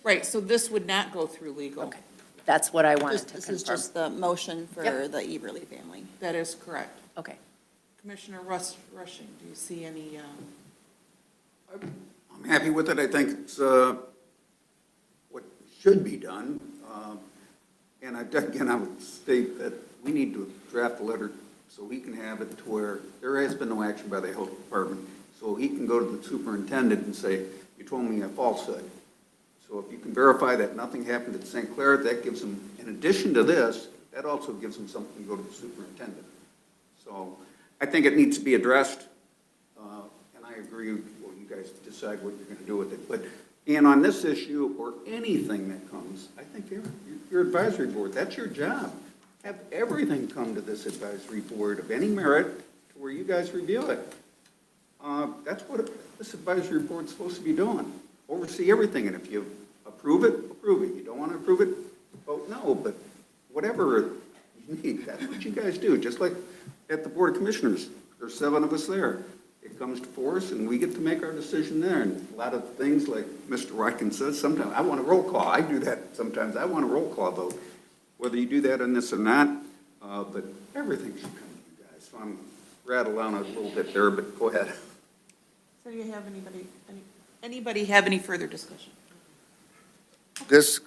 Speaker 8: Right, so this would not go through legal.
Speaker 4: Okay. That's what I wanted to confirm.
Speaker 3: This is just the motion for
Speaker 4: Yep.
Speaker 3: the Eberle family.
Speaker 8: That is correct.
Speaker 4: Okay.
Speaker 8: Commissioner Rushing, do you see any,
Speaker 1: I'm happy with it. I think it's what should be done. And again, I would state that we need to draft a letter so he can have it to where there has been no action by the health department. So he can go to the superintendent and say, you told me a falsehood. So if you can verify that nothing happened at St. Clair, that gives him, in addition to this, that also gives him something to go to the superintendent. So I think it needs to be addressed, and I agree, well, you guys decide what you're going to do with it. And on this issue, or anything that comes, I think your advisory board, that's your job. Have everything come to this advisory board of any merit to where you guys review it. That's what this advisory board's supposed to be doing. Oversee everything, and if you approve it, approve it. You don't want to approve it, vote no, but whatever you need, that's what you guys do. Just like at the Board of Commissioners, there's 7 of us there. It comes to us, and we get to make our decision there. And a lot of things, like Mr. Rykins says, sometimes I want a roll call. I do that sometimes. I want a roll call vote, whether you do that on this or not. But everything should come to you guys. So I'm rattled on a little bit there, but go ahead.
Speaker 8: so do you have anybody have any further discussion?
Speaker 5: This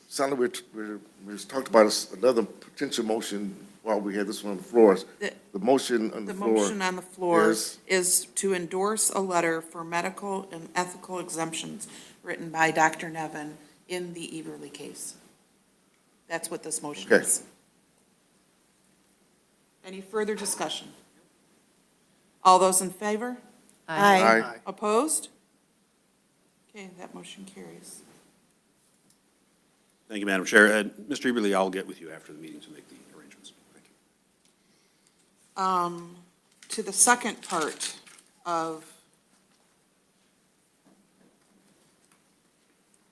Speaker 5: sounded, we talked about another potential motion while we had this one on the floor. The motion on the floor.
Speaker 8: The motion on the floor
Speaker 5: is
Speaker 8: is to endorse a letter for medical and ethical exemptions written by Dr. Nevin in the Eberle case. That's what this motion
Speaker 5: Okay.
Speaker 8: is. Any further discussion? All those in favor?
Speaker 5: Aye.
Speaker 8: Opposed? Okay, that motion carries.
Speaker 17: Thank you, Madam Chair. Mr. Eberle, I'll get with you after the meeting to make the arrangements. Thank you.
Speaker 8: To the second part of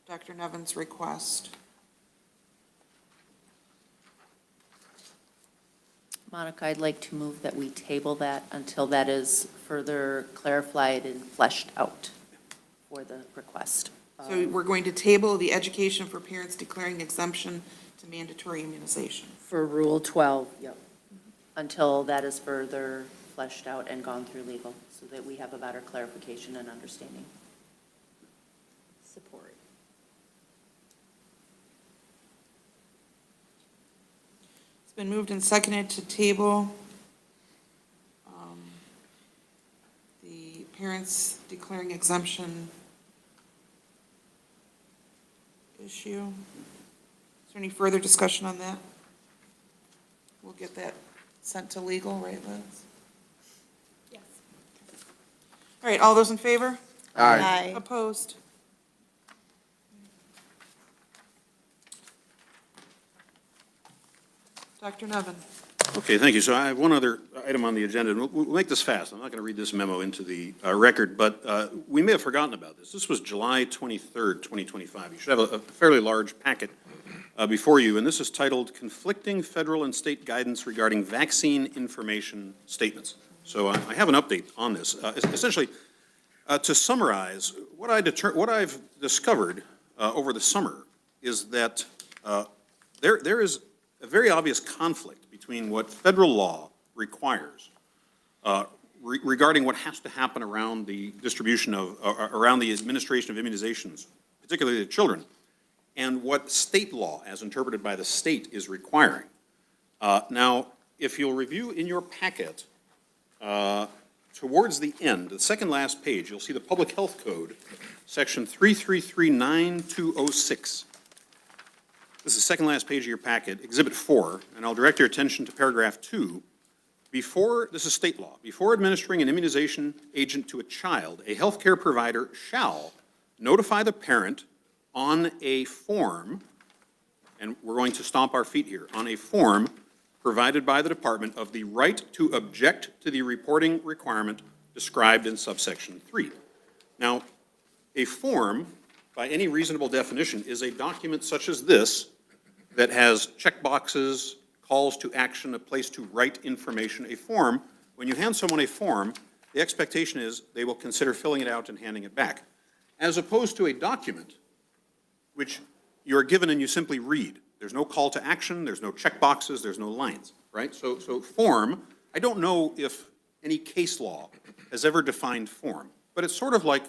Speaker 8: Dr. Nevin's request.
Speaker 4: Monica, I'd like to move that we table that until that is further clarified and fleshed out for the request.
Speaker 8: So we're going to table the education for parents declaring exemption to mandatory immunization.
Speaker 4: For Rule 12, yep. Until that is further fleshed out and gone through legal, so that we have a better clarification and understanding.
Speaker 3: Support.
Speaker 8: It's been moved and seconded to table the parents declaring exemption issue. Is there any further discussion on that? We'll get that sent to legal, right, Liz?
Speaker 3: Yes.
Speaker 8: All right, all those in favor?
Speaker 5: Aye.
Speaker 8: Opposed? Dr. Nevin?
Speaker 17: Okay, thank you. So I have one other item on the agenda, and we'll make this fast. I'm not going to read this memo into the record, but we may have forgotten about this. This was July 23rd, 2025. You should have a fairly large packet before you, and this is titled Conflicting Federal and State Guidance Regarding Vaccine Information Statements. So I have an update on this. Essentially, to summarize, what I've discovered over the summer is that there is a very obvious conflict between what federal law requires regarding what has to happen around the distribution of, around the administration of immunizations, particularly to children, and what state law, as interpreted by the state, is requiring. Now, if you'll review in your packet, towards the end, the second last page, you'll see the Public Health Code, section 3339206. This is the second last page of your packet, Exhibit 4, and I'll direct your attention to paragraph 2. Before, this is state law, before administering an immunization agent to a child, a healthcare provider shall notify the parent on a form, and we're going to stomp our feet here, on a form provided by the department of the right to object to the reporting requirement described in subsection 3. Now, a form, by any reasonable definition, is a document such as this that has checkboxes, calls to action, a place to write information. A form, when you hand someone a form, the expectation is they will consider filling it out and handing it back, as opposed to a document which you're given and you simply read. There's no call to action, there's no checkboxes, there's no lines, right? So form, I don't know if any case law has ever defined form, but it's sort of like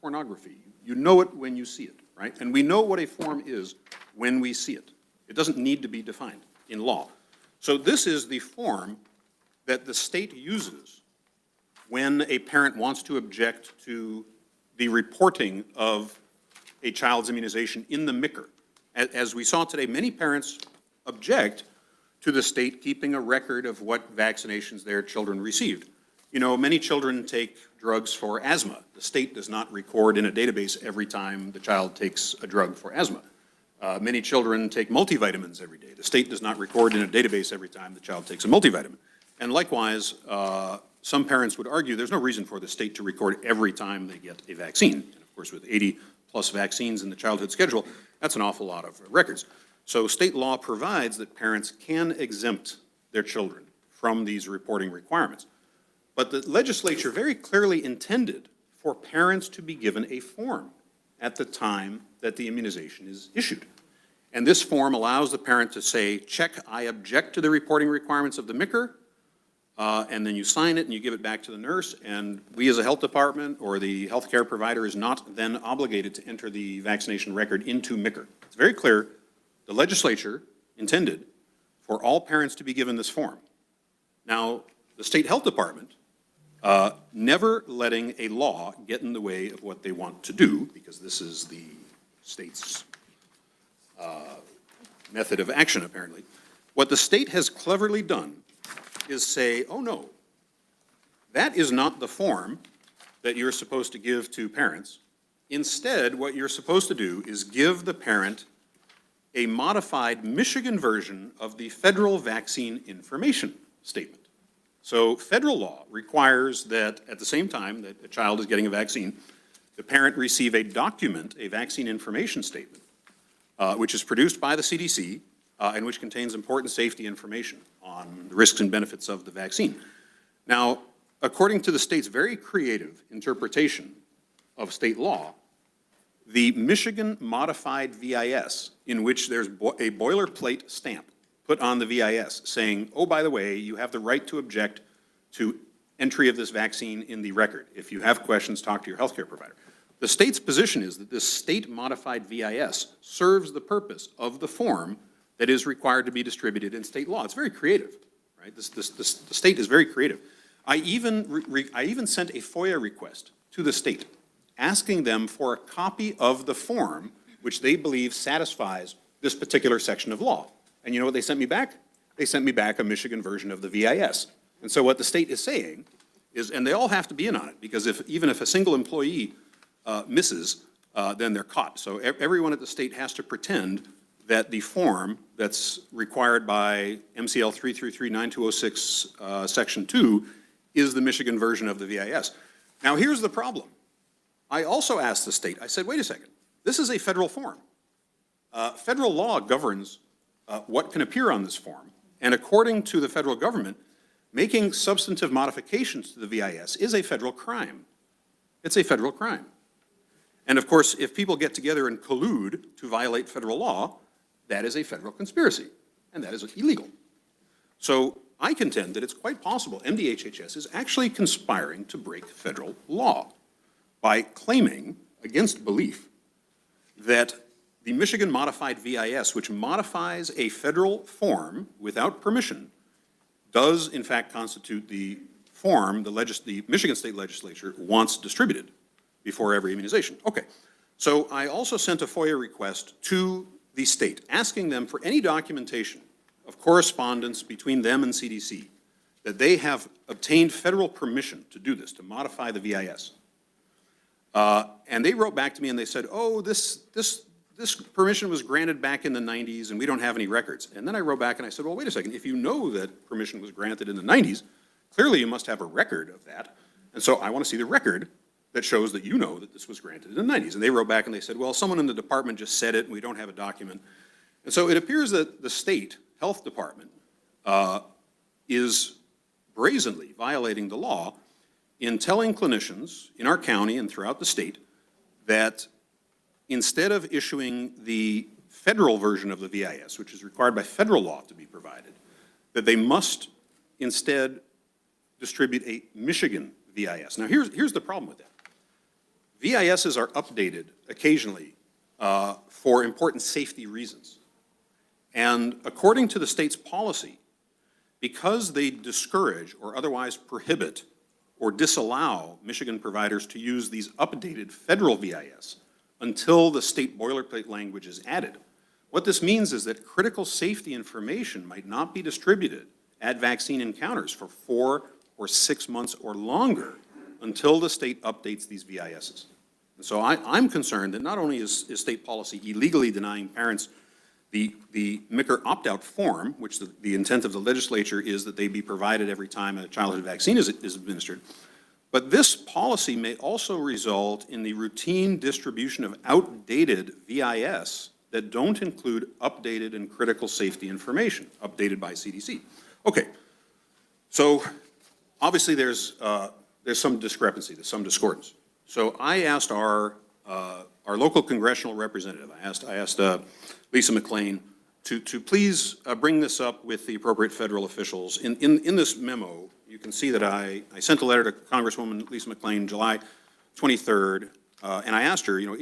Speaker 17: pornography. You know it when you see it, right? And we know what a form is when we see it. It doesn't need to be defined in law. So this is the form that the state uses when a parent wants to object to the reporting of a child's immunization in the MICR. As we saw today, many parents object to the state keeping a record of what vaccinations their children received. You know, many children take drugs for asthma. The state does not record in a database every time the child takes a drug for asthma. Many children take multivitamins every day. The state does not record in a database every time the child takes a multivitamin. And likewise, some parents would argue there's no reason for the state to record every time they get a vaccine. And of course, with 80+ vaccines in the childhood schedule, that's an awful lot of records. So state law provides that parents can exempt their children from these reporting requirements. But the legislature very clearly intended for parents to be given a form at the time that the immunization is issued. And this form allows the parent to say, check, I object to the reporting requirements of the MICR, and then you sign it and you give it back to the nurse, and we as a health department or the healthcare provider is not then obligated to enter the vaccination record into MICR. It's very clear the legislature intended for all parents to be given this form. Now, the state health department, never letting a law get in the way of what they want to do, because this is the state's method of action, apparently. What the state has cleverly done is say, oh no, that is not the form that you're supposed to give to parents. Instead, what you're supposed to do is give the parent a modified Michigan version of the federal vaccine information statement. So federal law requires that at the same time that a child is getting a vaccine, the parent receive a document, a vaccine information statement, which is produced by the CDC and which contains important safety information on the risks and benefits of the vaccine. Now, according to the state's very creative interpretation of state law, the Michigan modified VIS, in which there's a boilerplate stamp put on the VIS saying, oh, by the way, you have the right to object to entry of this vaccine in the record. If you have questions, talk to your healthcare provider. The state's position is that this state-modified VIS serves the purpose of the form that is required to be distributed in state law. It's very creative, right? The state is very creative. I even sent a FOIA request to the state asking them for a copy of the form which they believe satisfies this particular section of law. And you know what they sent me back? They sent me back a Michigan version of the VIS. And so what the state is saying is, and they all have to be in on it, because even if a single employee misses, then they're caught. So everyone at the state has to pretend that the form that's required by MCL 333-9206, Section 2, is the Michigan version of the VIS. Now, here's the problem. I also asked the state, I said, wait a second, this is a federal form. Federal law governs what can appear on this form, and according to the federal government, making substantive modifications to the VIS is a federal crime. It's a federal crime. And of course, if people get together and collude to violate federal law, that is a federal conspiracy, and that is illegal. So I contend that it's quite possible MDHHS is actually conspiring to break federal law by claiming, against belief, that the Michigan Modified VIS, which modifies a federal form without permission, does in fact constitute the form the Michigan State Legislature wants distributed before every immunization. Okay, so I also sent a FOIA request to the state, asking them for any documentation of correspondence between them and CDC, that they have obtained federal permission to do this, to modify the VIS. And they wrote back to me and they said, oh, this permission was granted back in the 90s and we don't have any records. And then I wrote back and I said, well, wait a second, if you know that permission was granted in the 90s, clearly you must have a record of that. And so I want to see the record that shows that you know that this was granted in the 90s. And they wrote back and they said, well, someone in the department just said it and we don't have a document. And so it appears that the state health department is brazenly violating the law in telling clinicians in our county and throughout the state that instead of issuing the federal version of the VIS, which is required by federal law to be provided, that they must instead distribute a Michigan VIS. Now, here's the problem with that. VISs are updated occasionally for important safety reasons. And according to the state's policy, because they discourage or otherwise prohibit or disallow Michigan providers to use these updated federal VIS until the state boilerplate language is added, what this means is that critical safety information might not be distributed at vaccine encounters for 4 or 6 months or longer until the state updates these VISs. And so I'm concerned that not only is state policy illegally denying parents the MICR opt-out form, which the intent of the legislature is that they be provided every time a childhood vaccine is administered, but this policy may also result in the routine distribution of outdated VIS that don't include updated and critical safety information, updated by CDC. Okay, so obviously there's some discrepancy, there's some discordance. So I asked our local congressional representative, I asked Lisa McLean to please bring this up with the appropriate federal officials. In this memo, you can see that I sent a letter to Congresswoman Lisa McLean July 23rd, and I asked her, you know,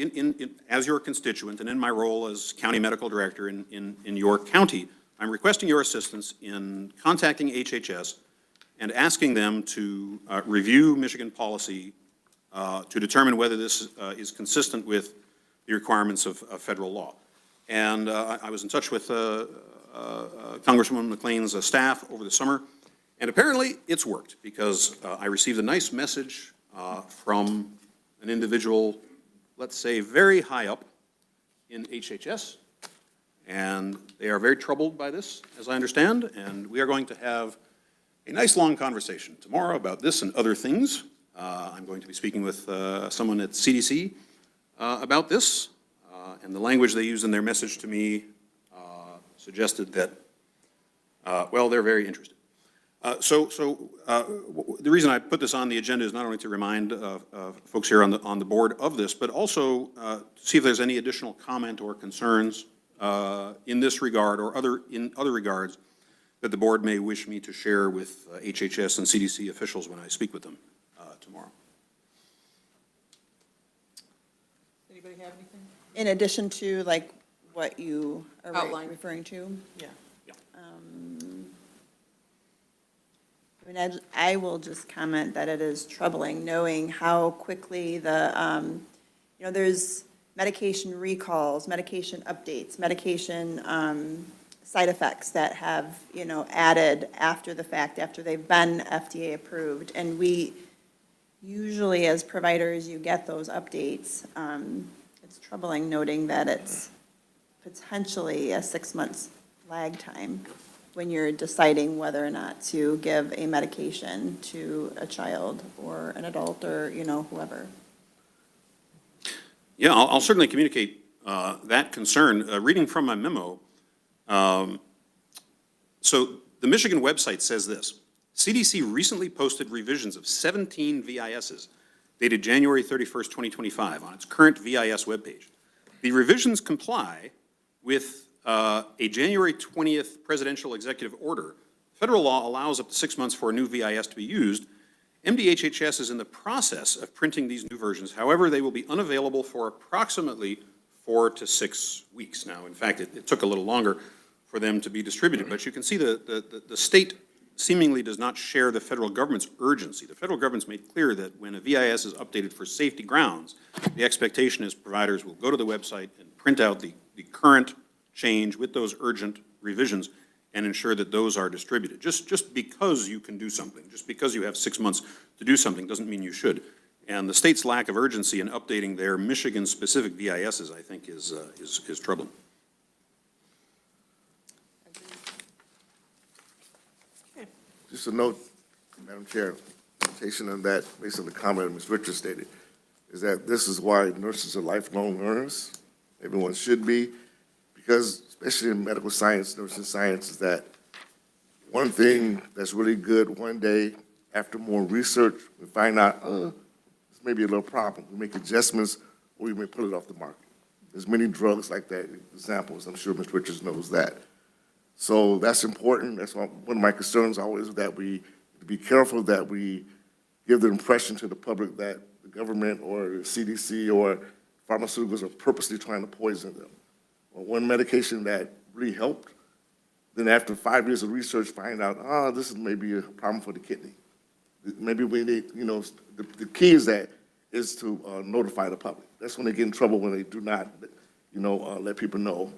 Speaker 17: as your constituent and in my role as county medical director in York County, I'm requesting your assistance in contacting HHS and asking them to review Michigan policy to determine whether this is consistent with the requirements of federal law. And I was in touch with Congresswoman McLean's staff over the summer, and apparently it's worked because I received a nice message from an individual, let's say, very high up in HHS, and they are very troubled by this, as I understand, and we are going to have a nice long conversation tomorrow about this and other things. I'm going to be speaking with someone at CDC about this, and the language they used in their message to me suggested that, well, they're very interested. The reason I put this on the agenda is not only to remind folks here on the board of this, but also to see if there's any additional comment or concerns in this regard or in other regards that the board may wish me to share with HHS and CDC officials when I speak with them tomorrow.
Speaker 8: Anybody have anything?
Speaker 3: In addition to like what you are
Speaker 8: Outline.
Speaker 3: referring to?
Speaker 8: Yeah.
Speaker 3: I mean, I will just comment that it is troubling knowing how quickly there's medication recalls, medication updates, medication side effects that have, added after the fact, after they've been FDA approved. And we usually, as providers, you get those updates. It's troubling noting that it's potentially a 6 months lag time when you're deciding whether or not to give a medication to a child or an adult or, whoever.
Speaker 17: Yeah, I'll certainly communicate that concern. Reading from my memo, so the Michigan website says this: CDC recently posted revisions of 17 VISs dated January 31st, 2025 on its current VIS webpage. The revisions comply with a January 20th presidential executive order. Federal law allows up to 6 months for a new VIS to be used. MDHHS is in the process of printing these new versions. However, they will be unavailable for approximately 4 to 6 weeks. Now, in fact, it took a little longer for them to be distributed, but you can see the state seemingly does not share the federal government's urgency. The federal government's made clear that when a VIS is updated for safety grounds, the expectation is providers will go to the website and print out the current change with those urgent revisions and ensure that those are distributed. Just because you can do something, just because you have 6 months to do something doesn't mean you should. And the state's lack of urgency in updating their Michigan-specific VISs, I think, is troubling.
Speaker 5: Just a note, Madam Chair, notation on that, based on the comment Ms. Richards stated, is that this is why nurses are lifelong learners. Everyone should be, because especially in medical science, nursing science, is that one thing that's really good one day, after more research, we find out, this may be a little problem. We make adjustments, or we may pull it off the market. There's many drugs like that, examples. I'm sure Ms. Richards knows that. So that's important. That's one of my concerns always, that we be careful that we give the impression to the public that the government or the CDC or pharmaceuticals are purposely trying to poison them. Well, one medication that really helped, then after 5 years of research, find out, this is maybe a problem for the kidney. Maybe we need, the key is to notify the public. That's when they get in trouble, when they do not, let people know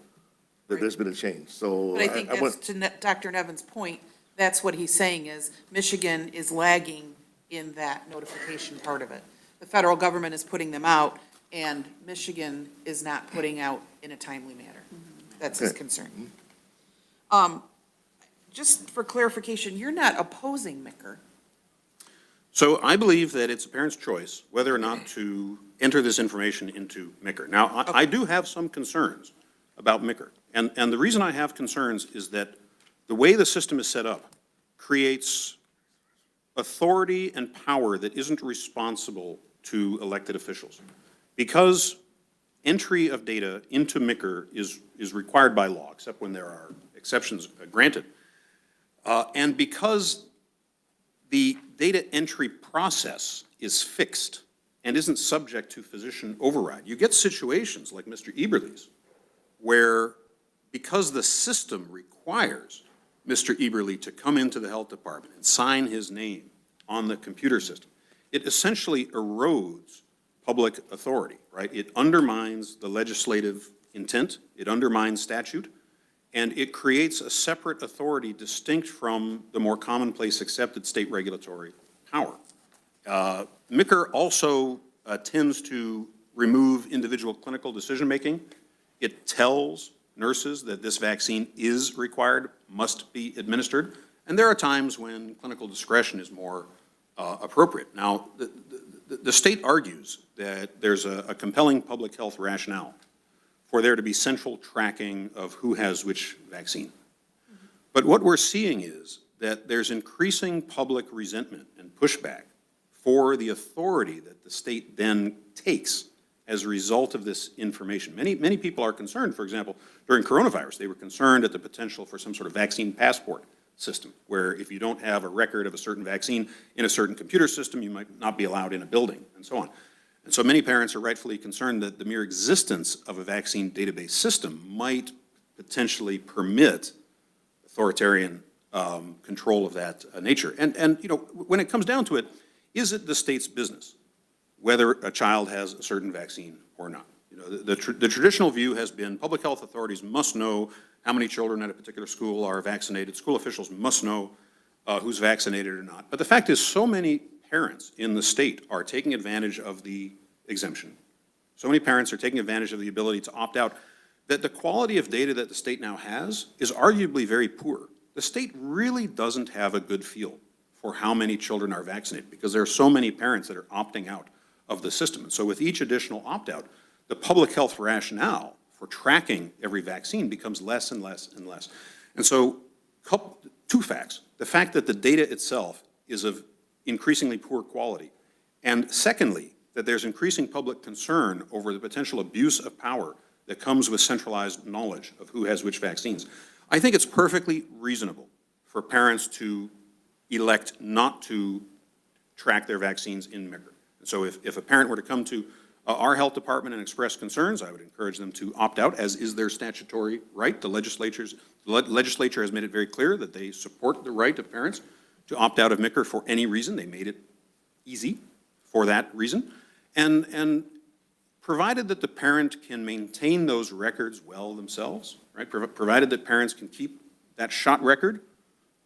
Speaker 5: that there's been a change. So
Speaker 8: But I think that's, to Dr. Nevin's point, that's what he's saying is Michigan is lagging in that notification part of it. The federal government is putting them out, and Michigan is not putting out in a timely manner. That's his concern. Just for clarification, you're not opposing MICR.
Speaker 17: So I believe that it's a parent's choice whether or not to enter this information into MICR. Now, I do have some concerns about MICR. And the reason I have concerns is that the way the system is set up creates authority and power that isn't responsible to elected officials. Because entry of data into MICR is required by law, except when there are exceptions granted. And because the data entry process is fixed and isn't subject to physician override, you get situations like Mr. Eberle's, where because the system requires Mr. Eberle to come into the health department and sign his name on the computer system, it essentially erodes public authority, right? It undermines the legislative intent, it undermines statute, and it creates a separate authority distinct from the more commonplace accepted state regulatory power. MICR also tends to remove individual clinical decision-making. It tells nurses that this vaccine is required, must be administered, and there are times when clinical discretion is more appropriate. Now, the state argues that there's a compelling public health rationale for there to be central tracking of who has which vaccine. But what we're seeing is that there's increasing public resentment and pushback for the authority that the state then takes as a result of this information. Many people are concerned, for example, during coronavirus, they were concerned at the potential for some sort of vaccine passport system, where if you don't have a record of a certain vaccine in a certain computer system, you might not be allowed in a building, and so on. And so many parents are rightfully concerned that the mere existence of a vaccine database system might potentially permit authoritarian control of that nature. And when it comes down to it, is it the state's business whether a child has a certain vaccine or not? The traditional view has been public health authorities must know how many children at a particular school are vaccinated. School officials must know who's vaccinated or not. But the fact is, so many parents in the state are taking advantage of the exemption. So many parents are taking advantage of the ability to opt out that the quality of data that the state now has is arguably very poor. The state really doesn't have a good feel for how many children are vaccinated because there are so many parents that are opting out of the system. And so with each additional opt-out, the public health rationale for tracking every vaccine becomes less and less and less. And so two facts. The fact that the data itself is of increasingly poor quality. And secondly, that there's increasing public concern over the potential abuse of power that comes with centralized knowledge of who has which vaccines. I think it's perfectly reasonable for parents to elect not to track their vaccines in MICR. So if a parent were to come to our health department and express concerns, I would encourage them to opt out, as is their statutory right. The legislature has made it very clear that they support the right of parents to opt out of MICR for any reason. They made it easy for that reason. And provided that the parent can maintain those records well themselves, right? Provided that parents can keep that shot record,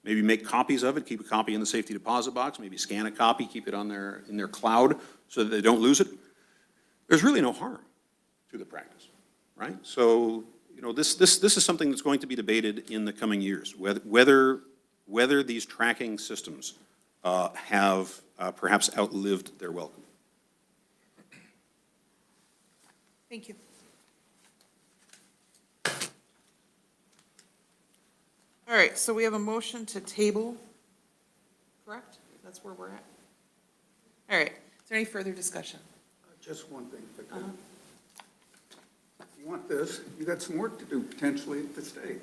Speaker 17: maybe make copies of it, keep a copy in the safety deposit box, maybe scan a copy, keep it in their cloud so that they don't lose it. There's really no harm to the practice, right? So, you know, this is something that's going to be debated in the coming years, whether these tracking systems have perhaps outlived their welcome.
Speaker 8: Thank you. All right, so we have a motion to table, correct? That's where we're at. All right, is there any further discussion?
Speaker 1: Just one thing, if I could. If you want this, you got some work to do potentially at the state. And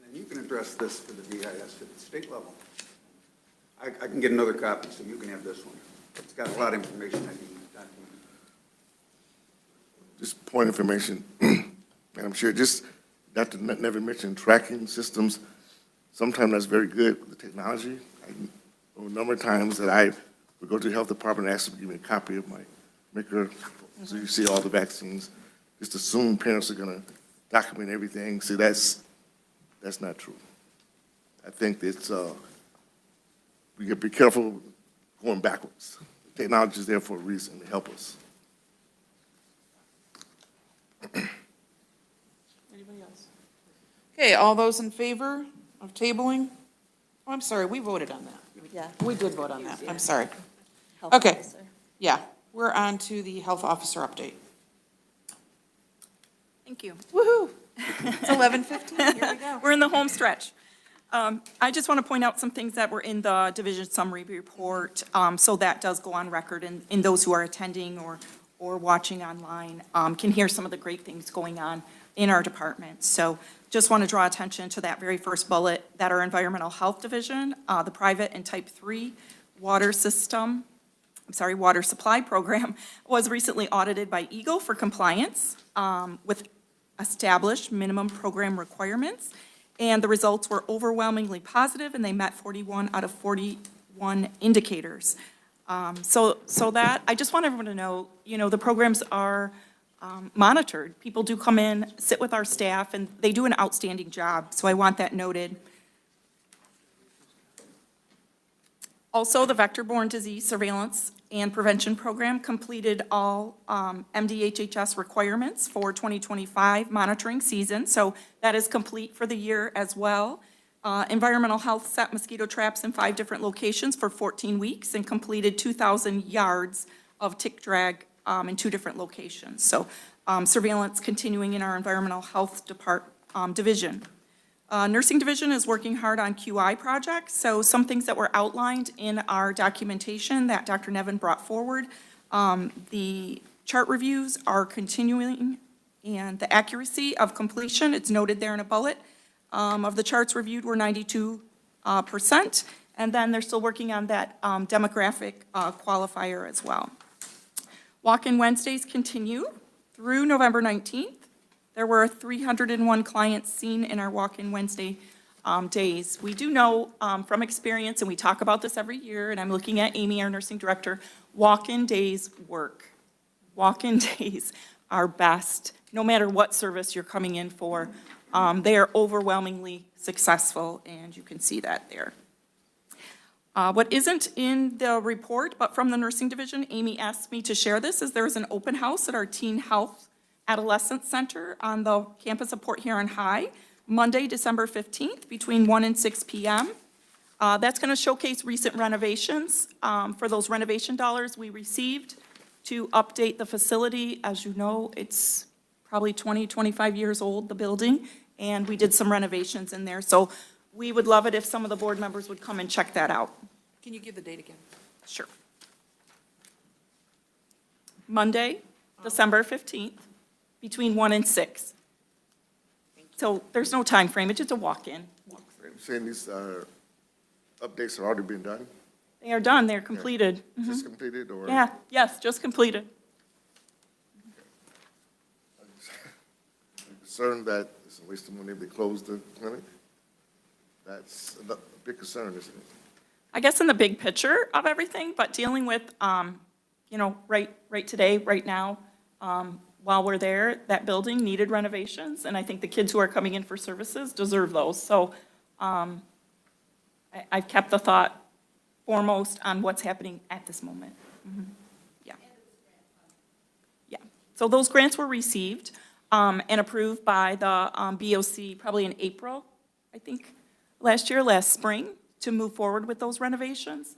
Speaker 1: then you can address this to the DIS at the state level. I can get another copy so you can have this one. It's got a lot of information I need to document.
Speaker 5: Just point of information, Madam Chair, just Dr. Nevin mentioned tracking systems. Sometimes that's very good with the technology. I know a number of times that I would go to the health department and ask them to give me a copy of my MICR, so you see all the vaccines. Just assume parents are going to document everything. See, that's not true. I think it's we got to be careful going backwards. The technology is there for a reason to help us.
Speaker 8: Anybody else? Okay, all those in favor of tabling? Oh, I'm sorry, we voted on that.
Speaker 10: Yeah.
Speaker 8: We did vote on that, I'm sorry.
Speaker 10: Health
Speaker 8: Okay,
Speaker 10: officer.
Speaker 8: yeah, we're on to the health officer update.
Speaker 16: Thank you.
Speaker 8: Woohoo! It's 11:15, here we go.
Speaker 16: We're in the home stretch. I just want to point out some things that were in the division summary report, so that does go on record, and those who are attending or watching online can hear some of the great things going on in our department. So just want to draw attention to that very first bullet, that our environmental health division, the private and type 3 water supply program was recently audited by EGLE for compliance with established minimum program requirements. And the results were overwhelmingly positive, and they met 41 out of 41 indicators. So that, I just want everyone to know, you know, the programs are monitored. People do come in, sit with our staff, and they do an outstanding job. So I want that noted. Also, the vector-borne disease surveillance and prevention program completed all MDHHS requirements for 2025 monitoring season. So that is complete for the year as well. Environmental health set mosquito traps in 5 different locations for 14 weeks and completed 2,000 yards of tick drag in 2 different locations. So surveillance continuing in our environmental health division. Nursing division is working hard on QI projects. So some things that were outlined in our documentation that Dr. Nevin brought forward. The chart reviews are continuing, and the accuracy of completion, it's noted there in a bullet, of the charts reviewed were 92%. And then they're still working on that demographic qualifier as well. Walk-in Wednesdays continue through November 19th. There were 301 clients seen in our Walk-in Wednesday days. We do know from experience, and we talk about this every year, and I'm looking at Amy, our nursing director, walk-in days work. Walk-in days are best, no matter what service you're coming in for. They are overwhelmingly successful, and you can see that there. What isn't in the report, but from the nursing division, Amy asked me to share this, is there's an open house at our teen health Adolescent Center on the campus of Port Huron High, Monday, December 15th, between 1 and 6 p.m. That's going to showcase recent renovations. For those renovation dollars we received to update the facility, as you know, it's probably 20, 25 years old, the building, and we did some renovations in there. So we would love it if some of the board members would come and check that out.
Speaker 8: Can you give the date again?
Speaker 16: Sure. Monday, December 15th, between 1 and 6. So there's no time frame. It's just a walk-in, walk-through.
Speaker 5: You're saying these updates have already been done?
Speaker 16: They are done. They're completed.
Speaker 5: Just completed, or?
Speaker 16: Yeah, yes, just completed.
Speaker 5: I'm concerned that it's a waste of money if they close the clinic. That's a big concern, isn't it?
Speaker 16: I guess in the big picture of everything, but dealing with, right today, right now, while we're there, that building needed renovations, and I think the kids who are coming in for services deserve those. So I've kept the thought foremost on what's happening at this moment. Yeah. Yeah. So those grants were received and approved by the BOC probably in April, I think, last spring, to move forward with those renovations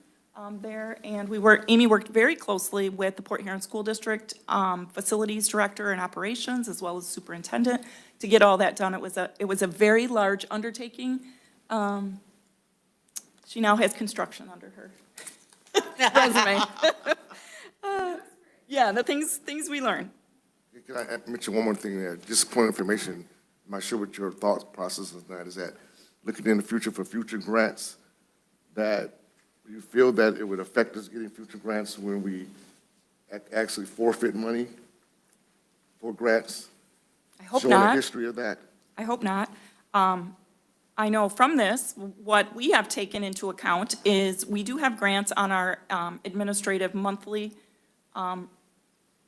Speaker 16: there. And Amy worked very closely with the Port Huron School District Facilities Director and Operations, as well as Superintendent, to get all that done. It was a very large undertaking. She now has construction under her resume. Yeah, the things we learn.
Speaker 5: Can I mention one more thing there? Just a point of information. I'm not sure what your thought process is that. Is that looking in the future for future grants, that you feel that it would affect us getting future grants when we actually forfeit money for grants?
Speaker 16: I hope
Speaker 5: Showing the
Speaker 16: not.
Speaker 5: history of that?
Speaker 16: I hope not. I know from this, what we have taken into account is we do have grants on our administrative monthly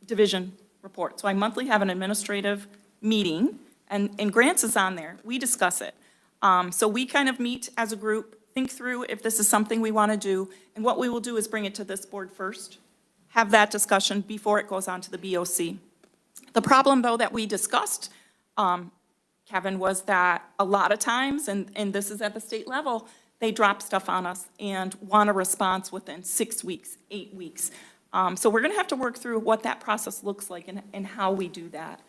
Speaker 16: division report. So I monthly have an administrative meeting, and grants is on there. We discuss it. So we kind of meet as a group, think through if this is something we want to do, and what we will do is bring it to this board first, have that discussion before it goes on to the BOC. The problem, though, that we discussed, Kevin, was that a lot of times, and this is at the state level, they drop stuff on us and want a response within 6 weeks, 8 weeks. So we're going to have to work through what that process looks like and how we do that.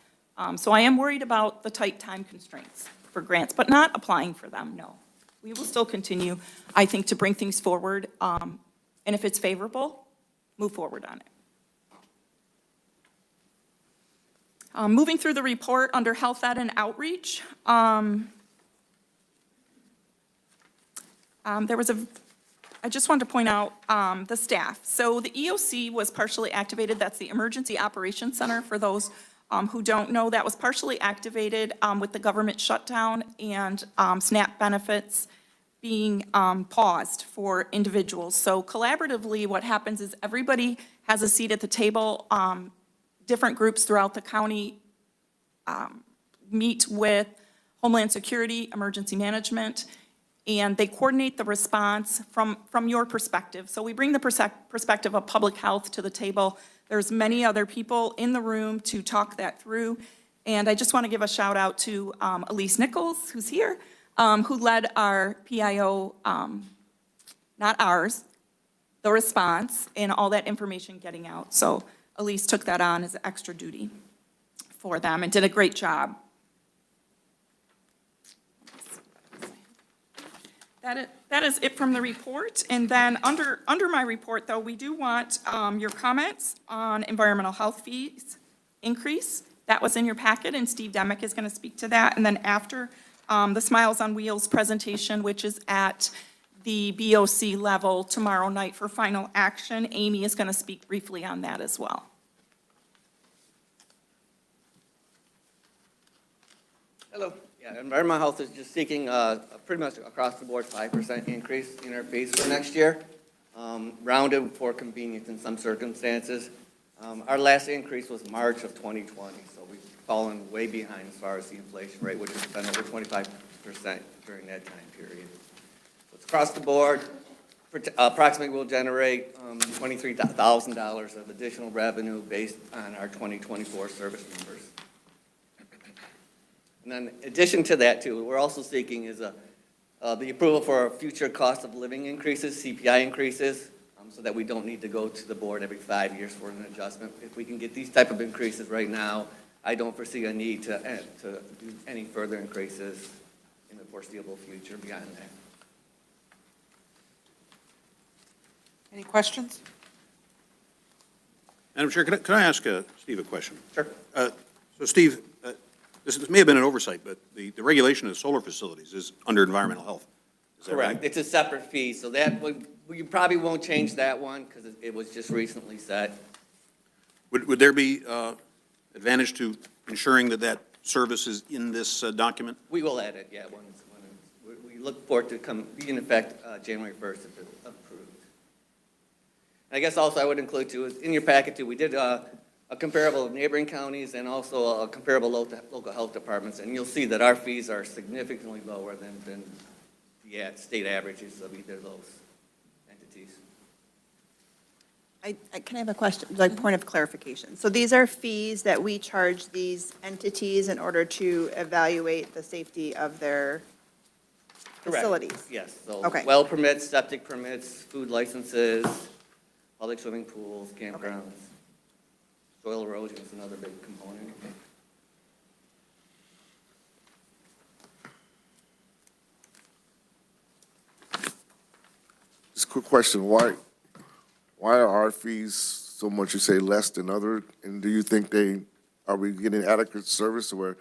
Speaker 16: So I am worried about the tight time constraints for grants, but not applying for them, no. We will still continue, I think, to bring things forward, and if it's favorable, move forward on it. Moving through the report under Health Ed and Outreach, I just wanted to point out the staff. So the EOC was partially activated. That's the Emergency Operations Center. For those who don't know, that was partially activated with the government shutdown and SNAP benefits being paused for individuals. So collaboratively, what happens is everybody has a seat at the table. Different groups throughout the county meet with Homeland Security, Emergency Management, and they coordinate the response from your perspective. So we bring the perspective of public health to the table. There's many other people in the room to talk that through. And I just want to give a shout out to Elise Nichols, who's here, who led our PIO, not ours, the response and all that information getting out. So Elise took that on as extra duty for them and did a great job. That is it from the report. And then under my report, though, we do want your comments on environmental health fees increase. That was in your packet, and Steve Demick is going to speak to that. And then after the Smiles on Wheels presentation, which is at the BOC level tomorrow night for final action, Amy is going to speak briefly on that as well.
Speaker 20: Hello. Yeah, environmental health is just seeking pretty much across the board 5% increase in our fees for next year, rounded for convenience in some circumstances. Our last increase was March of 2020, so we've fallen way behind as far as the inflation rate, which has been over 25% during that time period. So it's across the board. Approximately we'll generate $23,000 of additional revenue based on our 2024 service numbers. And then in addition to that too, we're also seeking is the approval for future cost of living increases, CPI increases, so that we don't need to go to the board every 5 years for an adjustment. If we can get these type of increases right now, I don't foresee a need to do any further increases in the foreseeable future beyond that.
Speaker 8: Any questions?
Speaker 17: Madam Chair, can I ask Steve a question?
Speaker 20: Sure.
Speaker 17: So Steve, this may have been an oversight, but the regulation of solar facilities is under environmental health. Is that right?
Speaker 20: Correct. It's a separate fee, so that would, you probably won't change that one because it was just recently set.
Speaker 17: Would there be advantage to ensuring that that service is in this document?
Speaker 20: We will add it, yeah, we look forward to be in effect January 1st if it's approved. And I guess also I would include too, in your packet too, we did a comparable of neighboring counties and also a comparable local health departments, and you'll see that our fees are significantly lower than the state averages of either of those entities.
Speaker 3: Can I have a question, like point of clarification? So these are fees that we charge these entities in order to evaluate the safety of their
Speaker 20: Correct.
Speaker 3: facilities?
Speaker 20: Yes, so
Speaker 3: Okay.
Speaker 20: well permits, septic permits, food licenses, public swimming pools, campgrounds. Soil erosion is another big component.
Speaker 5: Just a quick question, why are our fees so much, you say, less than other? And do you think are we getting adequate service where?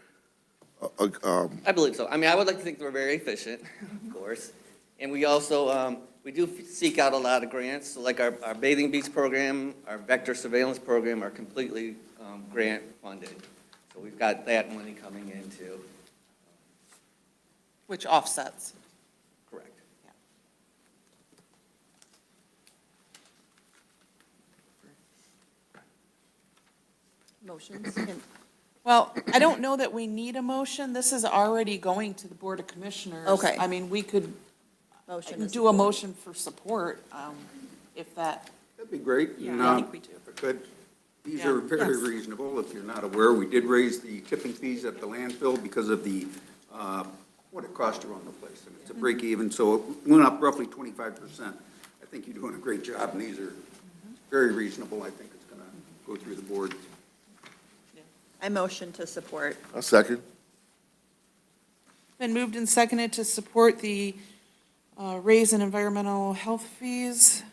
Speaker 20: I believe so. I mean, I would like to think we're very efficient, of course. And we also, we do seek out a lot of grants. So like our bathing beach program, our vector surveillance program are completely grant funded. So we've got that money coming in too.
Speaker 8: Which offsets.
Speaker 20: Correct.
Speaker 3: Motions?
Speaker 8: Well, I don't know that we need a motion. This is already going to the Board of Commissioners.
Speaker 3: Okay.
Speaker 8: I mean, we could
Speaker 3: Motion to
Speaker 8: do a motion for support, if that.
Speaker 1: That'd be great.
Speaker 8: Yeah,
Speaker 1: And,
Speaker 8: I think we do.
Speaker 1: if I could, these
Speaker 8: Yeah.
Speaker 1: are very
Speaker 8: Yes.
Speaker 1: reasonable. If you're not aware, we did raise the tipping fees at the landfill because of the, what it cost to run the place. And it's a break even, so it went up roughly 25%. I think you're doing a great job, and these are very reasonable. I think it's going to go through the board.
Speaker 3: I motion to support.
Speaker 5: A second.
Speaker 8: Been moved and seconded to support the raise in environmental health fees. Is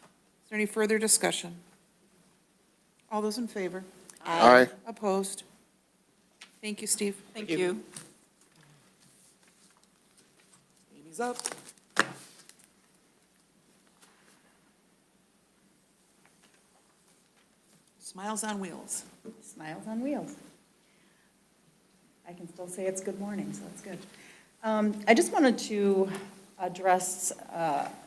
Speaker 8: there any further discussion? All those in favor?
Speaker 5: Aye.
Speaker 8: Opposed? Thank you, Steve.
Speaker 16: Thank you.
Speaker 8: Amy's up. Smiles on Wheels.
Speaker 21: Smiles on Wheels. I can still say it's good morning, so that's good. I just wanted to address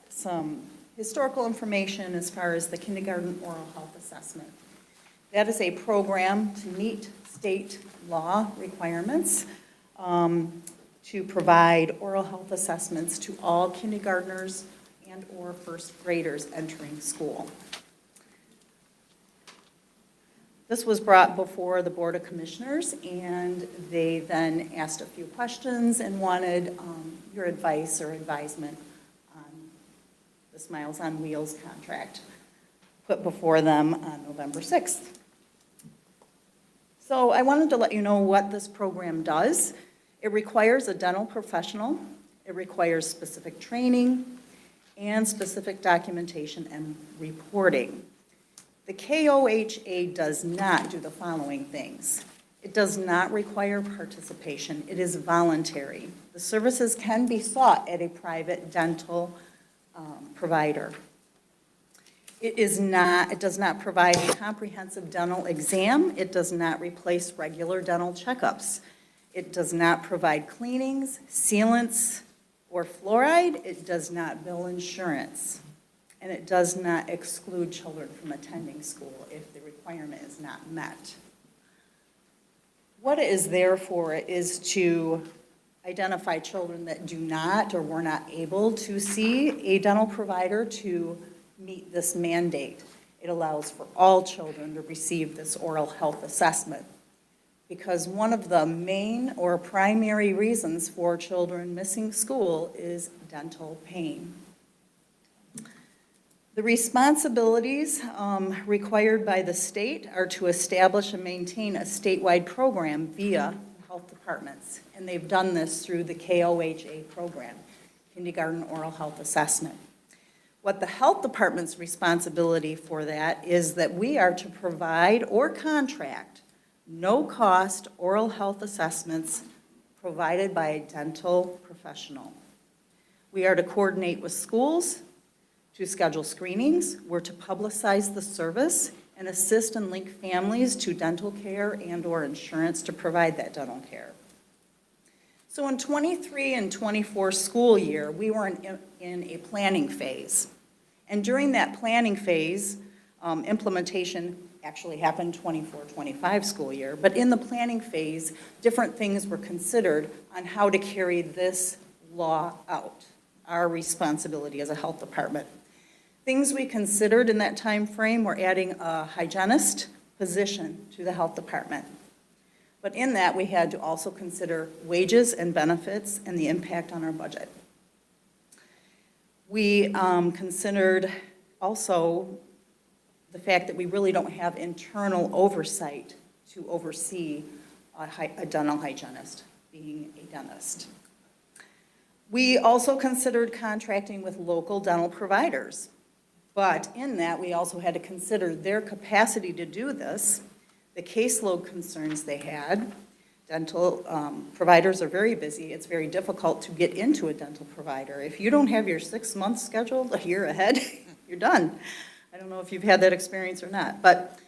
Speaker 21: some historical information as far as the kindergarten oral health assessment. That is a program to meet state law requirements to provide oral health assessments to all kindergartners and/or first graders entering school. This was brought before the Board of Commissioners, and they then asked a few questions and wanted your advice or advisement on the Smiles on Wheels contract put before them on November 6th. So I wanted to let you know what this program does. It requires a dental professional, it requires specific training, and specific documentation and reporting. The KOHA does not do the following things. It does not require participation. It is voluntary. The services can be sought at a private dental provider. It does not provide a comprehensive dental exam. It does not replace regular dental checkups. It does not provide cleanings, sealants, or fluoride. It does not bill insurance. And it does not exclude children from attending school if the requirement is not met. What it is there for is to identify children that do not or were not able to see a dental provider to meet this mandate. It allows for all children to receive this oral health assessment. because one of the main or primary reasons for children missing school is dental pain. The responsibilities required by the state are to establish and maintain a statewide program via health departments, and they've done this through the KOHA program, Kindergarten Oral Health Assessment. What the health department's responsibility for that is that we are to provide or contract no-cost oral health assessments provided by a dental professional. We are to coordinate with schools, to schedule screenings, we're to publicize the service, and assist and link families to dental care and/or insurance to provide that dental care. So in 23 and 24 school year, we were in a planning phase. And during that planning phase, implementation actually happened 24-25 school year, but in the planning phase, different things were considered on how to carry this law out, our responsibility as a health department. Things we considered in that time frame were adding a hygienist position to the health department. But in that, we had to also consider wages and benefits and the impact on our budget. We considered also the fact that we really don't have internal oversight to oversee a dental hygienist, being a dentist. We also considered contracting with local dental providers. But in that, we also had to consider their capacity to do this, the caseload concerns they had. Dental providers are very busy. It's very difficult to get into a dental provider. If you don't have your 6 months scheduled a year ahead, you're done. I don't know if you've had that experience or not, but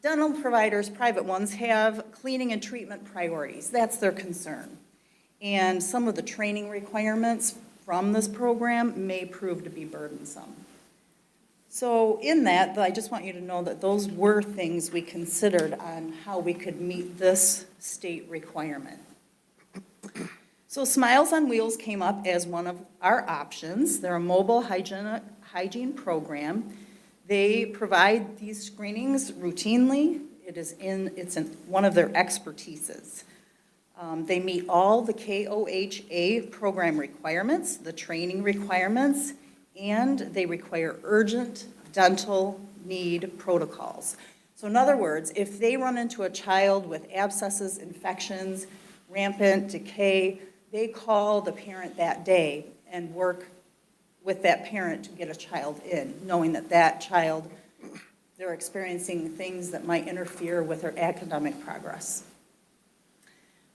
Speaker 21: dental providers, private ones, have cleaning and treatment priorities. That's their concern. And some of the training requirements from this program may prove to be burdensome. So in that, I just want you to know that those were things we considered on how we could meet this state requirement. So Smiles on Wheels came up as one of our options. They're a mobile hygiene program. They provide these screenings routinely. It's in one of their expertises. They meet all the KOHA program requirements, the training requirements, and they require urgent dental need protocols. So in other words, if they run into a child with abscesses, infections, rampant decay, they call the parent that day and work with that parent to get a child in, knowing that that child, they're experiencing things that might interfere with their academic progress.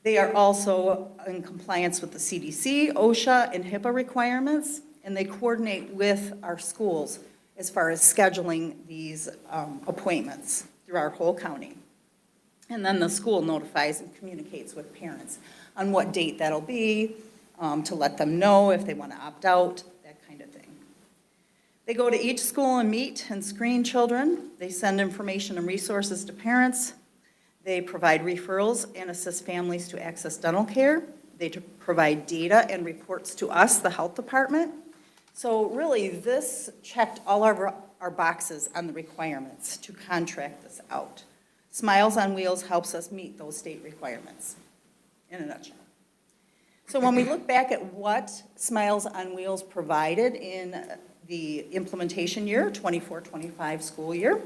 Speaker 21: They are also in compliance with the CDC, OSHA, and HIPAA requirements, and they coordinate with our schools as far as scheduling these appointments through our whole county. And then the school notifies and communicates with parents on what date that'll be, to let them know if they want to opt out, that kind of thing. They go to each school and meet and screen children. They send information and resources to parents. They provide referrals and assist families to access dental care. They provide data and reports to us, the health department. So really, this checked all our boxes on the requirements to contract this out. Smiles on Wheels helps us meet those state requirements, in a nutshell. So when we look back at what Smiles on Wheels provided in the implementation year, 24-25 school year,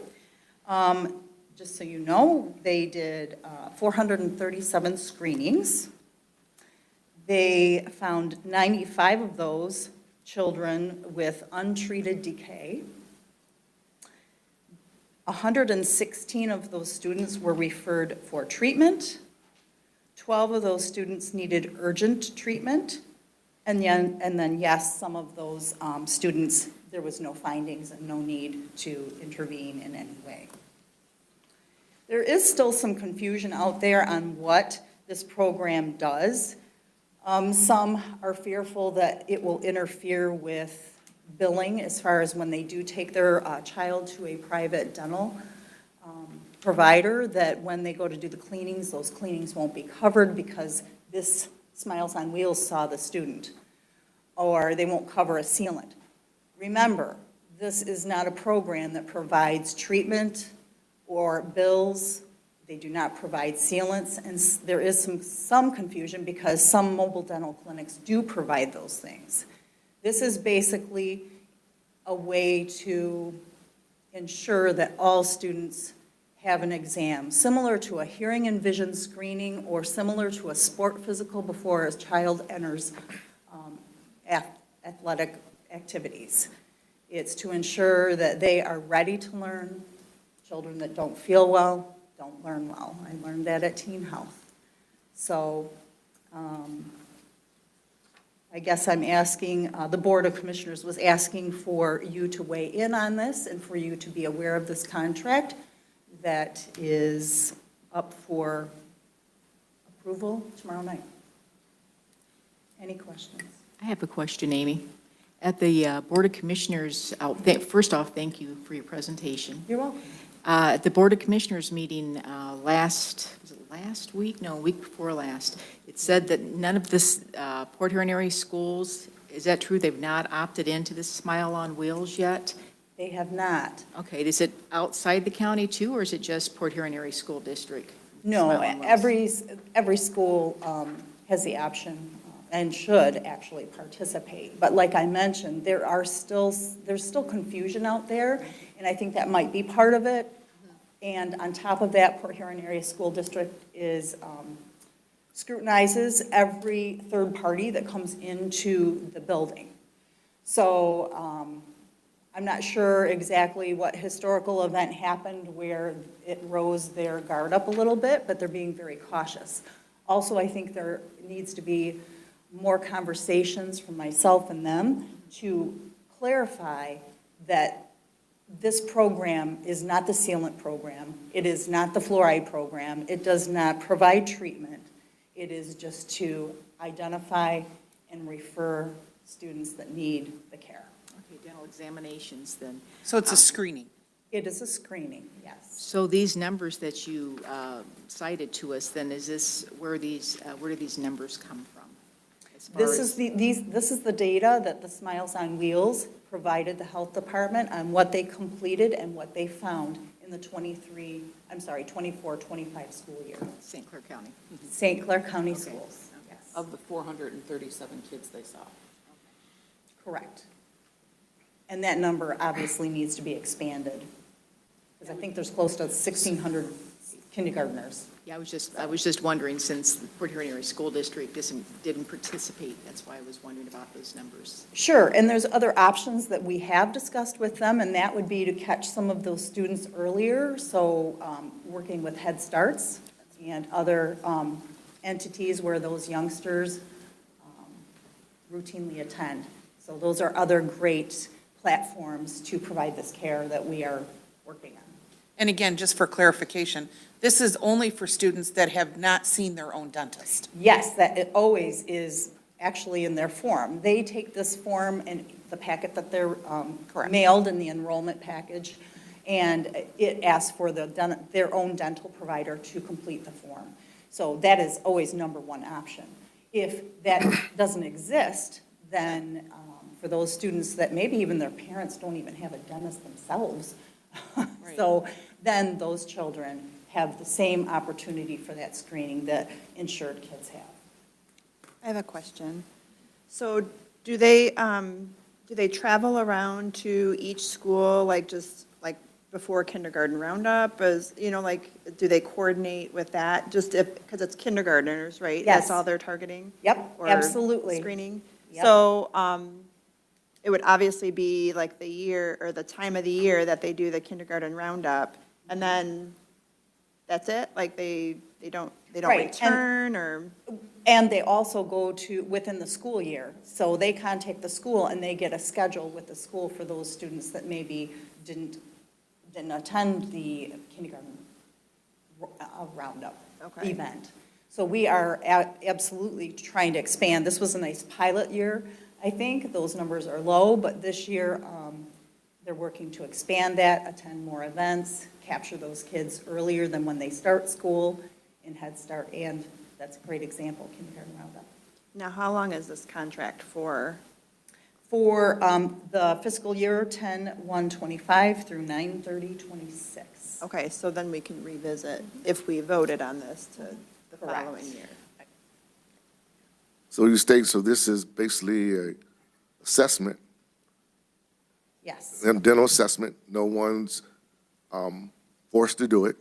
Speaker 21: just so you know, they did 437 screenings. They found 95 of those children with untreated decay. 116 of those students were referred for treatment. 12 of those students needed urgent treatment. And then, yes, some of those students, there was no findings and no need to intervene in any way. There is still some confusion out there on what this program does. Some are fearful that it will interfere with billing as far as when they do take their child to a private dental provider, that when they go to do the cleanings, those cleanings won't be covered because this Smiles on Wheels saw the student, or they won't cover a sealant. Remember, this is not a program that provides treatment or bills They do not provide sealants, and there is some confusion because some mobile dental clinics do provide those things. This is basically a way to ensure that all students have an exam, similar to a hearing and vision screening or similar to a sport physical before a child enters athletic activities. It's to ensure that they are ready to learn. Children that don't feel well don't learn well. I learned that at Teen Health. So I guess I'm asking, the Board of Commissioners was asking for you to weigh in on this and for you to be aware of this contract that is up for approval tomorrow night. Any questions?
Speaker 18: I have a question, Amy. At the Board of Commissioners, first off, thank you for your presentation.
Speaker 21: You're welcome.
Speaker 18: At the Board of Commissioners meeting was it last week? No, week before last. It said that none of this Port Huron area schools, is that true? They've not opted into this Smile on Wheels yet?
Speaker 21: They have not.
Speaker 18: Okay, is it outside the county too, or is it just Port Huron area school district?
Speaker 21: No,
Speaker 18: Smile on Wheels?
Speaker 21: every school has the option and should actually participate. But like I mentioned, there's still confusion out there, and I think that might be part of it. And on top of that, Port Huron Area School District scrutinizes every third party that comes into the building. So I'm not sure exactly what historical event happened where it rose their guard up a little bit, but they're being very cautious. Also, I think there needs to be more conversations from myself and them to clarify that this program is not the sealant program. It is not the fluoride program. It does not provide treatment. It is just to identify and refer students that need the care.
Speaker 18: Okay, dental examinations then.
Speaker 8: So it's a screening?
Speaker 21: It is a screening, yes.
Speaker 18: So these numbers that you cited to us, then where do these numbers come from?
Speaker 21: This is the data that the Smiles on Wheels provided the health department on what they completed and what they found in the 24-25 school year.
Speaker 18: St. Clair County.
Speaker 21: St. Clair County schools, yes.
Speaker 8: Of the 437 kids they saw.
Speaker 21: Correct. And that number obviously needs to be expanded, because I think there's close to 1,600 kindergartners.
Speaker 18: Yeah, I was just wondering, since the Port Huron Area School District didn't participate, that's why I was wondering about those numbers.
Speaker 21: Sure, and there's other options that we have discussed with them, and that would be to catch some of those students earlier, so working with Head Starts and other entities where those youngsters routinely attend. So those are other great platforms to provide this care that we are working on.
Speaker 8: And again, just for clarification, this is only for students that have not seen their own dentist.
Speaker 21: Yes, that it always is actually in their form. They take this form and the packet that they're mailed in the enrollment package, and it asks for their own dental provider to complete the form. So that is always number one option. If that doesn't exist, then for those students that maybe even their parents don't even have a dentist themselves, so then those children have the same opportunity for that screening that insured kids have.
Speaker 3: I have a question. So do they travel around to each school, like just like before kindergarten roundup? Do they coordinate with that? Just because it's kindergartners, right?
Speaker 21: Yes.
Speaker 3: That's all they're targeting?
Speaker 21: Yep,
Speaker 3: Or
Speaker 21: absolutely.
Speaker 3: Screening?
Speaker 21: Yep.
Speaker 3: So it would obviously be like the year or the time of the year that they do the kindergarten roundup, and then that's it? Like they don't
Speaker 21: Right,
Speaker 3: return or?
Speaker 21: And they also go to within the school year. So they contact the school and they get a schedule with the school for those students that maybe didn't attend the kindergarten roundup event. So we are absolutely trying to expand. This was a nice pilot year, I think. Those numbers are low, but this year they're working to expand that, attend more events, capture those kids earlier than when they start school in Head Start, and that's a great example, kindergarten roundup.
Speaker 3: Now, how long is this contract for?
Speaker 21: For the fiscal year 10/1/25 through 9/30/26.
Speaker 3: Okay, so then we can revisit if we voted on this to the
Speaker 21: Correct.
Speaker 3: following year.
Speaker 5: So you state, so this is basically a assessment,
Speaker 21: Yes,
Speaker 5: a dental assessment. No one's forced to do it.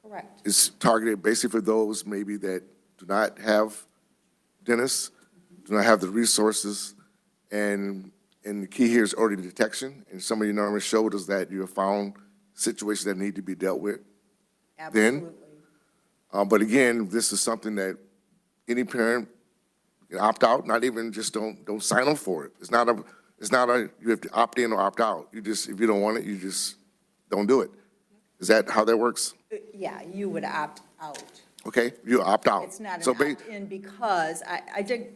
Speaker 21: correct.
Speaker 5: It's targeted basically for those maybe that do not have dentists, do not have the resources, and the key here is early detection. And some of your numbers showed us that you have found situations that need to be dealt with then.
Speaker 21: Absolutely.
Speaker 5: But again, this is something that any parent can opt out, not even just don't sign up for it. It's not a, you have to opt in or opt out. You just, if you don't want it, you just don't do it. Is that how that works?
Speaker 21: Yeah, you would opt out.
Speaker 5: Okay, you opt out.
Speaker 21: It's not
Speaker 5: So
Speaker 21: an opt-in because I did,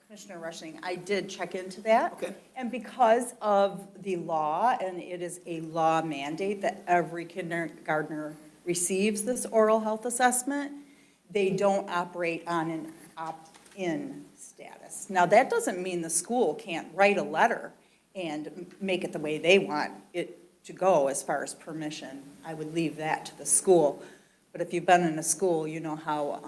Speaker 21: Commissioner Rushing, I did check into that.
Speaker 1: Okay.
Speaker 21: And because of the law, and it is a law mandate that every kindergartner receives this oral health assessment, they don't operate on an opt-in status. Now, that doesn't mean the school can't write a letter and make it the way they want it to go as far as permission. I would leave that to the school. But if you've been in a school, you know how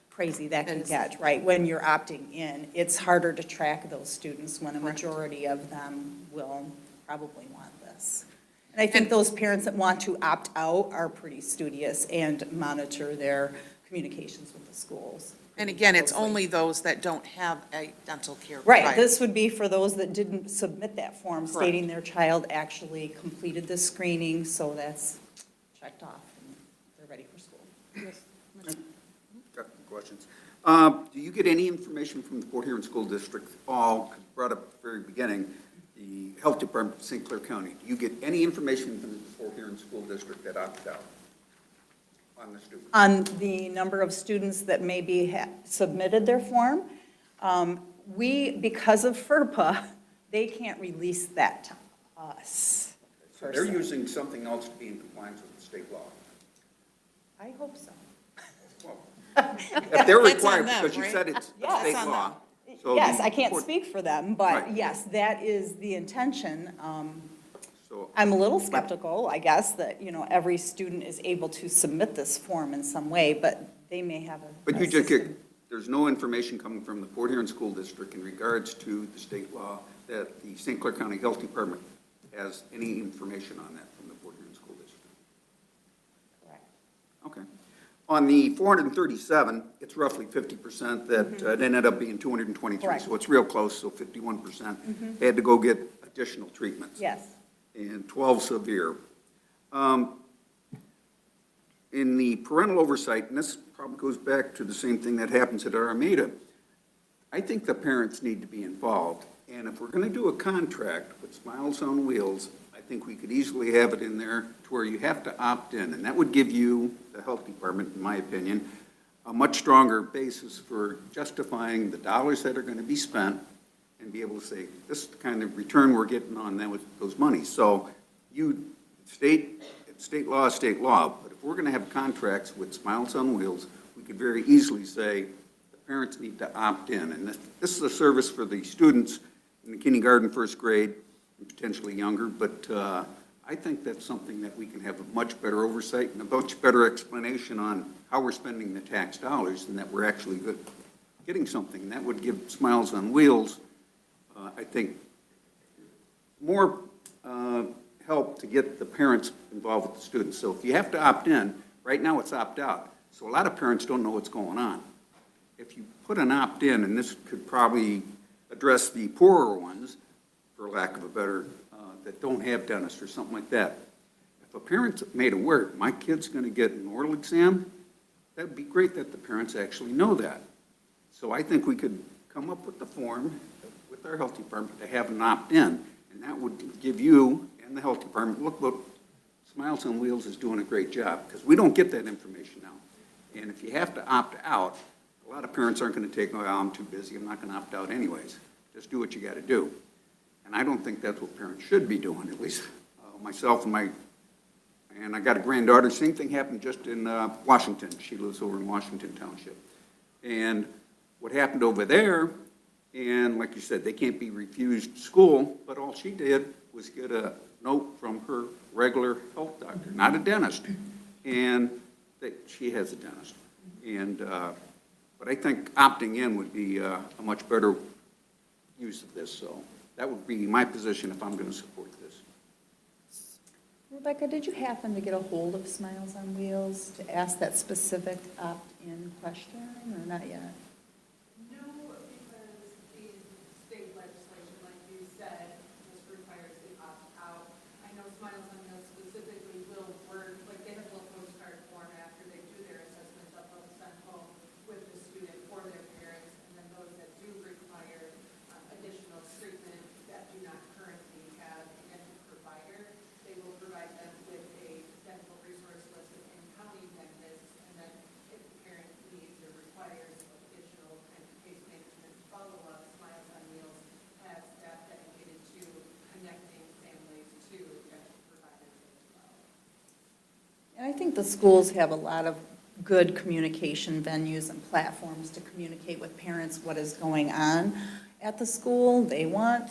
Speaker 21: crazy that can get, right? When you're opting in, it's harder to track those students when a majority of them will probably want this. And I think those parents that want to opt out are pretty studious and monitor their communications with the schools.
Speaker 8: And again, it's
Speaker 21: closely.
Speaker 8: only those that don't have a dental care
Speaker 21: Right,
Speaker 8: provider.
Speaker 21: this would be for those that didn't submit that form stating their child actually completed the screening, so that's checked off, and they're ready for school.
Speaker 1: Got some questions. Do you get any information from the Port Huron School District, all brought up at the very beginning, the Health Department of St. Clair County? Do you get any information from the Port Huron School District that opted out on the students?
Speaker 21: On the number of students that maybe submitted their form, because of FERPA, they can't release that to us.
Speaker 1: So they're using something else to be in compliance with the state law.
Speaker 21: I hope so.
Speaker 1: If they're
Speaker 21: That's on
Speaker 1: required,
Speaker 21: them,
Speaker 1: because you
Speaker 21: right?
Speaker 1: said it's
Speaker 21: Yes.
Speaker 1: state
Speaker 21: That's on
Speaker 1: law.
Speaker 21: them.
Speaker 1: So
Speaker 21: Yes,
Speaker 1: the
Speaker 21: I can't
Speaker 1: Port-
Speaker 21: speak for them, but
Speaker 1: Right.
Speaker 21: yes, that is the intention.
Speaker 1: So-
Speaker 21: I'm a little skeptical, I guess, that, every student is able to submit this form in some way, but they may have a.
Speaker 1: But you
Speaker 21: a
Speaker 1: just
Speaker 21: system.
Speaker 1: get, there's no information coming from the Port Huron School District in regards to the state law that the St. Clair County Health Department has any information on that from the Port Huron School District?
Speaker 21: Correct.
Speaker 1: Okay. On the 437, it's roughly 50% that it ended up being 223.
Speaker 21: Correct.
Speaker 1: So it's real close, so 51%. They had to go get additional treatments.
Speaker 21: Yes.
Speaker 1: And 12 severe. In the parental oversight, and this probably goes back to the same thing that happens at Alameda, I think the parents need to be involved. And if we're going to do a contract with Smiles on Wheels, I think we could easily have it in there to where you have to opt in. And that would give you, the health department, in my opinion, a much stronger basis for justifying the dollars that are going to be spent and be able to say, this is the kind of return we're getting on that with those monies. So state law is state law, but if we're going to have contracts with Smiles on Wheels, we could very easily say the parents need to opt in. And this is a service for the students in the kindergarten, first grade, and potentially younger, but I think that's something that we can have a much better oversight and a much better explanation on how we're spending the tax dollars and that we're actually getting something. And that would give Smiles on Wheels, I think, more help to get the parents involved with the students. So if you have to opt in, right now it's opt out. So a lot of parents don't know what's going on. If you put an opt in, and this could probably address the poorer ones, for lack of a better, that don't have dentists or something like that. If a parent's made aware, my kid's going to get an oral exam, that'd be great that the parents actually know that. So I think we could come up with the form with our health department to have an opt-in, and that would give you and the health department, look, Smiles on Wheels is doing a great job, because we don't get that information now. And if you have to opt out, a lot of parents aren't going to take, oh, I'm too busy, I'm not going to opt out anyways. Just do what you got to do. And I don't think that's what parents should be doing, at least myself and I got a granddaughter, same thing happened just in Washington. She lives over in Washington Township. And what happened over there And like you said, they can't be refused school, but all she did was get a note from her regular health doctor, not a dentist, and that she has a dentist. And, but I think opting in would be a much better use of this, so that would be my position if I'm going to support this.
Speaker 21: Rebecca, did you happen to get a hold of Smiles on Wheels to ask that specific opt-in question, or not yet?
Speaker 2: No, because the state legislation, like you said, just requires the opt-out. I know Smiles on Wheels specifically will work, like they have a little postcard form after they do their assessment that they'll send home with the student for their parents, and then those that do require additional treatment that do not currently have a dental provider, they will provide them with a dental resource list of in-county dentists, and then if the parent needs or requires additional kind of case management follow-up, Smiles on Wheels has staff dedicated to connecting families to dental providers as well.
Speaker 21: And I think the schools have a lot of good communication venues and platforms to communicate with parents what is going on at the school. They want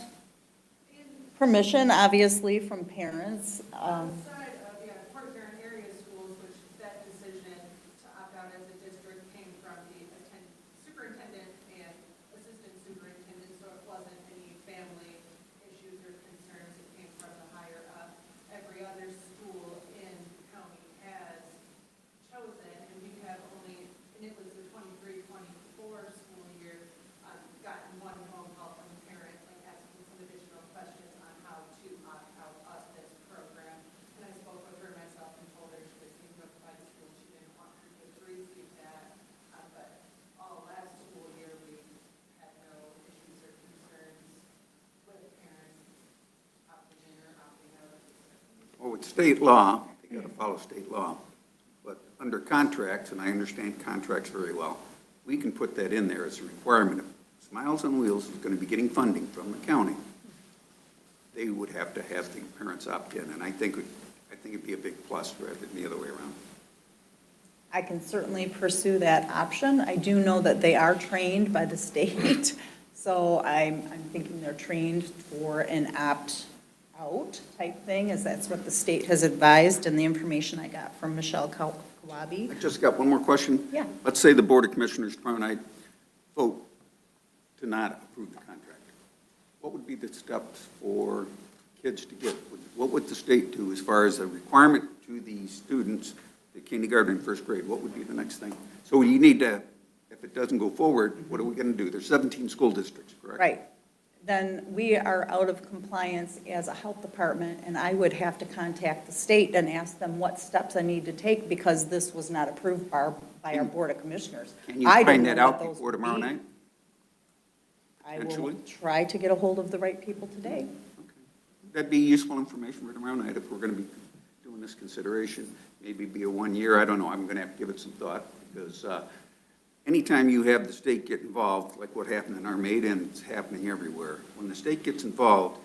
Speaker 21: permission, obviously, from parents.
Speaker 2: Outside of, Port Huron area schools, which that decision to opt out as a district came from the superintendent and assistant superintendent, so it wasn't any family issues or concerns. It came from the higher up. Every other school in the county has chosen, and we have only, and it was the 23-24 school year, gotten one phone call from a parent, like asking some additional questions on how to opt out of this program. And I spoke with her myself and told her she was being notified of school. She didn't want her kids to receive that. But all last school year, we had no issues or concerns with parents opting in or opting out of this.
Speaker 1: Well, with state law, they got to follow state law. But under contracts, and I understand contracts very well, we can put that in there as a requirement. If Smiles on Wheels is going to be getting funding from the county, they would have to have the parents opt in, and I think it'd be a big plus rather than the other way around.
Speaker 21: I can certainly pursue that option. I do know that they are trained by the state, so I'm thinking they're trained for an opt-out type thing, as that's what the state has advised, and the information I got from Michelle Kawabi.
Speaker 1: I just got one more question.
Speaker 21: Yeah.
Speaker 1: Let's say the Board of Commissioners tomorrow night vote to not approve the contract. What would be the steps for kids to get? What would the state do as far as a requirement to the students, the kindergarten and first grade? What would be the next thing? So you need to, if it doesn't go forward, what are we going to do? There's 17 school districts, correct?
Speaker 21: Right. Then we are out of compliance as a health department, and I would have to contact the state and ask them what steps I need to take because this was not approved by our Board of Commissioners.
Speaker 1: Can you
Speaker 21: I don't
Speaker 1: find
Speaker 21: know
Speaker 1: that
Speaker 21: what
Speaker 1: out
Speaker 21: those
Speaker 1: before
Speaker 21: would
Speaker 1: tomorrow
Speaker 21: be.
Speaker 1: night?
Speaker 21: I will
Speaker 1: Potentially?
Speaker 21: try to get a hold of the right people today.
Speaker 1: That'd be useful information for tomorrow night if we're going to be doing this consideration. Maybe be a 1 year, I don't know. I'm going to have to give it some thought because anytime you have the state get involved, like what happened in Armada, and it's happening everywhere, when the state gets involved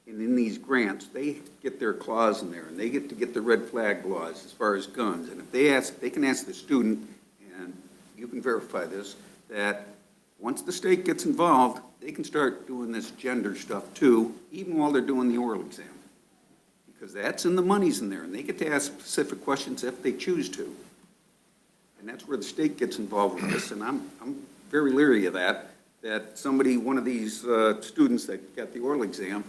Speaker 1: and in these grants, they get their clause in there and they get to get the red flag laws as far as guns. And if they can ask the student, and you can verify this, that once the state gets involved, they can start doing this gender stuff too, even while they're doing the oral exam. Because that's in the money's in there, and they get to ask specific questions if they choose to. And that's where the state gets involved with this, and I'm very leery of that somebody, one of these students that got the oral exam,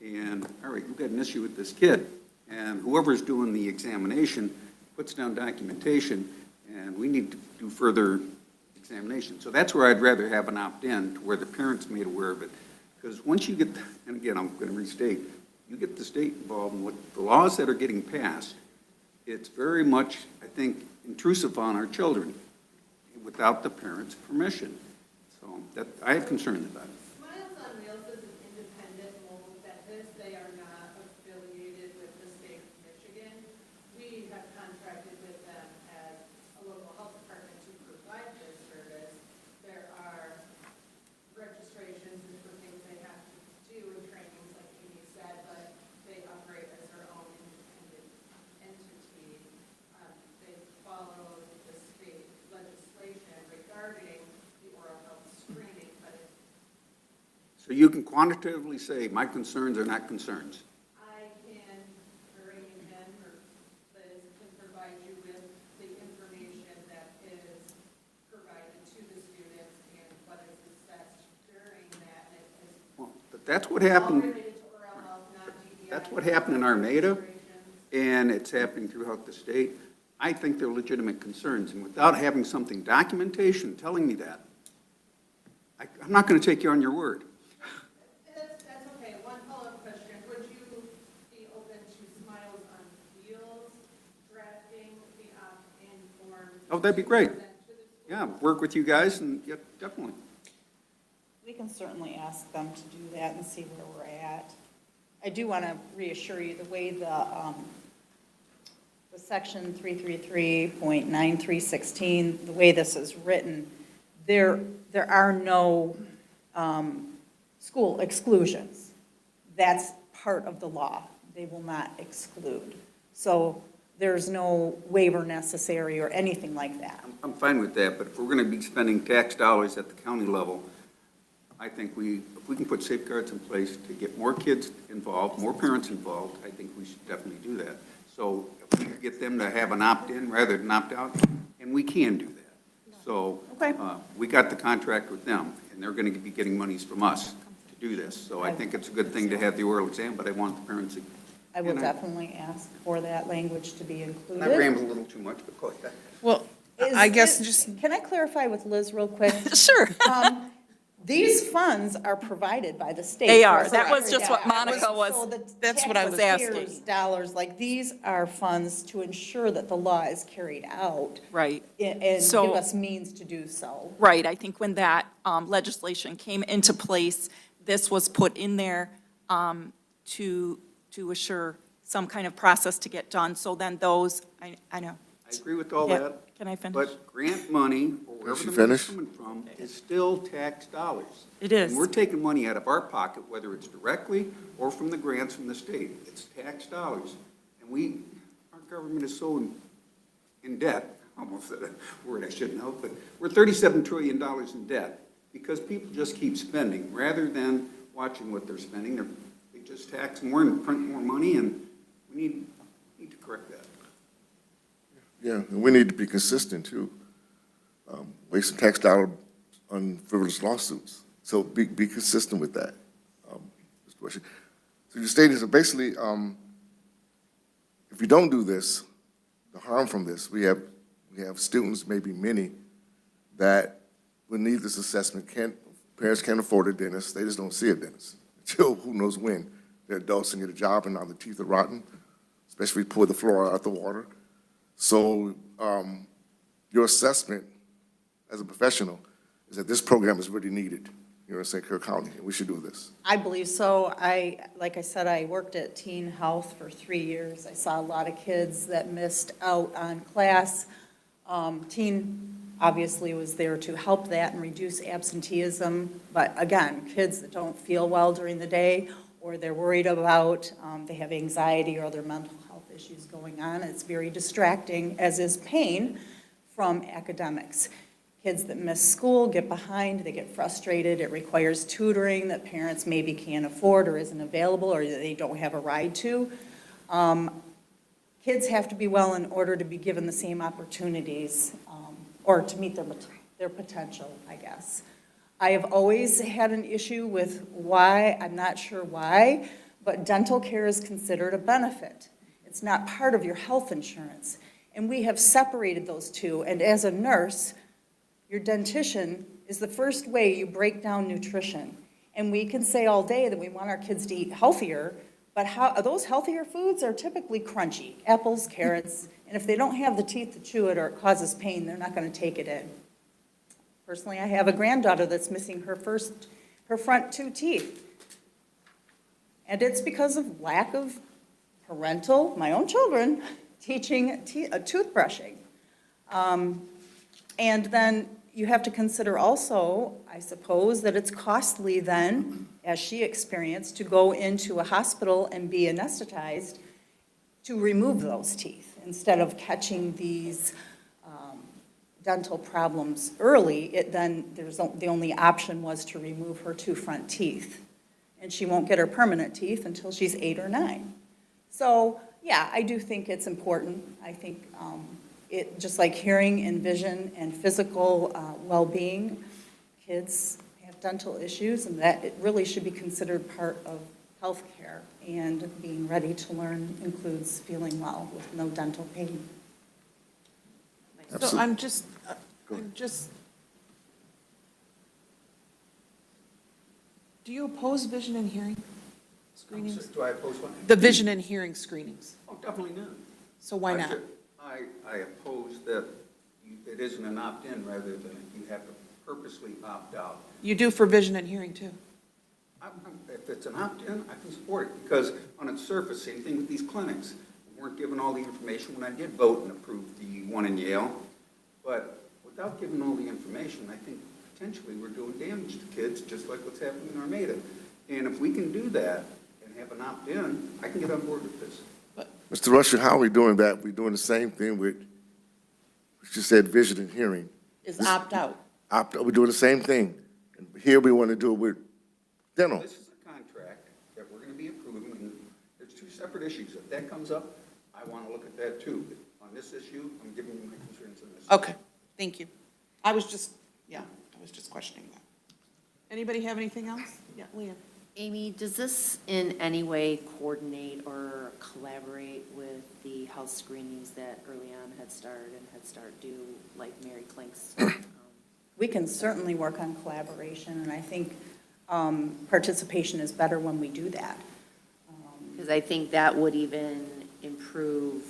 Speaker 1: and, all right, we've got an issue with this kid, and whoever's doing the examination puts down documentation, and we need to do further examination. So that's where I'd rather have an opt-in, to where the parent's made aware of it. Because once you get, and again, I'm going to restate, you get the state involved in what the laws that are getting passed, it's very much, I think, intrusive on our children without the parents' permission. So that, I have concerns about it.
Speaker 2: Smiles on Wheels is an independent mobile dentist. They are not affiliated with the state of Michigan. We have contracted with them as a local health department to provide this service. There are registrations and different things they have to do and trainings, like Amy said, but they operate as their own independent entity. They follow the state legislation regarding the oral health screening, but
Speaker 1: So you can quantitatively say, my concerns are not concerns.
Speaker 16: I can, or you can, or Liz can provide you with the information that is provided to the students and what is assessed during that. And it is
Speaker 1: Well, but that's what
Speaker 16: all
Speaker 1: happened,
Speaker 16: related to oral health, not DBI.
Speaker 1: that's what happened in Armada, and it's happening throughout the state. I think they're legitimate concerns, and without having something, documentation telling me that, I'm not going to take you on your word.
Speaker 16: That's okay. One follow-up question. Would you be open to Smiles on Wheels drafting the opt-in form?
Speaker 1: Oh, that'd be great. Yeah, work with you guys, and yeah, definitely.
Speaker 21: We can certainly ask them to do that and see where we're at. I do want to reassure you, the way the section 333.9316, the way this is written, there are no school exclusions. That's part of the law. They will not exclude. So there's no waiver necessary or anything like that.
Speaker 1: I'm fine with that, but if we're going to be spending tax dollars at the county level, I think if we can put safeguards in place to get more kids involved, more parents involved, I think we should definitely do that. So if we could get them to have an opt-in rather than opt-out, and we can do that. So we got the contract with them, and they're going to be getting monies from us to do this. So I think it's a good thing to have the oral exam, but I want the parents to.
Speaker 21: I will definitely ask for that language to be included.
Speaker 1: I rambled a little too much, but go ahead.
Speaker 8: Well, I guess just.
Speaker 21: Can I clarify with Liz real quick?
Speaker 16: Sure.
Speaker 21: These funds are provided by the state.
Speaker 16: They are.
Speaker 21: So
Speaker 16: That was just what Monica was,
Speaker 21: So the
Speaker 16: that's what I was asking.
Speaker 21: taxpayers' dollars, like, these are funds to ensure that the law is carried out.
Speaker 16: Right.
Speaker 21: And give
Speaker 16: So-
Speaker 21: us means to do so.
Speaker 16: Right, I think when that legislation came into place, this was put in there to assure some kind of process to get done, so then those, I know.
Speaker 1: I agree with all
Speaker 16: Yeah.
Speaker 1: that.
Speaker 16: Can I finish?
Speaker 1: But grant money, or wherever
Speaker 5: she
Speaker 1: the money's
Speaker 5: finish?
Speaker 1: coming from, is still tax dollars.
Speaker 16: It is.
Speaker 1: And we're taking money out of our pocket, whether it's directly or from the grants from the state. It's tax dollars. And our government is so in debt, almost said a word I shouldn't have, but we're $37 trillion in debt because people just keep spending rather than watching what they're spending. They just tax more and print more money, and we need to correct that.
Speaker 5: Yeah, and we need to be consistent too. Wasting tax dollar on frivolous lawsuits. So be consistent with that. Mr. Washington. So your state is basically, if you don't do this, the harm from this, we have students, maybe many, that will need this assessment. Parents can't afford a dentist. They just don't see a dentist until who knows when. They're adults and get a job and now the teeth are rotten, especially if we pour the fluoride out the water. So your assessment as a professional is that this program is really needed here in St. Clair County, and we should do this.
Speaker 21: I believe so. Like I said, I worked at Teen Health for 3 years. I saw a lot of kids that missed out on class. Teen obviously was there to help that and reduce absenteeism. But again, kids that don't feel well during the day, or they're worried about, they have anxiety or other mental health issues going on, it's very distracting, as is pain from academics. Kids that miss school get behind, they get frustrated, it requires tutoring that parents maybe can't afford or isn't available or they don't have a ride to. Kids have to be well in order to be given the same opportunities or to meet their potential, I guess. I have always had an issue with why, I'm not sure why, but dental care is considered a benefit. It's not part of your health insurance. And we have separated those two, and as a nurse, your dentition is the first way you break down nutrition. And we can say all day that we want our kids to eat healthier, but those healthier foods are typically crunchy, apples, carrots, and if they don't have the teeth to chew it or it causes pain, they're not going to take it in. Personally, I have a granddaughter that's missing her front 2 teeth. And it's because of lack of parental, my own children, teaching toothbrushing. And then you have to consider also, I suppose, that it's costly then, as she experienced, to go into a hospital and be anesthetized to remove those teeth instead of catching these dental problems early, then the only option was to remove her 2 front teeth. And she won't get her permanent teeth until she's 8 or 9. So, yeah, I do think it's important. I think it, just like hearing and vision and physical well-being, kids have dental issues, and that it really should be considered part of healthcare. And being ready to learn includes feeling well with no dental pain.
Speaker 8: So I'm just, do you oppose vision and hearing screenings?
Speaker 1: Do I oppose what?
Speaker 8: The vision and hearing screenings.
Speaker 1: Oh, definitely not.
Speaker 8: So why not?
Speaker 1: I oppose that it isn't an opt-in rather than you have to purposely opt out.
Speaker 8: You do for vision and hearing too.
Speaker 1: If it's an opt-in, I can support it, because on its surface, same thing with these clinics. We weren't given all the information when I did vote and approve the one in Yale, but without giving all the information, I think potentially we're doing damage to kids, just like what's happening in Armada. And if we can do that and have an opt-in, I can get on board with this.
Speaker 5: Mr. Rusher, how are we doing that? We're doing the same thing with, you said vision and hearing.
Speaker 8: Is opt out.
Speaker 5: We're doing the same thing. And here we want to do it with dental.
Speaker 1: This is a contract that we're going to be approving, and there's 2 separate issues. If that comes up, I want to look at that too. But on this issue, I'm giving you my concerns on this.
Speaker 8: Okay, thank you. I was just questioning that. Anybody have anything else? Yeah, Leanne.
Speaker 4: Amy, does this in any way coordinate or collaborate with the health screenings that early on Head Start and Head Start do, like Mary Klink's?
Speaker 21: We can certainly work on collaboration, and I think participation is better when we do that.
Speaker 4: Because I think that would even improve.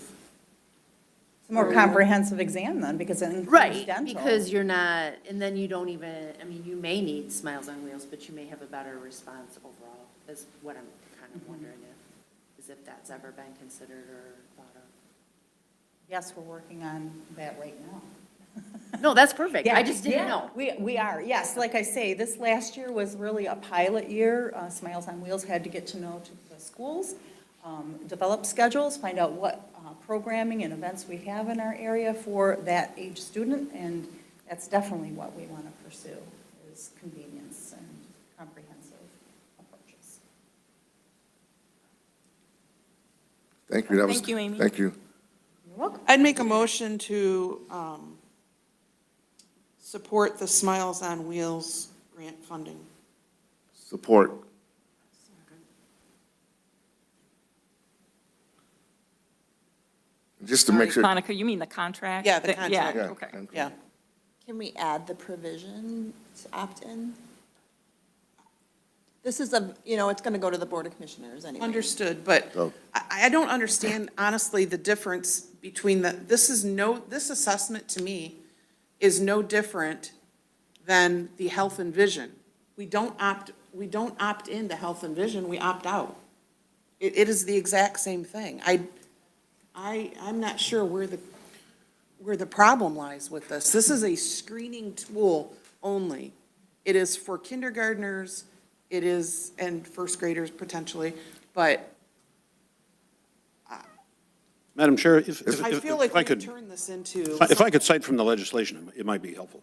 Speaker 21: It's a more comprehensive exam then, because it includes dental.
Speaker 4: Right, because you're not, and then you don't even, I mean, you may need Smiles on Wheels, but you may have a better response overall, is what I'm kind of wondering if that's ever been considered or thought of.
Speaker 21: Yes, we're working on that right now.
Speaker 4: No, that's perfect. I just didn't know.
Speaker 21: We are, yes. Like I say, this last year was really a pilot year. Smiles on Wheels had to get to know the schools, develop schedules, find out what programming and events we have in our area for that age student, and that's definitely what we want to pursue, is convenience and comprehensive approaches.
Speaker 5: Thank you.
Speaker 16: Thank you, Amy.
Speaker 5: Thank you.
Speaker 21: You're welcome.
Speaker 8: I'd make a motion to support the Smiles on Wheels grant funding.
Speaker 5: Support. Just to make sure.
Speaker 16: Monica, you mean the contract?
Speaker 8: Yeah, the contract.
Speaker 5: Yeah,
Speaker 16: Okay.
Speaker 8: Yeah.
Speaker 3: Can we add the provision to opt-in? This is it's going to go to the Board of Commissioners anyway.
Speaker 8: Understood, but
Speaker 5: Oh.
Speaker 8: I don't understand honestly the difference between this assessment to me is no different than the health and vision. We don't opt into health and vision, we opt out. It is the exact same thing. I'm not sure where the problem lies with this. This is a screening tool only. It is for kindergartners, it is, and first graders potentially, but
Speaker 17: Madam Chair,
Speaker 8: I feel like
Speaker 17: if I
Speaker 8: we could
Speaker 17: could,
Speaker 8: turn this into.
Speaker 17: if I could cite from the legislation, it might be helpful.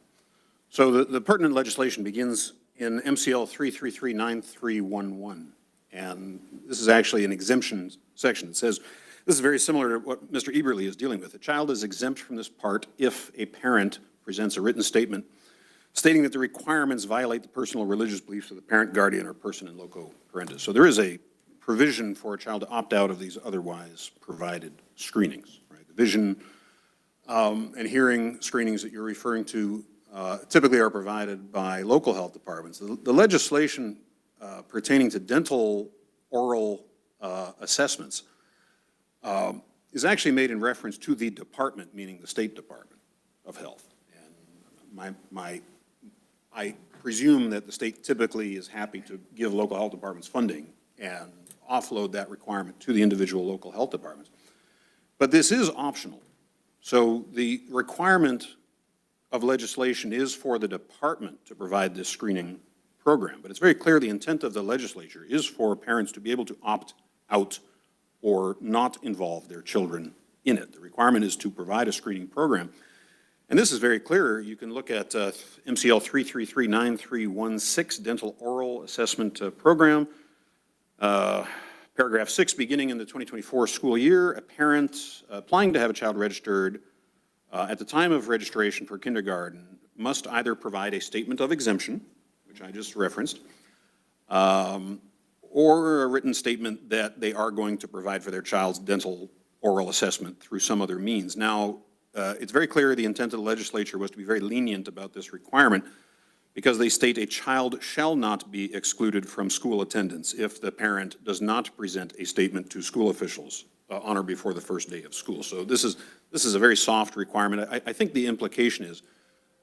Speaker 17: So the pertinent legislation begins in MCL 3339311, and this is actually an exemption section. It says, this is very similar to what Mr. Eberly is dealing with. A child is exempt from this part if a parent presents a written statement stating that the requirements violate the personal or religious beliefs of the parent, guardian, or person in loco parentis. So there is a provision for a child to opt out of these otherwise provided screenings, right? The vision and hearing screenings that you're referring to typically are provided by local health departments. The legislation pertaining to dental oral assessments is actually made in reference to the department, meaning the State Department of Health. And I presume that the state typically is happy to give local health departments funding and offload that requirement to the individual local health departments. But this is optional. So the requirement of legislation is for the department to provide this screening program. But it's very clear the intent of the legislature is for parents to be able to opt out or not involve their children in it. The requirement is to provide a screening program. And this is very clear. You can look at MCL 3339316, Dental Oral Assessment Program. Paragraph 6, beginning in the 2024 school year, a parent applying to have a child registered at the time of registration for kindergarten must either provide a statement of exemption, which I just referenced, or a written statement that they are going to provide for their child's dental oral assessment through some other means. Now, it's very clear the intent of the legislature was to be very lenient about this requirement because they state a child shall not be excluded from school attendance if the parent does not present a statement to school officials on or before the first day of school. So this is a very soft requirement. I think the implication is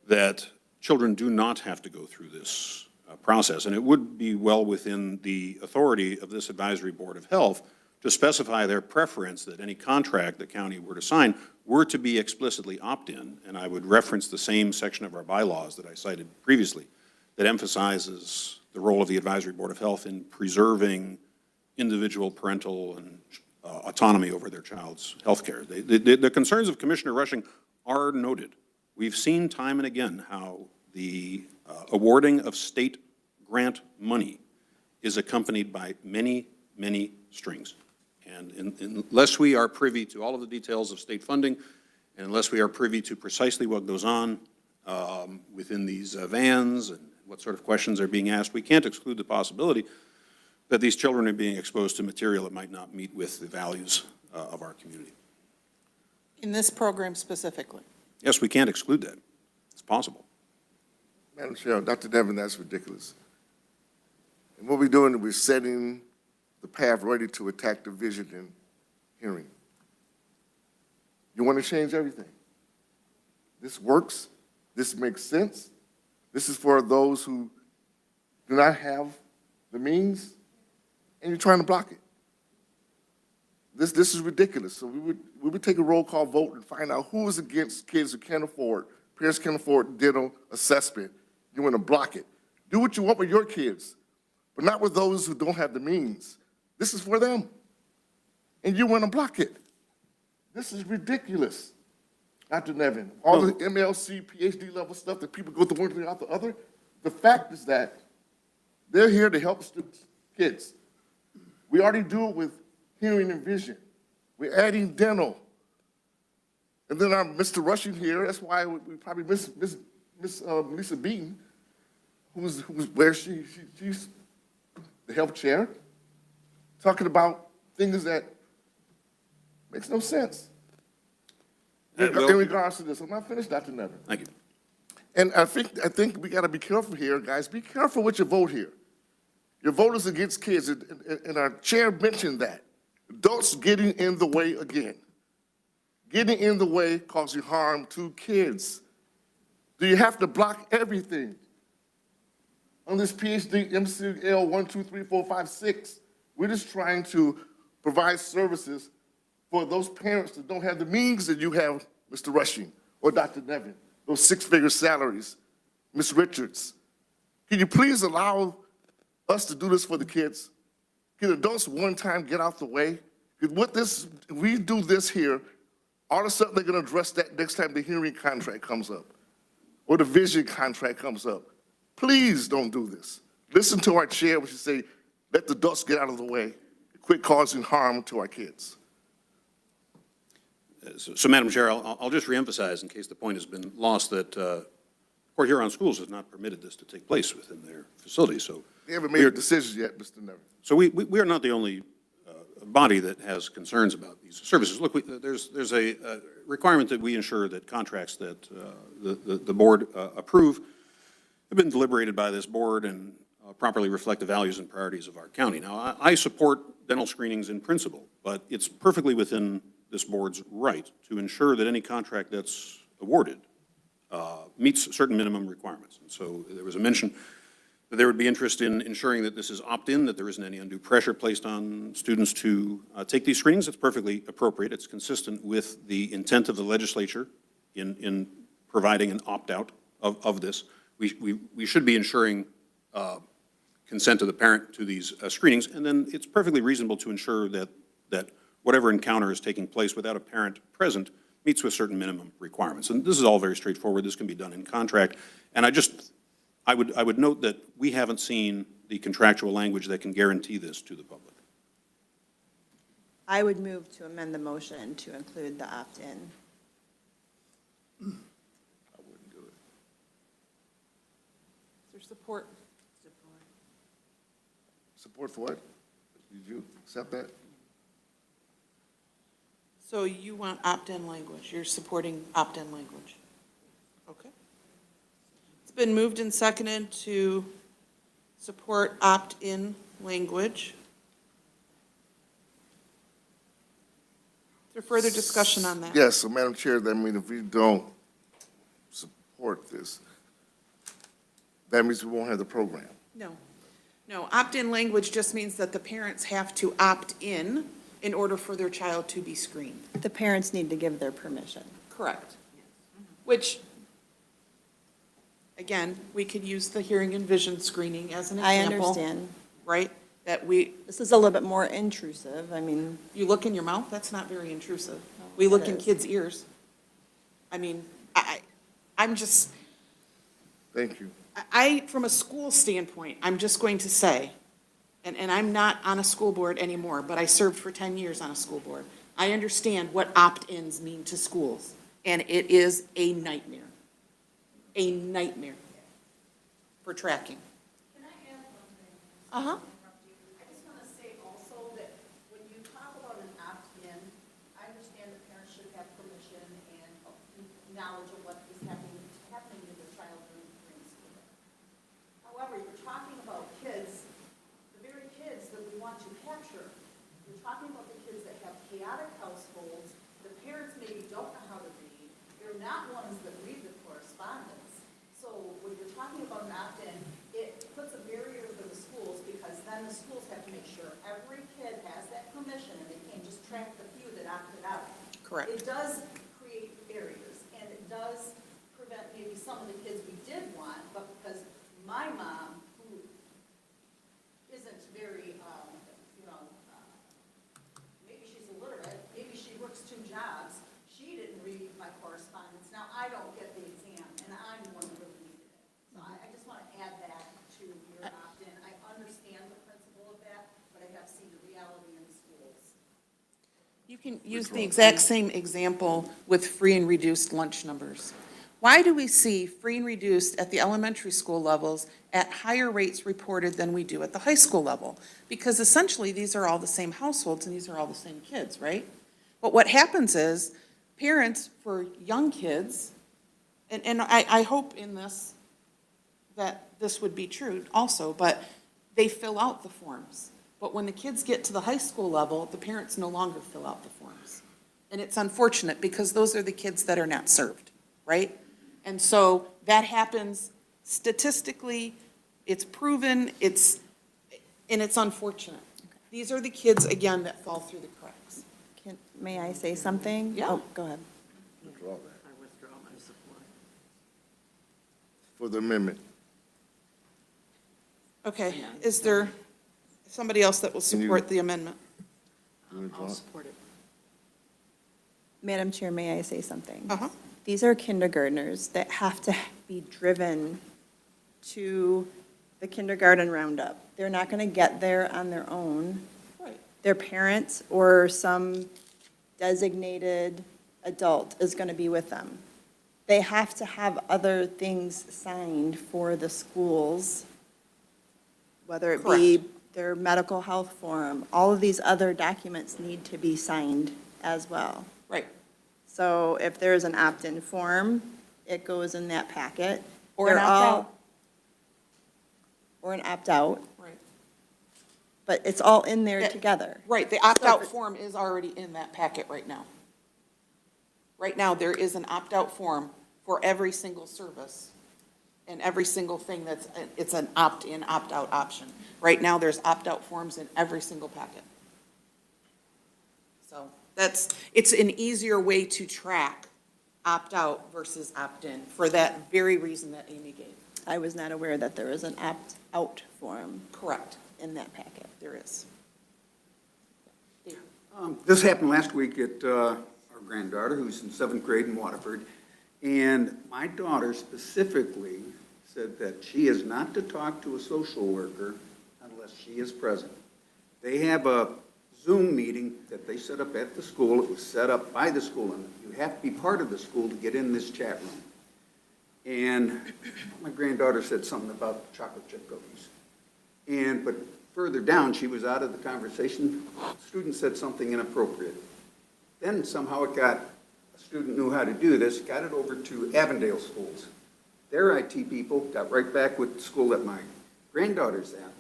Speaker 17: that children do not have to go through this process, and it would be well within the authority of this Advisory Board of Health to specify their preference that any contract the county were to sign were to be explicitly opt-in, and I would reference the same section of our bylaws that I cited previously that emphasizes the role of the Advisory Board of Health in preserving individual parental and autonomy over their child's health care. The concerns of Commissioner Rushing are noted. We've seen time and again how the awarding of state grant money is accompanied by many, many strings. And unless we are privy to all of the details of state funding, and unless we are privy to precisely what goes on within these vans and what sort of questions are being asked, we can't exclude the possibility that these children are being exposed to material that might not meet with the values of our community.
Speaker 8: In this program specifically?
Speaker 17: Yes, we can't exclude that. It's possible.
Speaker 5: Madam Chair, Dr. Devin, that's ridiculous. And what we're doing is we're setting the path ready to attack the vision and hearing. You want to change everything. This works. This makes sense. This is for those who do not have the means, and you're trying to block it. This is ridiculous. So we would take a roll call vote and find out who is against kids who can't afford, parents can't afford dental assessment. You want to block it. Do what you want with your kids, but not with those who don't have the means. This is for them, and you want to block it. This is ridiculous. Dr. Nevin, all the MLC, PhD level stuff that people go through one thing after the other, the fact is that they're here to help students, kids. We already do it with hearing and vision. We're adding dental. And then our Mr. Rushing here, that's why we probably miss Lisa Beaton, who's where she's the health chair, talking about things that makes no sense in regards to this. I'm not finished, Dr. Nevin.
Speaker 17: Thank you.
Speaker 5: And I think we got to be careful here, guys. Be careful with your vote here. Your vote is against kids, and our chair mentioned that. Adults getting in the way again. Getting in the way causing harm to kids. Do you have to block everything? On this PhD, MCL 1, 2, 3, 4, 5, 6, we're just trying to provide services for those parents that don't have the means that you have, Mr. Rushing or Dr. Nevin, those six-figure salaries. Ms. Richards, can you please allow us to do this for the kids? Can adults one time get out the way? Because if we do this here, all of a sudden they're going to address that next time the hearing contract comes up or the vision contract comes up. Please don't do this. Listen to our chair when she say, let the adults get out of the way. Quit causing harm to our kids.
Speaker 17: So Madam Chair, I'll just reemphasize, in case the point has been lost, that Port Huron Schools has not permitted this to take place within their facility. So
Speaker 5: They haven't made a decision yet, Mr. Nevin.
Speaker 17: So we are not the only body that has concerns about these services. Look, there's a requirement that we ensure that contracts that the board approve have been deliberated by this board and properly reflect the values and priorities of our county. Now, I support dental screenings in principle, but it's perfectly within this board's right to ensure that any contract that's awarded meets certain minimum requirements. And so there was a mention that there would be interest in ensuring that this is opt-in, that there isn't any undue pressure placed on students to take these screenings. It's perfectly appropriate. It's consistent with the intent of the legislature in providing an opt-out of this. We should be ensuring consent of the parent to these screenings, and then it's perfectly reasonable to ensure that whatever encounter is taking place without a parent present meets with certain minimum requirements. And this is all very straightforward. This can be done in contract. And I would note that we haven't seen the contractual language that can guarantee this to the public.
Speaker 3: I would move to amend the motion to include the opt-in.
Speaker 5: I wouldn't do it.
Speaker 8: Is there support?
Speaker 5: Support for what? Did you accept that?
Speaker 8: So you want opt-in language, you're supporting opt-in language? Okay. It's been moved and seconded to support opt-in language. Is there further discussion on that?
Speaker 5: Yes, so Madam Chair, that means if we don't support this, that means we won't have the program.
Speaker 8: No, opt-in language just means that the parents have to opt in order for their child to be screened.
Speaker 3: The parents need to give their permission.
Speaker 8: Correct. Which, again, we could use the hearing and vision screening as an
Speaker 3: I
Speaker 8: example.
Speaker 3: understand.
Speaker 8: Right? That
Speaker 3: This is a little bit more intrusive, I mean.
Speaker 8: you look in your mouth, that's not very intrusive. We look
Speaker 3: it
Speaker 8: in
Speaker 3: is.
Speaker 8: kids' ears. I mean, I'm just,
Speaker 5: Thank you.
Speaker 8: from a school standpoint, I'm just going to say, and I'm not on a school board anymore, but I served for 10 years on a school board. I understand what opt-ins mean to schools, and it is a nightmare. A nightmare for tracking.
Speaker 21: Can I add one thing?
Speaker 8: Uh-huh.
Speaker 21: I just want to say also that when you talk about an opt-in, I understand that parents should have permission and knowledge of what is happening in their child during school. However, you're talking about kids, the very kids that we want to capture. You're talking about the kids that have chaotic households, the parents maybe don't know how to read, they're not ones that read the correspondence. So when you're talking about an opt-in, it puts a barrier for the schools, because then the schools have to make sure every kid has that permission, and they can't just track the few that opted out.
Speaker 8: Correct.
Speaker 21: It does create barriers, and it does prevent maybe some of the kids we did want, but because my mom, who isn't very, maybe she's illiterate, maybe she works 2 jobs, she didn't read my correspondence. Now, I don't get the exam, and I'm the one who really needed it. So I just want to add that to your opt-in. I understand the principle of that, but I have seen the reality in schools.
Speaker 8: You can use the exact same example with free and reduced lunch numbers. Why do we see free and reduced at the elementary school levels at higher rates reported than we do at the high school level? Because essentially, these are all the same households and these are all the same kids, right? But what happens is, parents for young kids, and I hope in this that this would be true also, but they fill out the forms. But when the kids get to the high school level, the parents no longer fill out the forms. And it's unfortunate, because those are the kids that are not served, right? And so that happens statistically, it's proven, and it's unfortunate. These are the kids, again, that fall through the cracks.
Speaker 3: May I say something?
Speaker 8: Yeah.
Speaker 3: Oh, go ahead.
Speaker 5: Withdraw that.
Speaker 19: I withdraw my support.
Speaker 5: For the amendment.
Speaker 8: Okay, is there somebody else that will support the amendment?
Speaker 19: I'll support it.
Speaker 3: Madam Chair, may I say something?
Speaker 8: Uh-huh.
Speaker 3: These are kindergartners that have to be driven to the kindergarten roundup. They're not going to get there on their own.
Speaker 8: Right.
Speaker 3: Their parents or some designated adult is going to be with them. They have to have other things signed for the schools, whether it be their medical health form. All of these other documents need to be signed as well.
Speaker 8: Right.
Speaker 3: So if there's an opt-in form, it goes in that packet.
Speaker 8: Or an
Speaker 3: They're all-
Speaker 8: opt-out.
Speaker 3: Or an opt-out,
Speaker 8: Right.
Speaker 3: but it's all in there
Speaker 8: Yeah.
Speaker 3: together.
Speaker 8: Right, the opt-out form is already in that packet right now. Right now, there is an opt-out form for every single service and every single thing it's an opt-in, opt-out option. Right now, there's opt-out forms in every single packet. So it's an easier way to track opt-out versus opt-in for that very reason that Amy gave.
Speaker 3: I was not aware that there was an opt-out form.
Speaker 8: Correct.
Speaker 3: In that packet.
Speaker 8: There is.
Speaker 1: This happened last week at our our granddaughter, who's in 7th grade in Waterford, and my daughter specifically said that she is not to talk to a social worker unless she is present. They have a Zoom meeting that they set up at the school. It was set up by the school, and you have to be part of the school to get in this chat room. And my granddaughter said something about chocolate chip cookies. But further down, she was out of the conversation. The student said something inappropriate. Then somehow a student knew how to do this, got it over to Avondale schools. Their IT people got right back with the school that my granddaughter's at.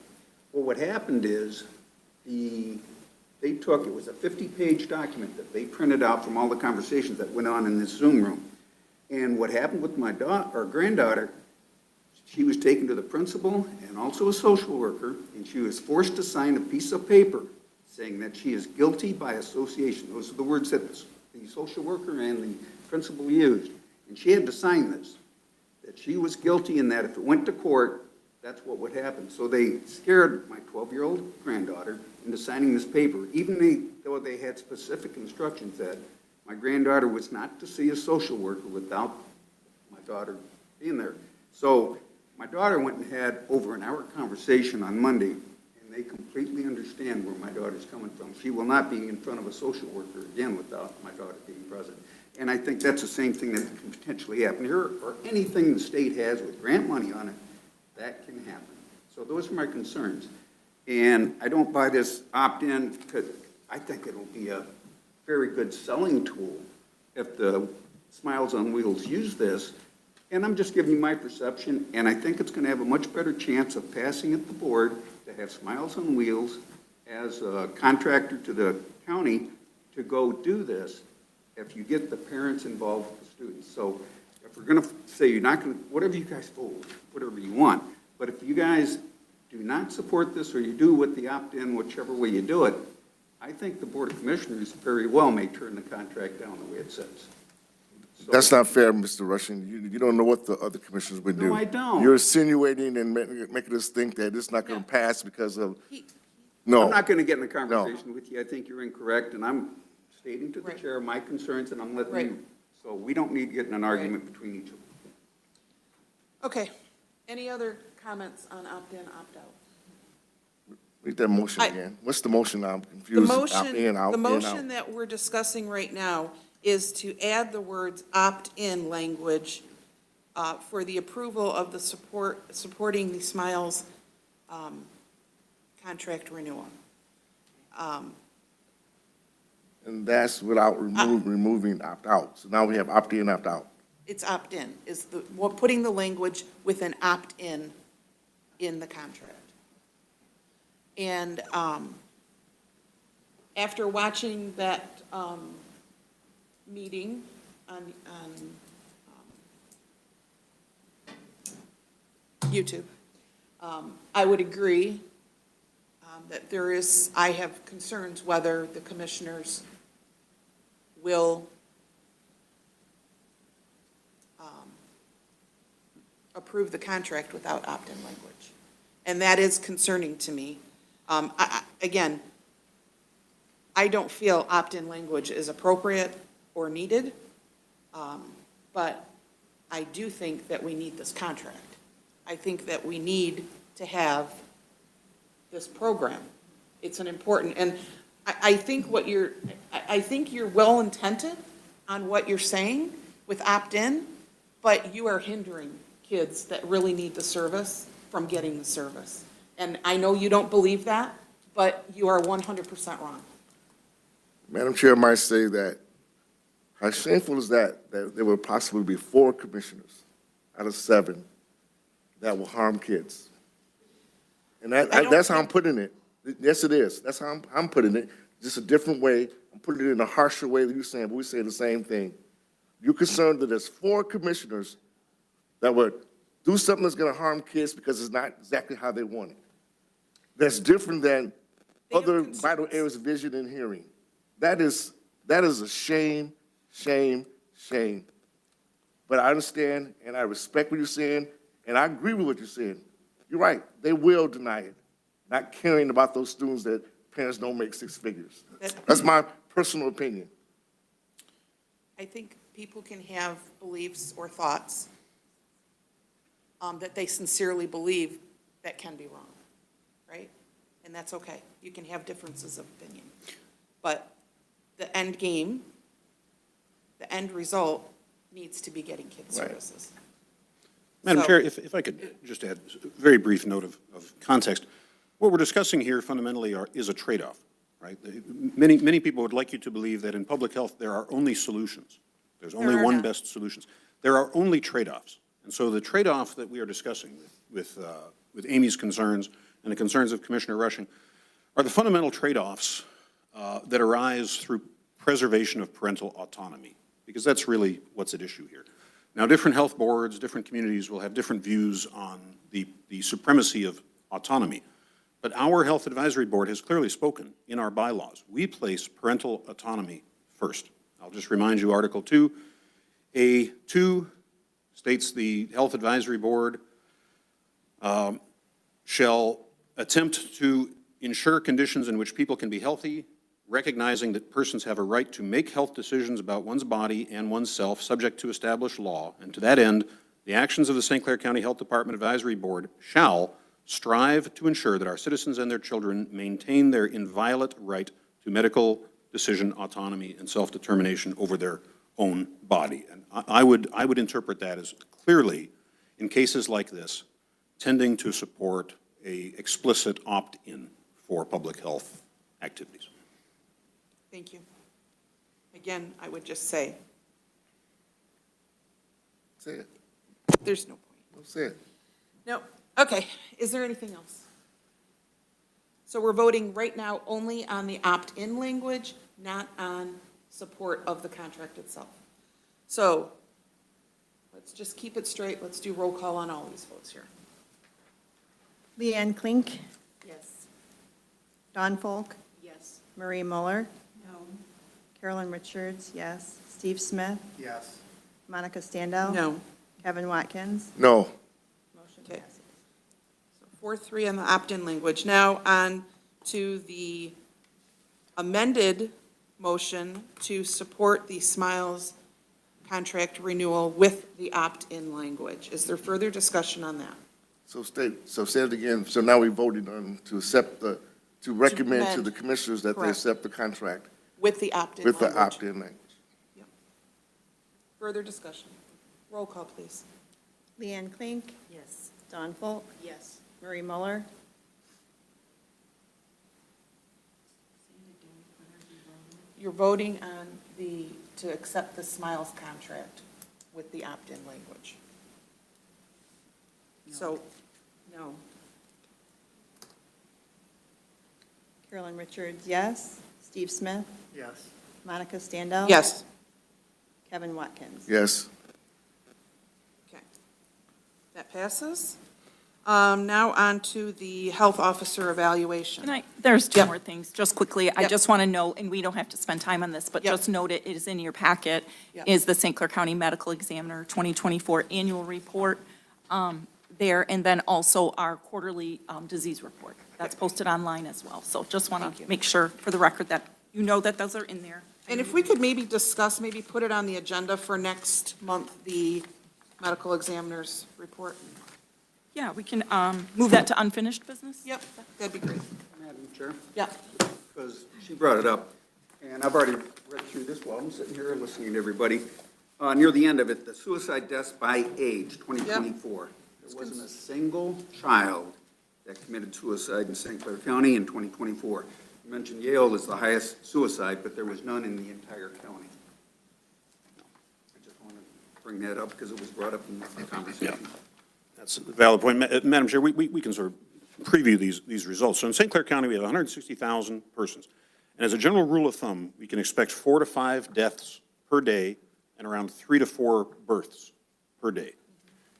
Speaker 1: Well, what happened is it was a 50-page document that they printed out from all the conversations that went on in this Zoom room. And what happened with my granddaughter, she was taken to the principal and also a social worker, and she was forced to sign a piece of paper saying that she is guilty by association. Those are the words that the social worker and the principal used. And she had to sign this, that she was guilty and that if it went to court, that's what would happen. So they scared my 12-year-old granddaughter into signing this paper, even though they had specific instructions that my granddaughter was not to see a social worker without my daughter being there. So my daughter went and had over an hour conversation on Monday, and they completely understand where my daughter's coming from. She will not be in front of a social worker again without my daughter being present. And I think that's the same thing that can potentially happen here, or anything the state has with grant money on it, that can happen. So those are my concerns. And I don't buy this opt-in because I think it'll be a very good selling tool if the Smiles on Wheels use this. And I'm just giving you my perception, and I think it's going to have a much better chance of passing at the board to have Smiles on Wheels as a contractor to the county to go do this if you get the parents involved with the students. So if we're going to say you're not going to, whatever you guys vote, whatever you want, but if you guys do not support this or you do with the opt-in, whichever way you do it, I think the Board of Commissioners very well may turn the contract down the way it says. So,
Speaker 5: That's not fair, Mr. Rushing. You don't know what the other commissioners would do.
Speaker 1: No, I don't.
Speaker 5: You're insinuating and making us think that it's not going to pass because of, no.
Speaker 1: I'm not going to get in a conversation with you. I think you're incorrect, and I'm stating to the chair my concerns, and I'm letting you. So we don't need to get in an argument between each of them.
Speaker 8: Okay. Any other comments on opt-in, opt-out?
Speaker 5: Read that motion again. What's the motion? I'm confused.
Speaker 8: The motion that we're discussing right now is to add the words opt-in language for the approval of the supporting the Smiles contract renewal.
Speaker 5: And that's without removing opt-out. So now we have opt-in, opt-out.
Speaker 8: It's opt-in, putting the language with an opt-in in the contract. And after watching that meeting on YouTube, I would agree that I have concerns whether the commissioners will approve the contract without opt-in language. And that is concerning to me. Again, I don't feel opt-in language is appropriate or needed, but I do think that we need this contract. I think that we need to have this program. It's an important, and I think you're well-intended on what you're saying with opt-in, but you are hindering kids that really need the service from getting the service. And I know you don't believe that, but you are 100% wrong.
Speaker 5: Madam Chair, I might say that, how shameful is that there will possibly be 4 commissioners out of 7 that will harm kids? And that's how I'm putting it. Yes, it is. That's how I'm putting it. Just a different way. I'm putting it in a harsher way than you're saying, but we say the same thing. You're concerned that there's 4 commissioners that would do something that's going to harm kids because it's not exactly how they want it. That's different than other vital areas of vision and hearing. That is a shame, shame, shame. But I understand and I respect what you're saying, and I agree with what you're saying. You're right. They will deny it, not caring about those students that parents don't make 6 figures. That's my personal opinion.
Speaker 8: I think people can have beliefs or thoughts that they sincerely believe that can be wrong, right? And that's okay. You can have differences of opinion. But the end game, the end result needs to be getting kids
Speaker 5: Right.
Speaker 8: services.
Speaker 17: Madam
Speaker 8: So-
Speaker 17: Chair, if I could just add a very brief note of context. What we're discussing here fundamentally is a trade-off, right? Many people would like you to believe that in public health, there are only solutions. There's only
Speaker 8: There are
Speaker 17: one
Speaker 8: not.
Speaker 17: best solutions. There are only trade-offs. And so the trade-off that we are discussing with Amy's concerns and the concerns of Commissioner Rushing are the fundamental trade-offs that arise through preservation of parental autonomy, because that's really what's at issue here. Now, different health boards, different communities will have different views on the supremacy of autonomy. But our Health Advisory Board has clearly spoken in our bylaws. We place parental autonomy first. I'll just remind you, Article 2A2 states the Health Advisory Board shall attempt to ensure conditions in which people can be healthy, recognizing that persons have a right to make health decisions about one's body and oneself subject to established law. And to that end, the actions of the St. Clair County Health Department Advisory Board shall strive to ensure that our citizens and their children maintain their inviolate right to medical decision autonomy and self-determination over their own body. And I would interpret that as clearly, in cases like this, tending to support a explicit opt-in for public health activities.
Speaker 8: Thank you. Again, I would just say,
Speaker 5: Say it.
Speaker 8: there's no point.
Speaker 5: Don't say it.
Speaker 8: No. Okay. Is there anything else? So we're voting right now only on the opt-in language, not on support of the contract itself. So let's just keep it straight. Let's do roll call on all these votes here.
Speaker 3: Leanne Klink,
Speaker 8: Yes.
Speaker 3: Don Folk,
Speaker 18: Yes.
Speaker 3: Marie Muller,
Speaker 21: No.
Speaker 3: Carolyn Richards, yes. Steve Smith,
Speaker 1: Yes.
Speaker 3: Monica Standell.
Speaker 8: No.
Speaker 3: Kevin Watkins.
Speaker 5: No.
Speaker 3: Motion
Speaker 8: Okay.
Speaker 3: passes.
Speaker 8: So 4-3 on the opt-in language. Now on to the amended motion to support the Smiles contract renewal with the opt-in language. Is there further discussion on that?
Speaker 5: So say it again. So now we voted on to accept to recommend to
Speaker 8: amend.
Speaker 5: the commissioners that they
Speaker 8: Correct.
Speaker 5: accept the contract
Speaker 8: With the opt-in
Speaker 5: with
Speaker 8: language?
Speaker 5: the opt-in language.
Speaker 8: Further discussion. Roll call, please.
Speaker 3: Leanne Klink,
Speaker 18: Yes.
Speaker 3: Don Folk,
Speaker 18: Yes.
Speaker 3: Marie Muller,
Speaker 8: You're voting on to accept the Smiles contract with the opt-in language. So, no.
Speaker 3: Carolyn Richards, yes. Steve Smith,
Speaker 1: Yes.
Speaker 3: Monica Standell.
Speaker 8: Yes.
Speaker 3: Kevin Watkins.
Speaker 5: Yes.
Speaker 8: Okay. That passes. Now on to the health officer evaluation.
Speaker 16: There's two
Speaker 8: Yep.
Speaker 16: more things, just quickly. I
Speaker 8: Yep.
Speaker 16: just want to note, and we don't have to spend time on this, but
Speaker 8: Yep.
Speaker 16: just note it is in your packet,
Speaker 8: Yep.
Speaker 16: is the St. Clair County Medical Examiner 2024 Annual Report there, and then also our quarterly disease report. That's posted online as well. So just want to make sure, for the record, that you know that those are in there.
Speaker 8: And if we could maybe discuss, maybe put it on the agenda for next month, the medical examiner's report.
Speaker 16: Yeah, we can move that to unfinished business?
Speaker 8: Yep, that'd be great.
Speaker 1: Madam Chair?
Speaker 8: Yeah.
Speaker 1: Because she brought it up, and I've already read through this while I'm sitting here listening to everybody. Near the end of it, the suicide deaths by age, 2024. There wasn't a single child that committed suicide in St. Clair County in 2024. You mentioned Yale is the highest suicide, but there was none in the entire county. I just want to bring that up because it was brought up in the conversation.
Speaker 17: That's a valid point. Madam Chair, we can sort of preview these results. So in St. Clair County, we have 160,000 persons. And as a general rule of thumb, we can expect 4 to 5 deaths per day and around 3 to 4 births per day.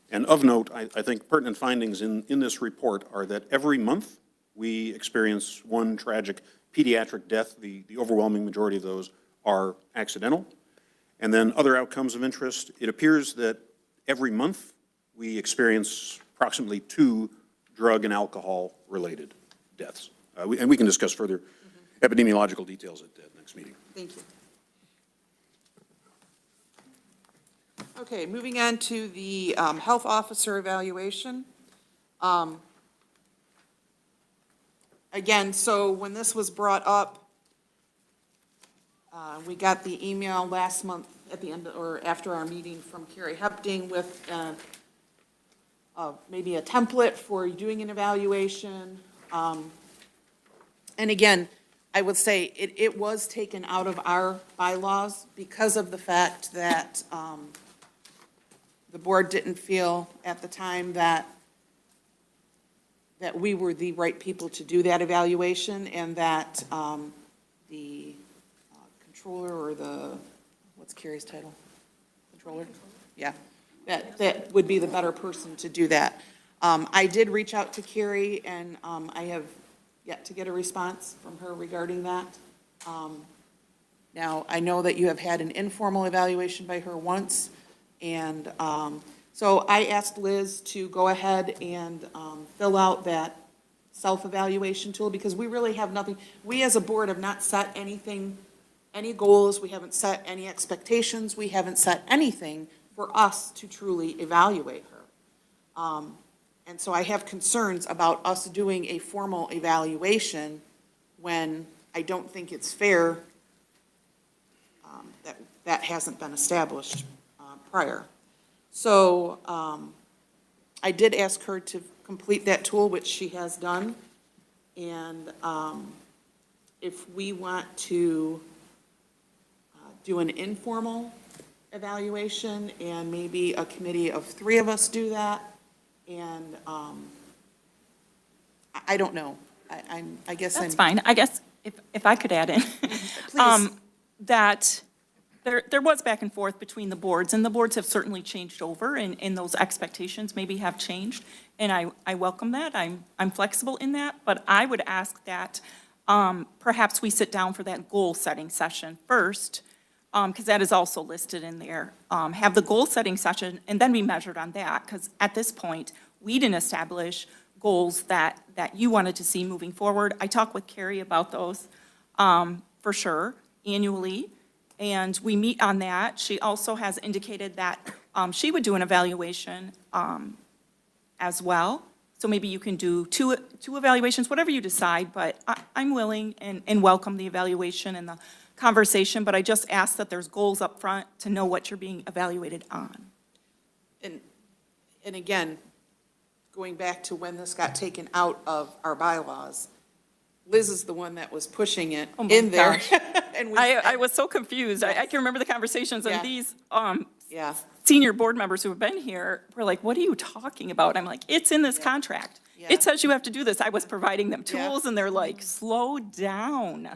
Speaker 17: And of note, I think pertinent findings in this report are that every month we experience one tragic pediatric death. The overwhelming majority of those are accidental. And then other outcomes of interest, it appears that every month we experience approximately 2 drug and alcohol-related deaths. And we can discuss further epidemiological details at the next meeting.
Speaker 8: Thank you. Okay, moving on to the health officer evaluation. Again, so when this was brought up, we got the email last month at the end, or after our meeting from Carrie Hepting with maybe a template for doing an evaluation. And again, I would say it was taken out of our bylaws because of the fact that the board didn't feel at the time that we were the right people to do that evaluation, and that the controller, or what's Carrie's title? Controller? Yeah, that would be the better person to do that. I did reach out to Carrie, and I have yet to get a response from her regarding that. Now, I know that you have had an informal evaluation by her once, and so I asked Liz to go ahead and fill out that self-evaluation tool, because we really have nothing. We as a board have not set anything, any goals, we haven't set any expectations, we haven't set anything for us to truly evaluate her. And so I have concerns about us doing a formal evaluation when I don't think it's fair that hasn't been established prior. So I did ask her to complete that tool, which she has done. And if we want to do an informal evaluation, and maybe a committee of 3 of us do that, and I don't know. I guess
Speaker 16: That's fine. I guess if I could add in.
Speaker 8: Please.
Speaker 16: That there was back and forth between the boards, and the boards have certainly changed over, and those expectations maybe have changed. And I welcome that. I'm flexible in that, but I would ask that perhaps we sit down for that goal-setting session first, because that is also listed in there. Have the goal-setting session, and then be measured on that, because at this point, we didn't establish goals that you wanted to see moving forward. I talked with Carrie about those, for sure, annually, and we meet on that. She also has indicated that she would do an evaluation as well. So maybe you can do two evaluations, whatever you decide, but I'm willing and welcome the evaluation and the conversation, but I just ask that there's goals up front to know what you're being evaluated on.
Speaker 8: And again, going back to when this got taken out of our bylaws, Liz is the one that was pushing it in there. And
Speaker 16: I was so confused. I can remember the conversations, and
Speaker 8: Yeah.
Speaker 16: these
Speaker 8: Yeah.
Speaker 16: senior board members who have been here were like, what are you talking about? I'm like, it's in this contract.
Speaker 8: Yeah.
Speaker 16: It says you have to do this. I was providing them
Speaker 8: Yeah.
Speaker 16: tools, and they're like, slow down.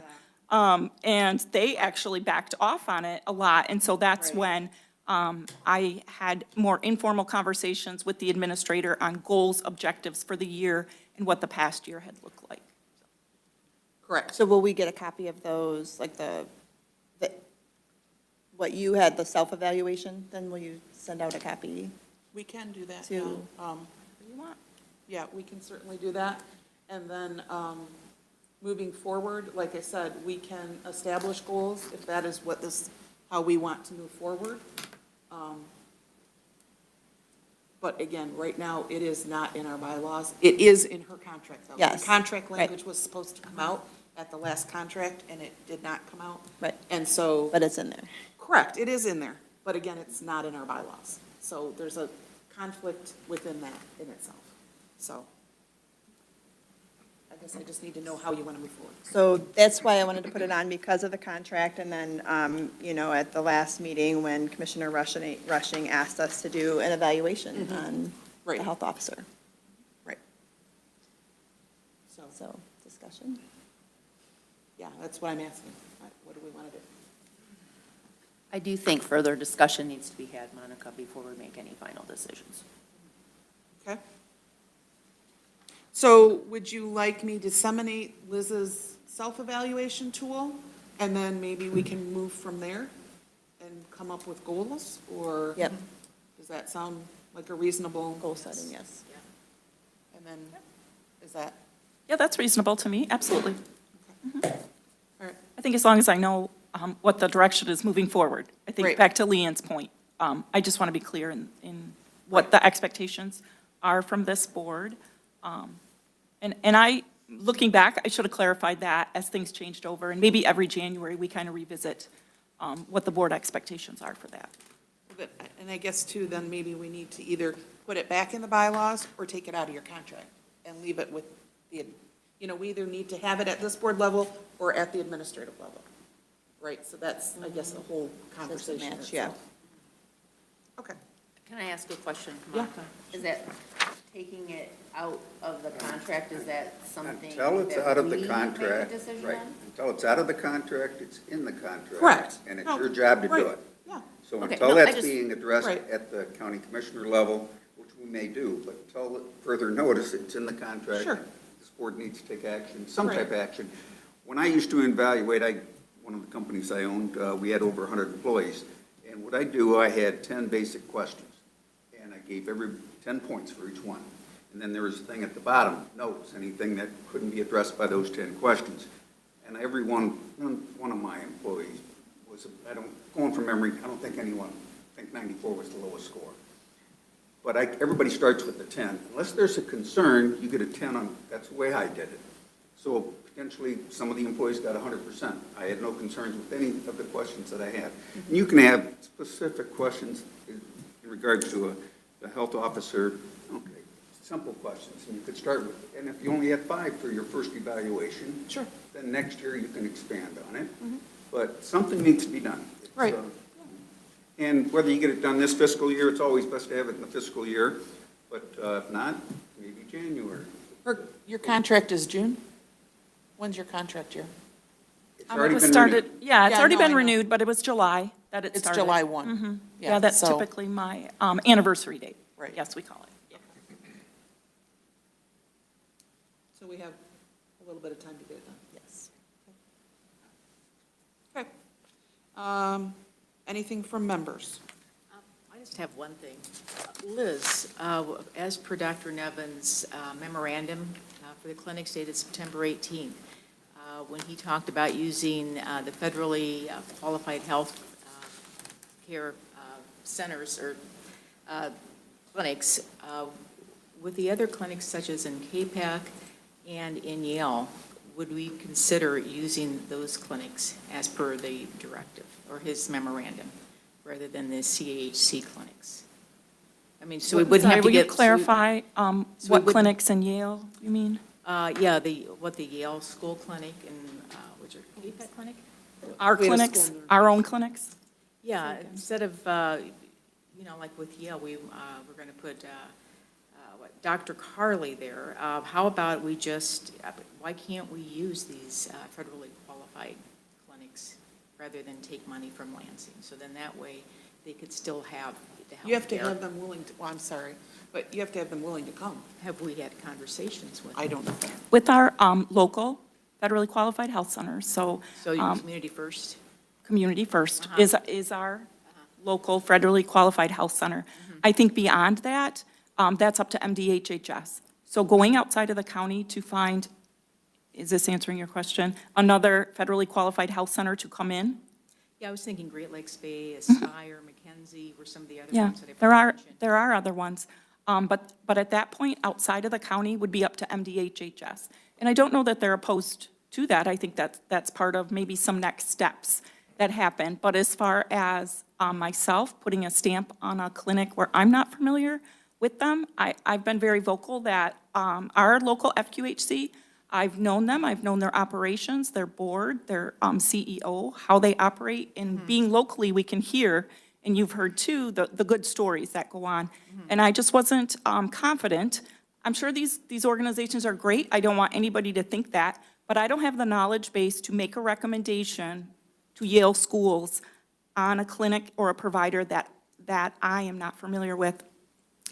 Speaker 16: And they actually backed off on it a lot, and so that's
Speaker 8: Right.
Speaker 16: when I had more informal conversations with the administrator on goals, objectives for the year, and what the past year had looked like.
Speaker 8: Correct.
Speaker 3: So will we get a copy of those, like what you had, the self-evaluation? Then will you send out a copy?
Speaker 8: We can do that.
Speaker 3: To-
Speaker 8: Yeah. You want? Yeah, we can certainly do that. And then, moving forward, like I said, we can establish goals if that is how we want to move forward. But again, right now, it is not in our bylaws. It is in her contract, though.
Speaker 3: Yes.
Speaker 8: The contract
Speaker 3: Right.
Speaker 8: language was supposed to come out at the last contract, and it did not come out.
Speaker 3: Right.
Speaker 8: And so.
Speaker 3: But it's in there.
Speaker 8: Correct, it is in there, but again, it's not in our bylaws. So there's a conflict within that in itself. So I guess I just need to know how you want to move forward.
Speaker 3: So that's why I wanted to put it on, because of the contract, and then, at the last meeting, when Commissioner Rushing asked us to do an evaluation on
Speaker 8: Right.
Speaker 3: the health officer.
Speaker 8: Right.
Speaker 3: So, discussion?
Speaker 8: Yeah, that's what I'm asking. What do we want to do?
Speaker 4: I do think further discussion needs to be had, Monica, before we make any final decisions.
Speaker 8: Okay. So would you like me to disseminate Liz's self-evaluation tool, and then maybe we can move from there and come up with goals? Or
Speaker 3: Yep.
Speaker 8: does that sound like a reasonable?
Speaker 3: Goal setting, yes.
Speaker 8: And then, is that?
Speaker 16: Yeah, that's reasonable to me, absolutely.
Speaker 8: All right.
Speaker 16: I think as long as I know what the direction is moving forward. I think
Speaker 8: Right.
Speaker 16: back to Leanne's point, I just want to be clear in what the expectations are from this board. And I, looking back, I should have clarified that as things changed over, and maybe every January, we kind of revisit what the board expectations are for that.
Speaker 8: And I guess too, then maybe we need to either put it back in the bylaws or take it out of your contract and leave it with the, we either need to have it at this board level or at the administrative level. Right, so that's, I guess, a whole conversation.
Speaker 21: Yeah.
Speaker 8: Okay.
Speaker 4: Can I ask a question?
Speaker 8: Yeah.
Speaker 4: Monica? Is that taking it out of the contract, is that something
Speaker 1: Until it's
Speaker 4: that
Speaker 1: out of
Speaker 4: we
Speaker 1: the
Speaker 4: make a
Speaker 1: contract,
Speaker 4: decision
Speaker 1: right,
Speaker 4: on?
Speaker 1: until it's out of the contract, it's in the contract.
Speaker 8: Correct.
Speaker 1: And it's
Speaker 8: No,
Speaker 1: your job to do
Speaker 8: right.
Speaker 1: it.
Speaker 8: Yeah.
Speaker 1: So
Speaker 4: Okay,
Speaker 1: until
Speaker 4: no, I
Speaker 1: that's
Speaker 4: just-
Speaker 1: being addressed
Speaker 8: Right.
Speaker 1: at the county commissioner level, which we may do, but until further notice, it's in the contract.
Speaker 8: Sure.
Speaker 1: This board needs to take action, some
Speaker 8: Right.
Speaker 1: type of action. When I used to evaluate, one of the companies I owned, we had over 100 employees. And what I do, I had 10 basic questions. And I gave 10 points for each one. And then there was a thing at the bottom, notes, anything that couldn't be addressed by those 10 questions. And every one of my employees was, going from memory, I don't think anyone, I think 94 was the lowest score. But everybody starts with the 10. Unless there's a concern, you get a 10 on, that's the way I did it. So potentially, some of the employees got 100%. I had no concerns with any of the questions that I had. And you can have specific questions in regards to a health officer, okay, simple questions. And you could start with, and if you only had 5 for your first evaluation,
Speaker 8: Sure.
Speaker 1: then next year you can expand on it. But something needs to be done. It's,
Speaker 8: Right.
Speaker 1: And whether you get it done this fiscal year, it's always best to have it in the fiscal year. But if not, maybe January.
Speaker 8: Your contract is June? When's your contract year?
Speaker 1: It's
Speaker 16: It
Speaker 1: already
Speaker 16: was
Speaker 1: been
Speaker 16: started,
Speaker 1: renewed.
Speaker 16: yeah, it's
Speaker 8: Yeah,
Speaker 16: already
Speaker 8: no, I
Speaker 16: been
Speaker 8: know.
Speaker 16: renewed, but it was July that it
Speaker 8: It's
Speaker 16: started.
Speaker 8: July 1.
Speaker 16: Mhm.
Speaker 8: Yeah,
Speaker 16: Yeah, that's
Speaker 8: so-
Speaker 16: typically my anniversary date.
Speaker 8: Right.
Speaker 16: Yes, we call it. Yeah.
Speaker 8: So we have a little bit of time to get it done.
Speaker 16: Yes.
Speaker 8: Okay. Anything from members?
Speaker 18: I just have one thing. Liz, as per Dr. Nevin's memorandum for the clinics dated September 18th, when he talked about using the federally qualified health care centers or clinics, with the other clinics such as in KPAC and in Yale, would we consider using those clinics as per the directive or his memorandum, rather than the CAHC clinics? I mean, so we wouldn't have to
Speaker 16: Will you
Speaker 18: get.
Speaker 16: clarify
Speaker 18: we
Speaker 16: what
Speaker 18: wouldn't-
Speaker 16: clinics in Yale, you mean?
Speaker 18: Yeah, the Yale School Clinic and, which are KPAC clinic?
Speaker 16: Our
Speaker 8: We had a
Speaker 16: clinics,
Speaker 8: school nurse.
Speaker 16: our own clinics?
Speaker 18: Yeah, instead of, like with Yale, we're going to put Dr. Carley there. How about we just, why can't we use these federally qualified clinics rather than take money from Lansing? So then that way, they could still have the health
Speaker 8: You have to
Speaker 18: care.
Speaker 8: have them willing to, well, I'm sorry, but you have to have them willing to come.
Speaker 18: Have we had conversations with them?
Speaker 8: I don't know.
Speaker 16: With our local federally qualified health centers, so.
Speaker 18: So you Community First?
Speaker 16: Community First is our local federally qualified health center. I think beyond that, that's up to MDHHS. So going outside of the county to find, is this answering your question, another federally qualified health center to come in?
Speaker 18: Yeah, I was thinking Great Lakes Bay, Aspire, McKenzie, were some of the other
Speaker 16: Yeah,
Speaker 18: ones that I mentioned.
Speaker 16: there are other ones. But at that point, outside of the county would be up to MDHHS. And I don't know that they're opposed to that. I think that's part of maybe some next steps that happen. But as far as myself putting a stamp on a clinic where I'm not familiar with them, I've been very vocal that our local FQHC, I've known them, I've known their operations, their board, their CEO, how they operate, and being locally, we can hear, and you've heard too, the good stories that go on. And I just wasn't confident. I'm sure these organizations are great, I don't want anybody to think that, but I don't have the knowledge base to make a recommendation to Yale schools on a clinic or a provider that I am not familiar with.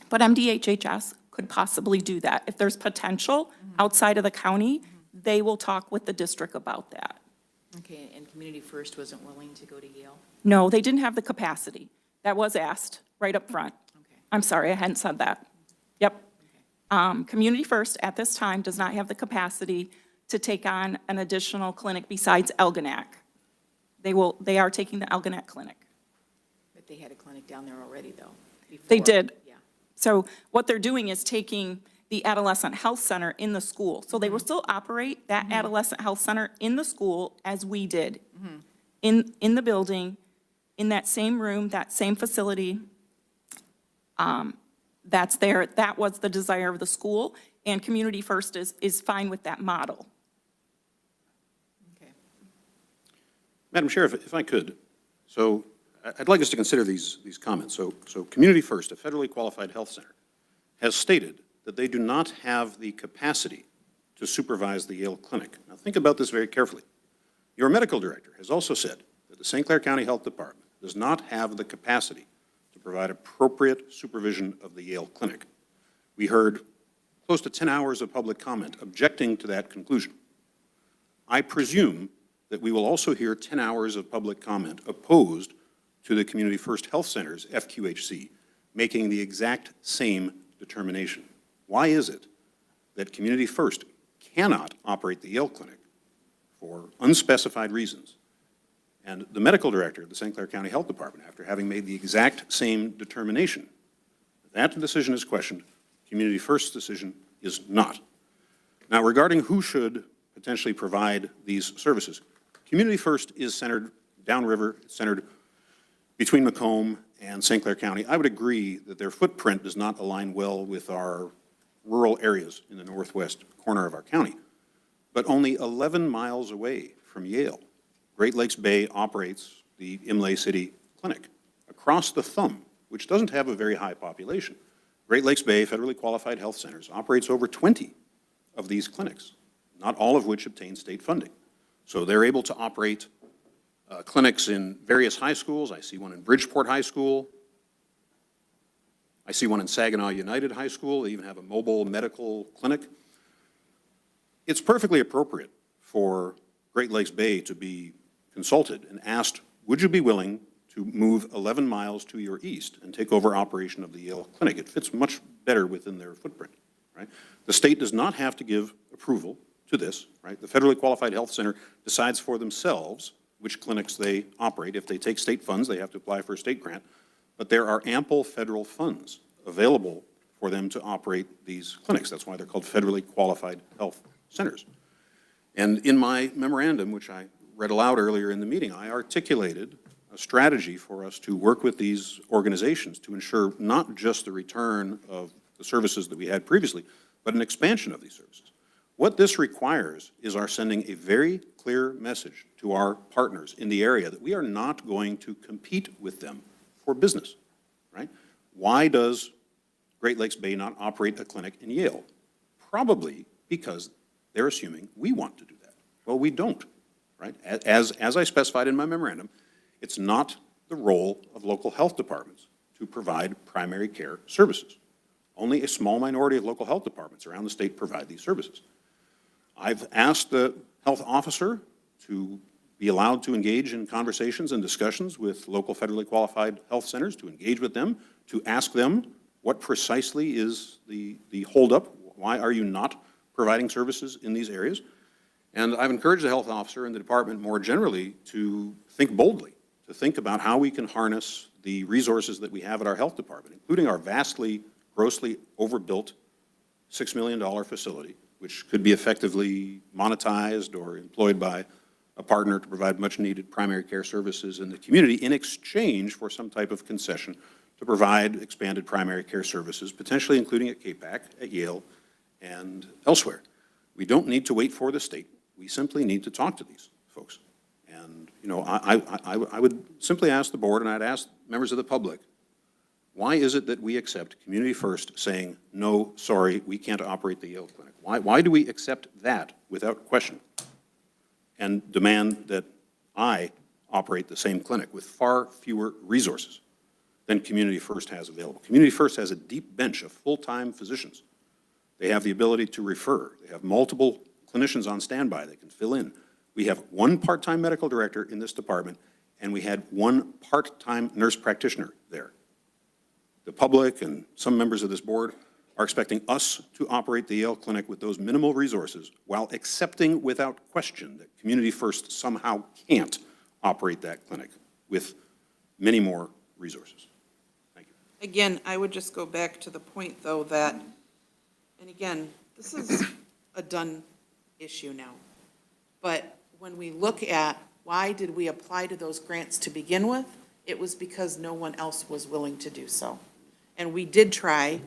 Speaker 16: But MDHHS could possibly do that. If there's potential outside of the county, they will talk with the district about that.
Speaker 18: Okay, and Community First wasn't willing to go to Yale?
Speaker 16: No, they didn't have the capacity. That was asked right up front.
Speaker 18: Okay.
Speaker 16: I'm sorry, I hadn't said that. Yep. Community First at this time does not have the capacity to take on an additional clinic besides Elginak. They are taking the Elginak clinic.
Speaker 18: they had a clinic down there already, though.
Speaker 16: They
Speaker 18: before.
Speaker 16: did.
Speaker 18: Yeah.
Speaker 16: So what they're doing is taking the adolescent health center in the school. So they will still operate that adolescent health center in the school as we did, in the building, in that same room, that same facility. That's there. That was the desire of the school, and Community First is fine with that model.
Speaker 17: Madam Chair, if I could, so I'd like us to consider these comments. So Community First, a federally qualified health center, has stated that they do not have the capacity to supervise the Yale Clinic. Now think about this very carefully. Your medical director has also said that the St. Clair County Health Department does not have the capacity to provide appropriate supervision of the Yale Clinic. We heard close to 10 hours of public comment objecting to that conclusion. I presume that we will also hear 10 hours of public comment opposed to the Community First Health Center's FQHC, making the exact same determination. Why is it that Community First cannot operate the Yale Clinic for unspecified reasons, and the medical director of the St. Clair County Health Department, after having made the exact same determination, that decision is questioned, Community First's decision is not? Now, regarding who should potentially provide these services, Community First is centered downriver, centered between Macomb and St. Clair County. I would agree that their footprint does not align well with our rural areas in the northwest corner of our county. But only 11 miles away from Yale, Great Lakes Bay operates the Imlay City Clinic. Across the thumb, which doesn't have a very high population, Great Lakes Bay federally qualified health centers operates over 20 of these clinics, not all of which obtain state funding. So they're able to operate clinics in various high schools. I see one in Bridgeport High School. I see one in Saginaw United High School. They even have a mobile medical clinic. It's perfectly appropriate for Great Lakes Bay to be consulted and asked, would you be willing to move 11 miles to your east and take over operation of the Yale Clinic? It fits much better within their footprint, right? The state does not have to give approval to this, right? The federally qualified health center decides for themselves which clinics they operate. If they take state funds, they have to apply for a state grant. But there are ample federal funds available for them to operate these clinics. That's why they're called federally qualified health centers. And in my memorandum, which I read aloud earlier in the meeting, I articulated a strategy for us to work with these organizations to ensure not just the return of the services that we had previously, but an expansion of these services. What this requires is our sending a very clear message to our partners in the area that we are not going to compete with them for business, right? Why does Great Lakes Bay not operate a clinic in Yale? Probably because they're assuming we want to do that. Well, we don't, right? As I specified in my memorandum, it's not the role of local health departments to provide primary care services. Only a small minority of local health departments around the state provide these services. I've asked the health officer to be allowed to engage in conversations and discussions with local federally qualified health centers, to engage with them, to ask them what precisely is the holdup. Why are you not providing services in these areas? And I've encouraged the health officer and the department more generally to think boldly, to think about how we can harness the resources that we have at our health department, including our vastly, grossly overbuilt $6 million facility, which could be effectively monetized or employed by a partner to provide much-needed primary care services in the community in exchange for some type of concession to provide expanded primary care services, potentially including at KPAC, at Yale, and elsewhere. We don't need to wait for the state. We simply need to talk to these folks. And, you know, I would simply ask the board, and I'd ask members of the public, why is it that we accept Community First saying, no, sorry, we can't operate the Yale Clinic? Why do we accept that without question and demand that I operate the same clinic with far fewer resources than Community First has available? Community First has a deep bench of full-time physicians. They have the ability to refer. They have multiple clinicians on standby that can fill in. We have one part-time medical director in this department, and we had one part-time nurse practitioner there. The public and some members of this board are expecting us to operate the Yale Clinic with those minimal resources while accepting without question that Community First somehow can't operate that clinic with many more resources. Thank you.
Speaker 8: Again, I would just go back to the point, though, that, and again, this is a done issue now. But when we look at why did we apply to those grants to begin with, it was because no one else was willing to do so. And we did try,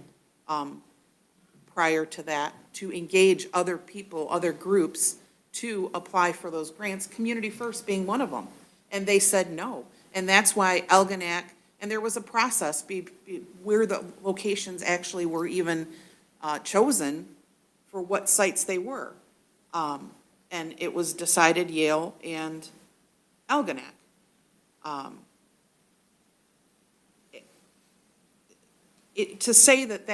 Speaker 8: prior to that, to engage other people, other groups, to apply for those grants, Community First being one of them. And they said no. And that's why Elginak, and there was a process where the locations actually were even chosen for what sites they were. And it was decided Yale and Elginak. To say that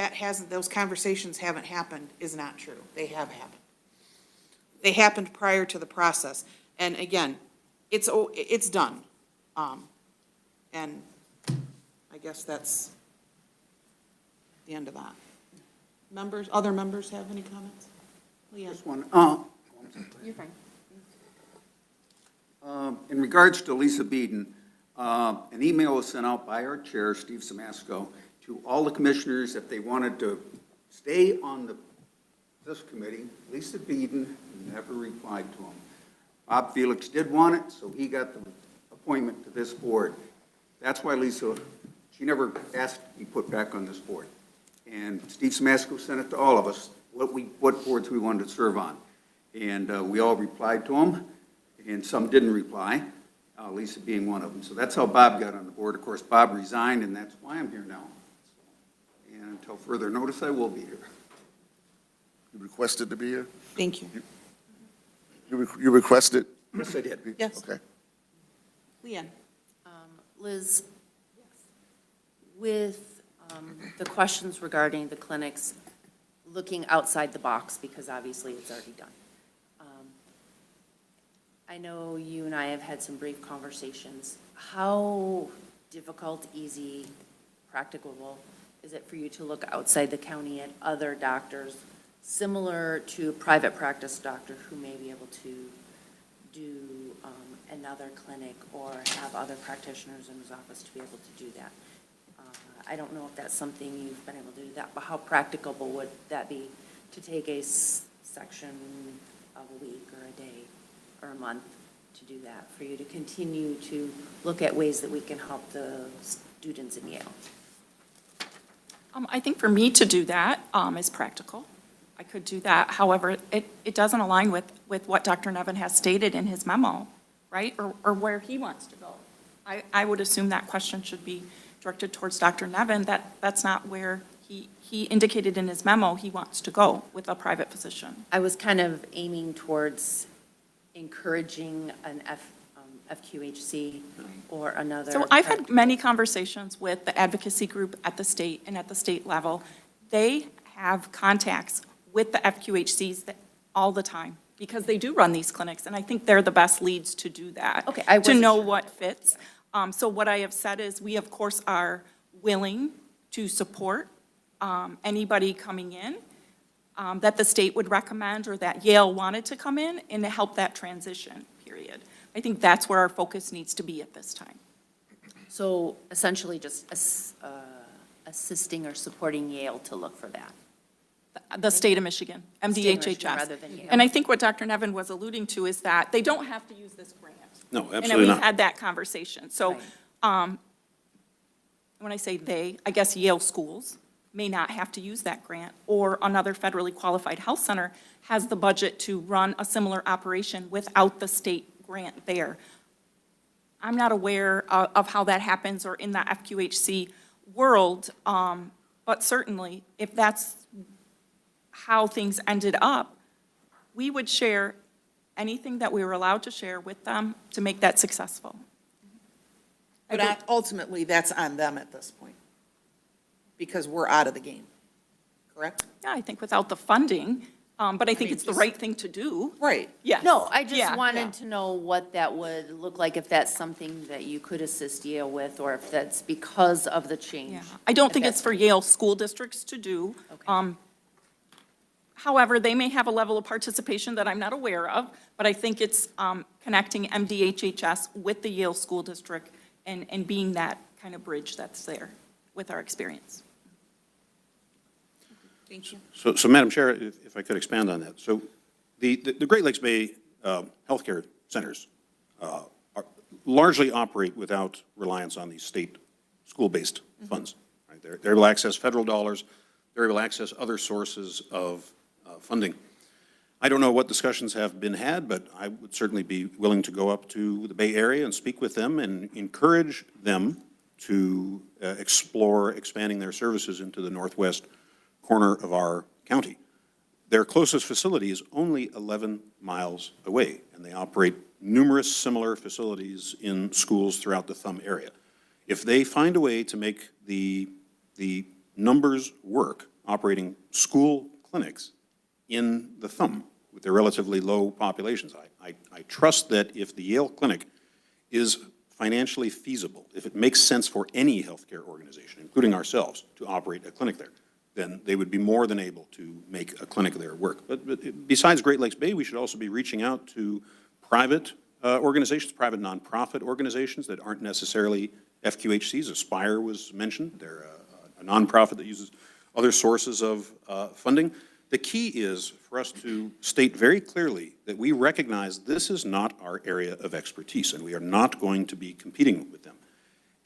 Speaker 8: those conversations haven't happened is not true. They have happened. They happened prior to the process. And again, it's done. And I guess that's the end of that. Other members have any comments? Leanne?
Speaker 1: Just one.
Speaker 8: You're fine.
Speaker 1: In regards to Lisa Beeden, an email was sent out by our chair, Steve Samasco, to all the commissioners if they wanted to stay on this committee. Lisa Beeden never replied to him. Bob Felix did want it, so he got the appointment to this board. That's why Lisa, she never asked to be put back on this board. And Steve Samasco sent it to all of us, what boards we wanted to serve on. And we all replied to him, and some didn't reply, Lisa being one of them. So that's how Bob got on the board. Of course, Bob resigned, and that's why I'm here now. And until further notice, I will be here.
Speaker 5: You requested to be here?
Speaker 8: Thank you.
Speaker 5: You requested?
Speaker 1: Yes, I did.
Speaker 8: Yes.
Speaker 5: Okay.
Speaker 8: Leanne?
Speaker 4: Liz, with the questions regarding the clinics, looking outside the box, because obviously it's already done. I know you and I have had some brief conversations. How difficult, easy, practicable is it for you to look outside the county at other doctors, similar to a private practice doctor who may be able to do another clinic or have other practitioners in his office to be able to do that? I don't know if that's something you've been able to do that, but how practicable would that be to take a section of a week or a day or a month to do that, for you to continue to look at ways that we can help the students in Yale?
Speaker 16: I think for me to do that is practical. I could do that. However, it doesn't align with what Dr. Nevin has stated in his memo, right? Or where he wants to go. I would assume that question should be directed towards Dr. Nevin. That's not where he indicated in his memo he wants to go with a private physician.
Speaker 4: I was kind of aiming towards encouraging an FQHC or another.
Speaker 16: So I've had many conversations with the advocacy group at the state and at the state level. They have contacts with the FQHCs all the time because they do run these clinics, and I think they're the best leads to do that.
Speaker 4: Okay, I
Speaker 16: to
Speaker 4: wasn't
Speaker 16: know
Speaker 4: sure.
Speaker 16: what fits. So what I have said is we, of course, are willing to support anybody coming in that the state would recommend or that Yale wanted to come in and to help that transition period. I think that's where our focus needs to be at this time.
Speaker 4: So essentially just assisting or supporting Yale to look for that.
Speaker 16: The state of Michigan,
Speaker 4: State of Michigan
Speaker 16: MDHHS.
Speaker 4: rather than Yale.
Speaker 16: And I think what Dr. Nevin was alluding to is that they don't have to use this grant.
Speaker 17: No,
Speaker 16: And
Speaker 17: absolutely
Speaker 16: we've
Speaker 17: not.
Speaker 16: had that conversation. So when I say they, I guess Yale schools may not have to use that grant, or another federally qualified health center has the budget to run a similar operation without the state grant there. I'm not aware of how that happens or in the FQHC world, but certainly if that's how things ended up, we would share anything that we were allowed to share with them to make that successful.
Speaker 8: But ultimately, that's on them at this point, because we're out of the game, correct?
Speaker 16: Yeah, I think without the funding, but I think
Speaker 8: mean,
Speaker 16: it's the
Speaker 8: just-
Speaker 16: right thing to do.
Speaker 8: Right.
Speaker 16: Yes.
Speaker 4: No, I just
Speaker 16: Yeah.
Speaker 4: wanted to know what that would look like, if that's something that you could assist Yale with, or if that's because of the change.
Speaker 16: Yeah, I don't
Speaker 4: If
Speaker 16: think
Speaker 4: that's-
Speaker 16: it's for Yale school districts to do.
Speaker 4: Okay.
Speaker 16: However, they may have a level of participation that I'm not aware of, but I think it's connecting MDHHS with the Yale School District and being that kind of bridge that's there with our experience. Thank you.
Speaker 17: So Madam Chair, if I could expand on that. So the Great Lakes Bay healthcare centers largely operate without reliance on these state school-based funds. Right? They're able to access federal dollars. They're able to access other sources of funding. I don't know what discussions have been had, but I would certainly be willing to go up to the Bay Area and speak with them and encourage them to explore expanding their services into the northwest corner of our county. Their closest facility is only 11 miles away, and they operate numerous similar facilities in schools throughout the Thumb area. If they find a way to make the numbers work, operating school clinics in the Thumb with their relatively low populations, I trust that if the Yale Clinic is financially feasible, if it makes sense for any healthcare organization, including ourselves, to operate a clinic there, then they would be more than able to make a clinic there work. But besides Great Lakes Bay, we should also be reaching out to private organizations, private nonprofit organizations that aren't necessarily FQHCs. Aspire was mentioned. They're a nonprofit that uses other sources of funding. The key is for us to state very clearly that we recognize this is not our area of expertise, and we are not going to be competing with them.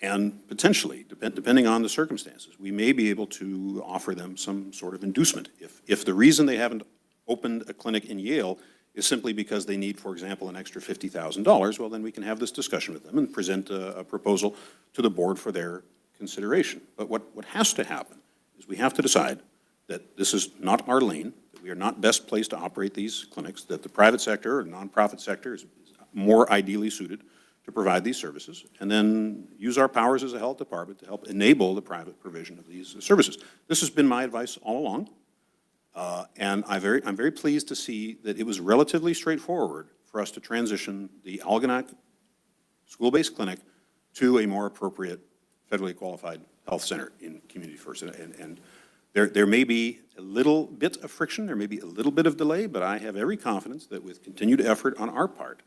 Speaker 17: And potentially, depending on the circumstances, we may be able to offer them some sort of inducement. If the reason they haven't opened a clinic in Yale is simply because they need, for example, an extra $50,000, well, then we can have this discussion with them and present a proposal to the board for their consideration. But what has to happen is we have to decide that this is not our lane, that we are not best placed to operate these clinics, that the private sector or nonprofit sector is more ideally suited to provide these services, and then use our powers as a health department to help enable the private provision of these services. This has been my advice all along, and I'm very pleased to see that it was relatively straightforward for us to transition the Algonac school-based clinic to a more appropriate federally qualified health center in Community First. And there may be a little bit of friction, there may be a little bit of delay, but I have every confidence that with continued effort on our part,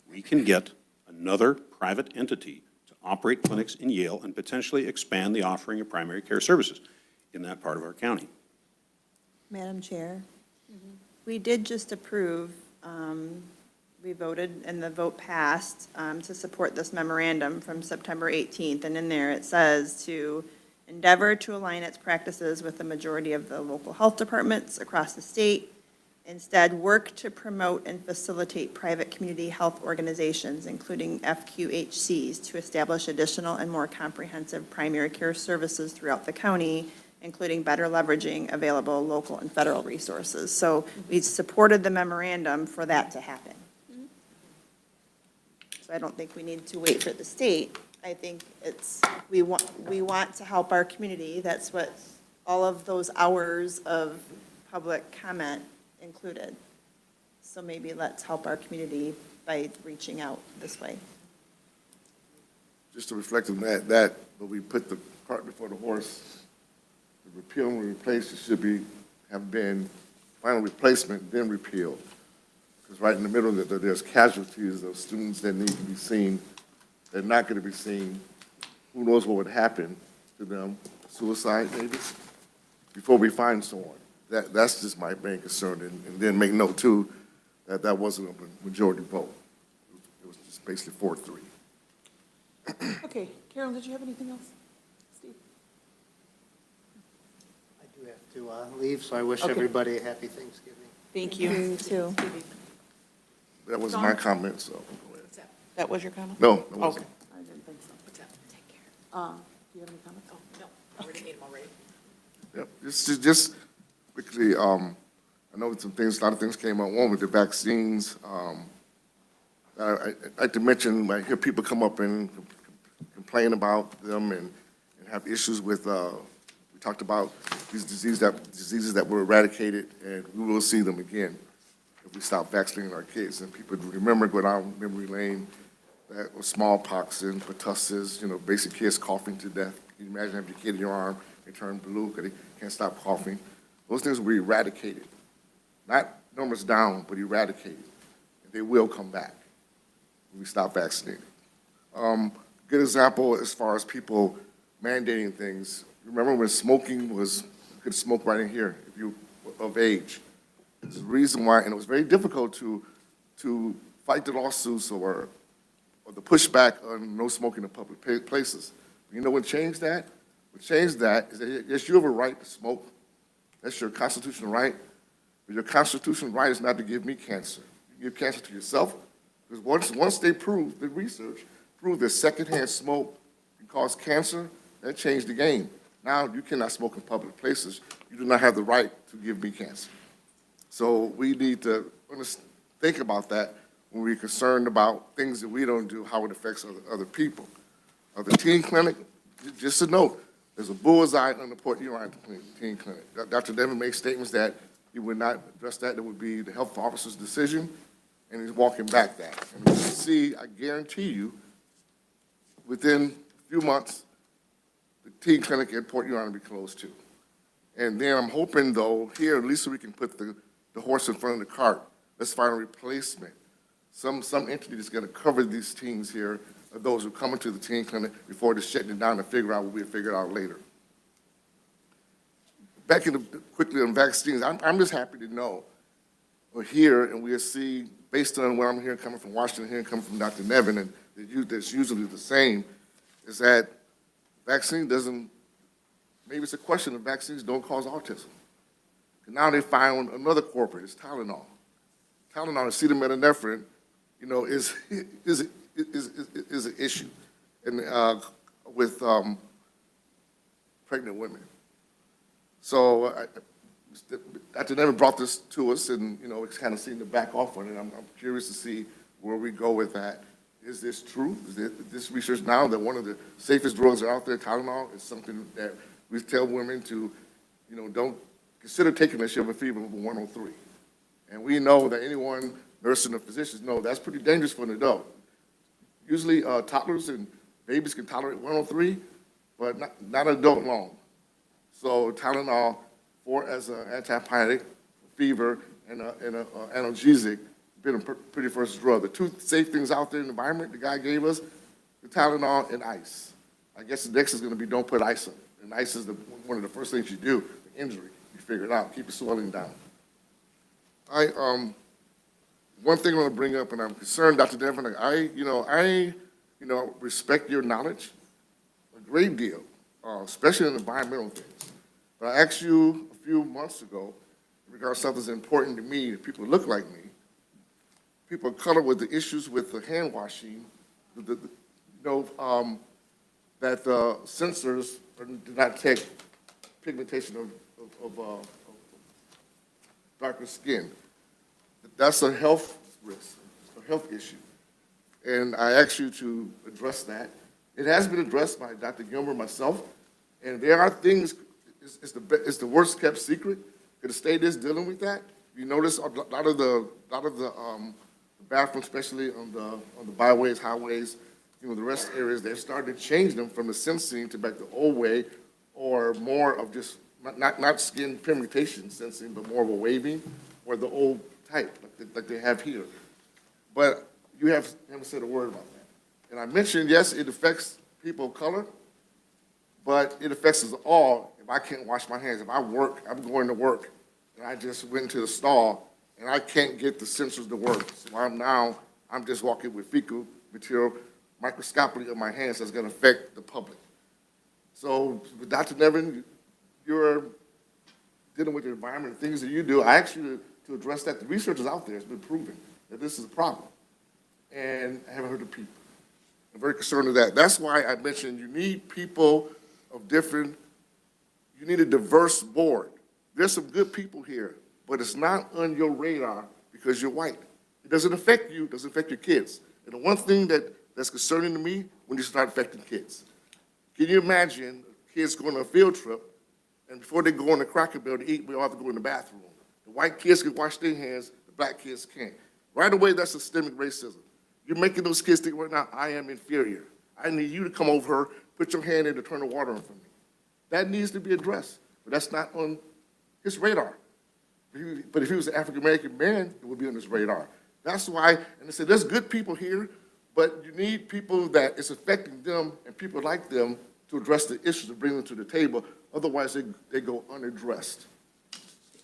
Speaker 17: we can get another private entity to operate clinics in Yale and potentially expand the offering of primary care services in that part of our county.
Speaker 3: Madam Chair, we did just approve, we voted and the vote passed to support this memorandum from September 18th. And in there it says to endeavor to align its practices with the majority of the local health departments across the state. Instead, work to promote and facilitate private community health organizations, including FQHCs, to establish additional and more comprehensive primary care services throughout the county, including better leveraging available local and federal resources. So we supported the memorandum for that to happen. So I don't think we need to wait for the state. I think we want to help our community. That's what all of those hours of public comment included. So maybe let's help our community by reaching out this way.
Speaker 5: Just to reflect on that, when we put the cart before the horse, the repeal and replace, it should have been final replacement, then repeal. Because right in the middle, there's casualties of students that need to be seen. They're not going to be seen. Who knows what would happen to them? Suicide, maybe, before we find someone. That's just my main concern. And then make note, too, that wasn't a majority vote. It was just basically 4-3.
Speaker 8: Okay, Carol, did you have anything else? Steve?
Speaker 9: I do have to leave, so I wish
Speaker 8: Okay.
Speaker 9: everybody a happy Thanksgiving.
Speaker 8: Thank you.
Speaker 3: You too.
Speaker 5: That was my comment, so.
Speaker 8: That was your comment?
Speaker 5: No, it wasn't.
Speaker 8: Okay. I didn't think so. What's that? Take care. Do you have any comments? Oh, no, I already made them already.
Speaker 5: Yep, just quickly, I know a lot of things came out. One with the vaccines. I'd like to mention, I hear people come up and complain about them and have issues with, we talked about these diseases that were eradicated, and we will see them again if we stop vaccinating our kids. And people remember, go down memory lane, that was smallpox and pertussis, basic kids coughing to death. Can you imagine having your kid in your arm, they turn blue because they can't stop coughing? Those things will be eradicated. Not numbers down, but eradicated. And they will come back when we stop vaccinating. good example as far as people mandating things. Remember when smoking was, you could smoke right in here if you were of age. There's a reason why, and it was very difficult to fight the lawsuits or the pushback on no smoking in public places. You know what changed that? What changed that is that, yes, you have a right to smoke. That's your constitutional right. But your constitutional right is not to give me cancer. You give cancer to yourself. Because once they prove, the research proved that secondhand smoke can cause cancer, that changed the game. Now you cannot smoke in public places. You do not have the right to give me cancer. So we need to think about that when we're concerned about things that we don't do, how it affects other people. The teen clinic, just a note, there's a bullseye on the Port Huron teen clinic. Dr. Devin made statements that he would not address that. It would be the health officer's decision, and he's walking back that. And we'll see, I guarantee you, within a few months, the teen clinic at Port Huron will be closed too. And then I'm hoping, though, here at least we can put the horse in front of the cart. Let's find a replacement. Some entity that's going to cover these teens here, those who come into the teen clinic before they're shutting it down and figure out what we'll figure out later. Back quickly on vaccines, I'm just happy to know we're here and we'll see, based on what I'm hearing coming from Washington, hearing coming from Dr. Nevin, and that's usually the same, is that vaccine doesn't, maybe it's a question of vaccines don't cause autism. And now they found another corporate, it's Tylenol. Tylenol, acetaminophen, is an issue with pregnant women. So Dr. Nevin brought this to us, and it's kind of seen to back off on it. I'm curious to see where we go with that. Is this true? Is this research now that one of the safest drugs are out there, Tylenol, is something that we tell women to, don't consider taking this if you have a fever of 103. And we know that anyone, nursing or physicians, know that's pretty dangerous for an adult. Usually toddlers and babies can tolerate 103, but not an adult long. So Tylenol, as an antipyretic, fever, and an analgesic, been a pretty first drug. The two safe things out there in the environment the guy gave us, the Tylenol and ice. I guess the next is going to be don't put ice on it. And ice is one of the first things you do, the injury. You figure it out, keep the swelling down. One thing I want to bring up, and I'm concerned, Dr. Devin, I respect your knowledge a great deal, especially in environmental things. But I asked you a few months ago, in regards to something that's important to me, that people look like me, people of color with the issues with the hand washing, that the sensors do not detect pigmentation of darker skin. That's a health risk, a health issue. And I asked you to address that. It has been addressed by Dr. Gilmer, myself, and there are things, it's the worst kept secret. The state is dealing with that. You notice a lot of the bathrooms, especially on the byways, highways, the rest areas, they're starting to change them from the sensing to back the old way, or more of just not skin pigmentation sensing, but more of a waving, or the old type like they have here. But you haven't said a word about that. And I mentioned, yes, it affects people of color, but it affects us all. If I can't wash my hands, if I work, I'm going to work, and I just went into the stall, and I can't get the sensors to work. So I'm just walking with fecal material microscopically on my hands that's going to affect the public. So, Dr. Nevin, you're dealing with the environment and things that you do. I asked you to address that. The research is out there. It's been proven that this is a problem. And I haven't heard of people. I'm very concerned with that. That's why I mentioned you need people of you need a diverse board. There's some good people here, but it's not on your radar because you're white. It doesn't affect you, it doesn't affect your kids. And the one thing that's concerning to me, when you start affecting kids. Can you imagine kids going on a field trip, and before they go in the Cracker Barrel to eat, we all have to go in the bathroom. The white kids can wash their hands, the black kids can't. Right away, that's systemic racism. You're making those kids think right now, I am inferior. I need you to come over here, put your hand in to turn the water on for me. That needs to be addressed, but that's not on his radar. But if he was an African-American man, it would be on his radar. That's why, and I said, there's good people here But you need people that it's affecting them and people like them to address the issues and bring them to the table. Otherwise, they go unaddressed.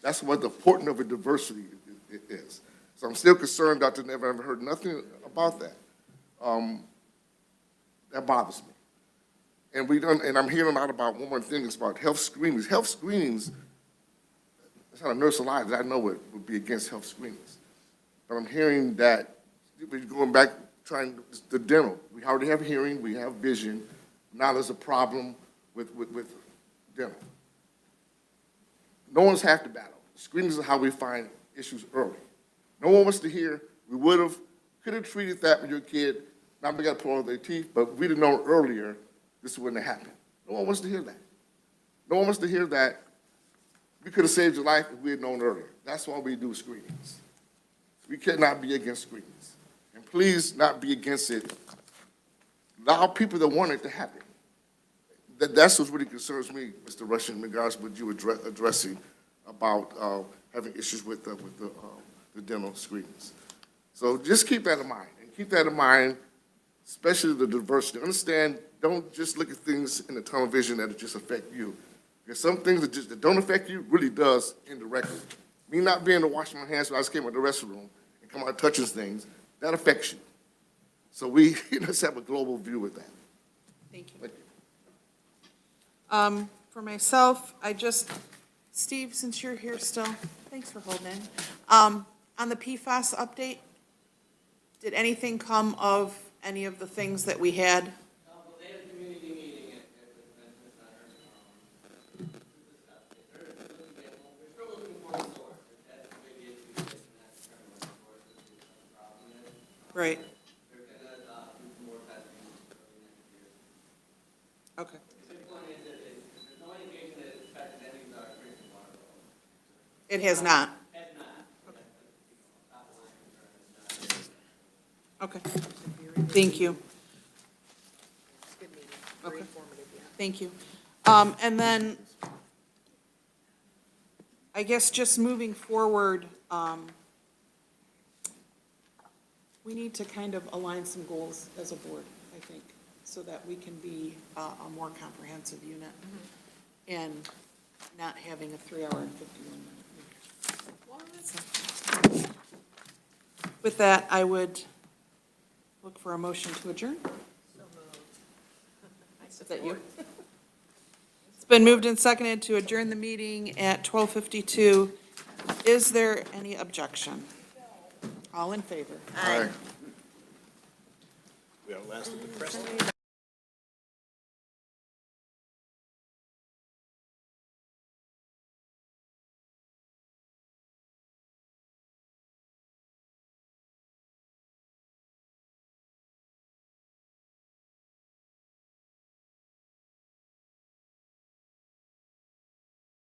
Speaker 5: That's what the importance of a diversity is. So I'm still concerned, Dr. Nevin, I haven't heard nothing about that. That bothers me. And I'm hearing a lot about one more thing, it's about health screenings. Health screenings, it's not a nurse alive that I know would be against health screenings. But I'm hearing that, we're going back, trying the dental. We already have hearing, we have vision. Now there's a problem with dental. No one's half the battle. Screenings are how we find issues early. No one wants to hear, we could have treated that with your kid, now we got to pull all their teeth, but if we'd have known earlier, this wouldn't have happened. No one wants to hear that. No one wants to hear that we could have saved your life if we had known earlier. That's why we do screenings. We cannot be against screenings. And please not be against it. Allow people that want it to happen. That's what really concerns me, Mr. Rush, in regards to what you were addressing about having issues with the dental screenings. So just keep that in mind, and keep that in mind, especially the diversity. Understand, don't just look at things in the tunnel vision that just affect you. Because some things that don't affect you really does indirectly. Me not being able to wash my hands when I just came out of the restroom and come out touching things, that affects you. So we let's have a global view with that.
Speaker 8: Thank you.
Speaker 5: Thank you.
Speaker 8: For myself, Steve, since you're here still, thanks for holding in. On the PFAS update, did anything come of any of the things that we had?
Speaker 20: They had a community meeting at the convention center. We're still looking for a source. That's the big issue, and that's determine what the source of the problem is.
Speaker 8: Right.
Speaker 20: They're going to do some more testing early next year.
Speaker 8: Okay.
Speaker 20: The big point is that there's no indication that it's affected any of our drinking water.
Speaker 8: It has not?
Speaker 20: Has not.
Speaker 8: Okay. Thank you. Okay. Thank you. And then, I guess just moving forward, we need to kind of align some goals as a board, I think, so that we can be a more comprehensive unit and not having a 3-hour and 51-minute meeting. With that, I would look for a motion to adjourn. Is that you? It's been moved and seconded to adjourn the meeting at 12:52. Is there any objection? All in favor?
Speaker 5: Aye.
Speaker 17: We outlasted the press.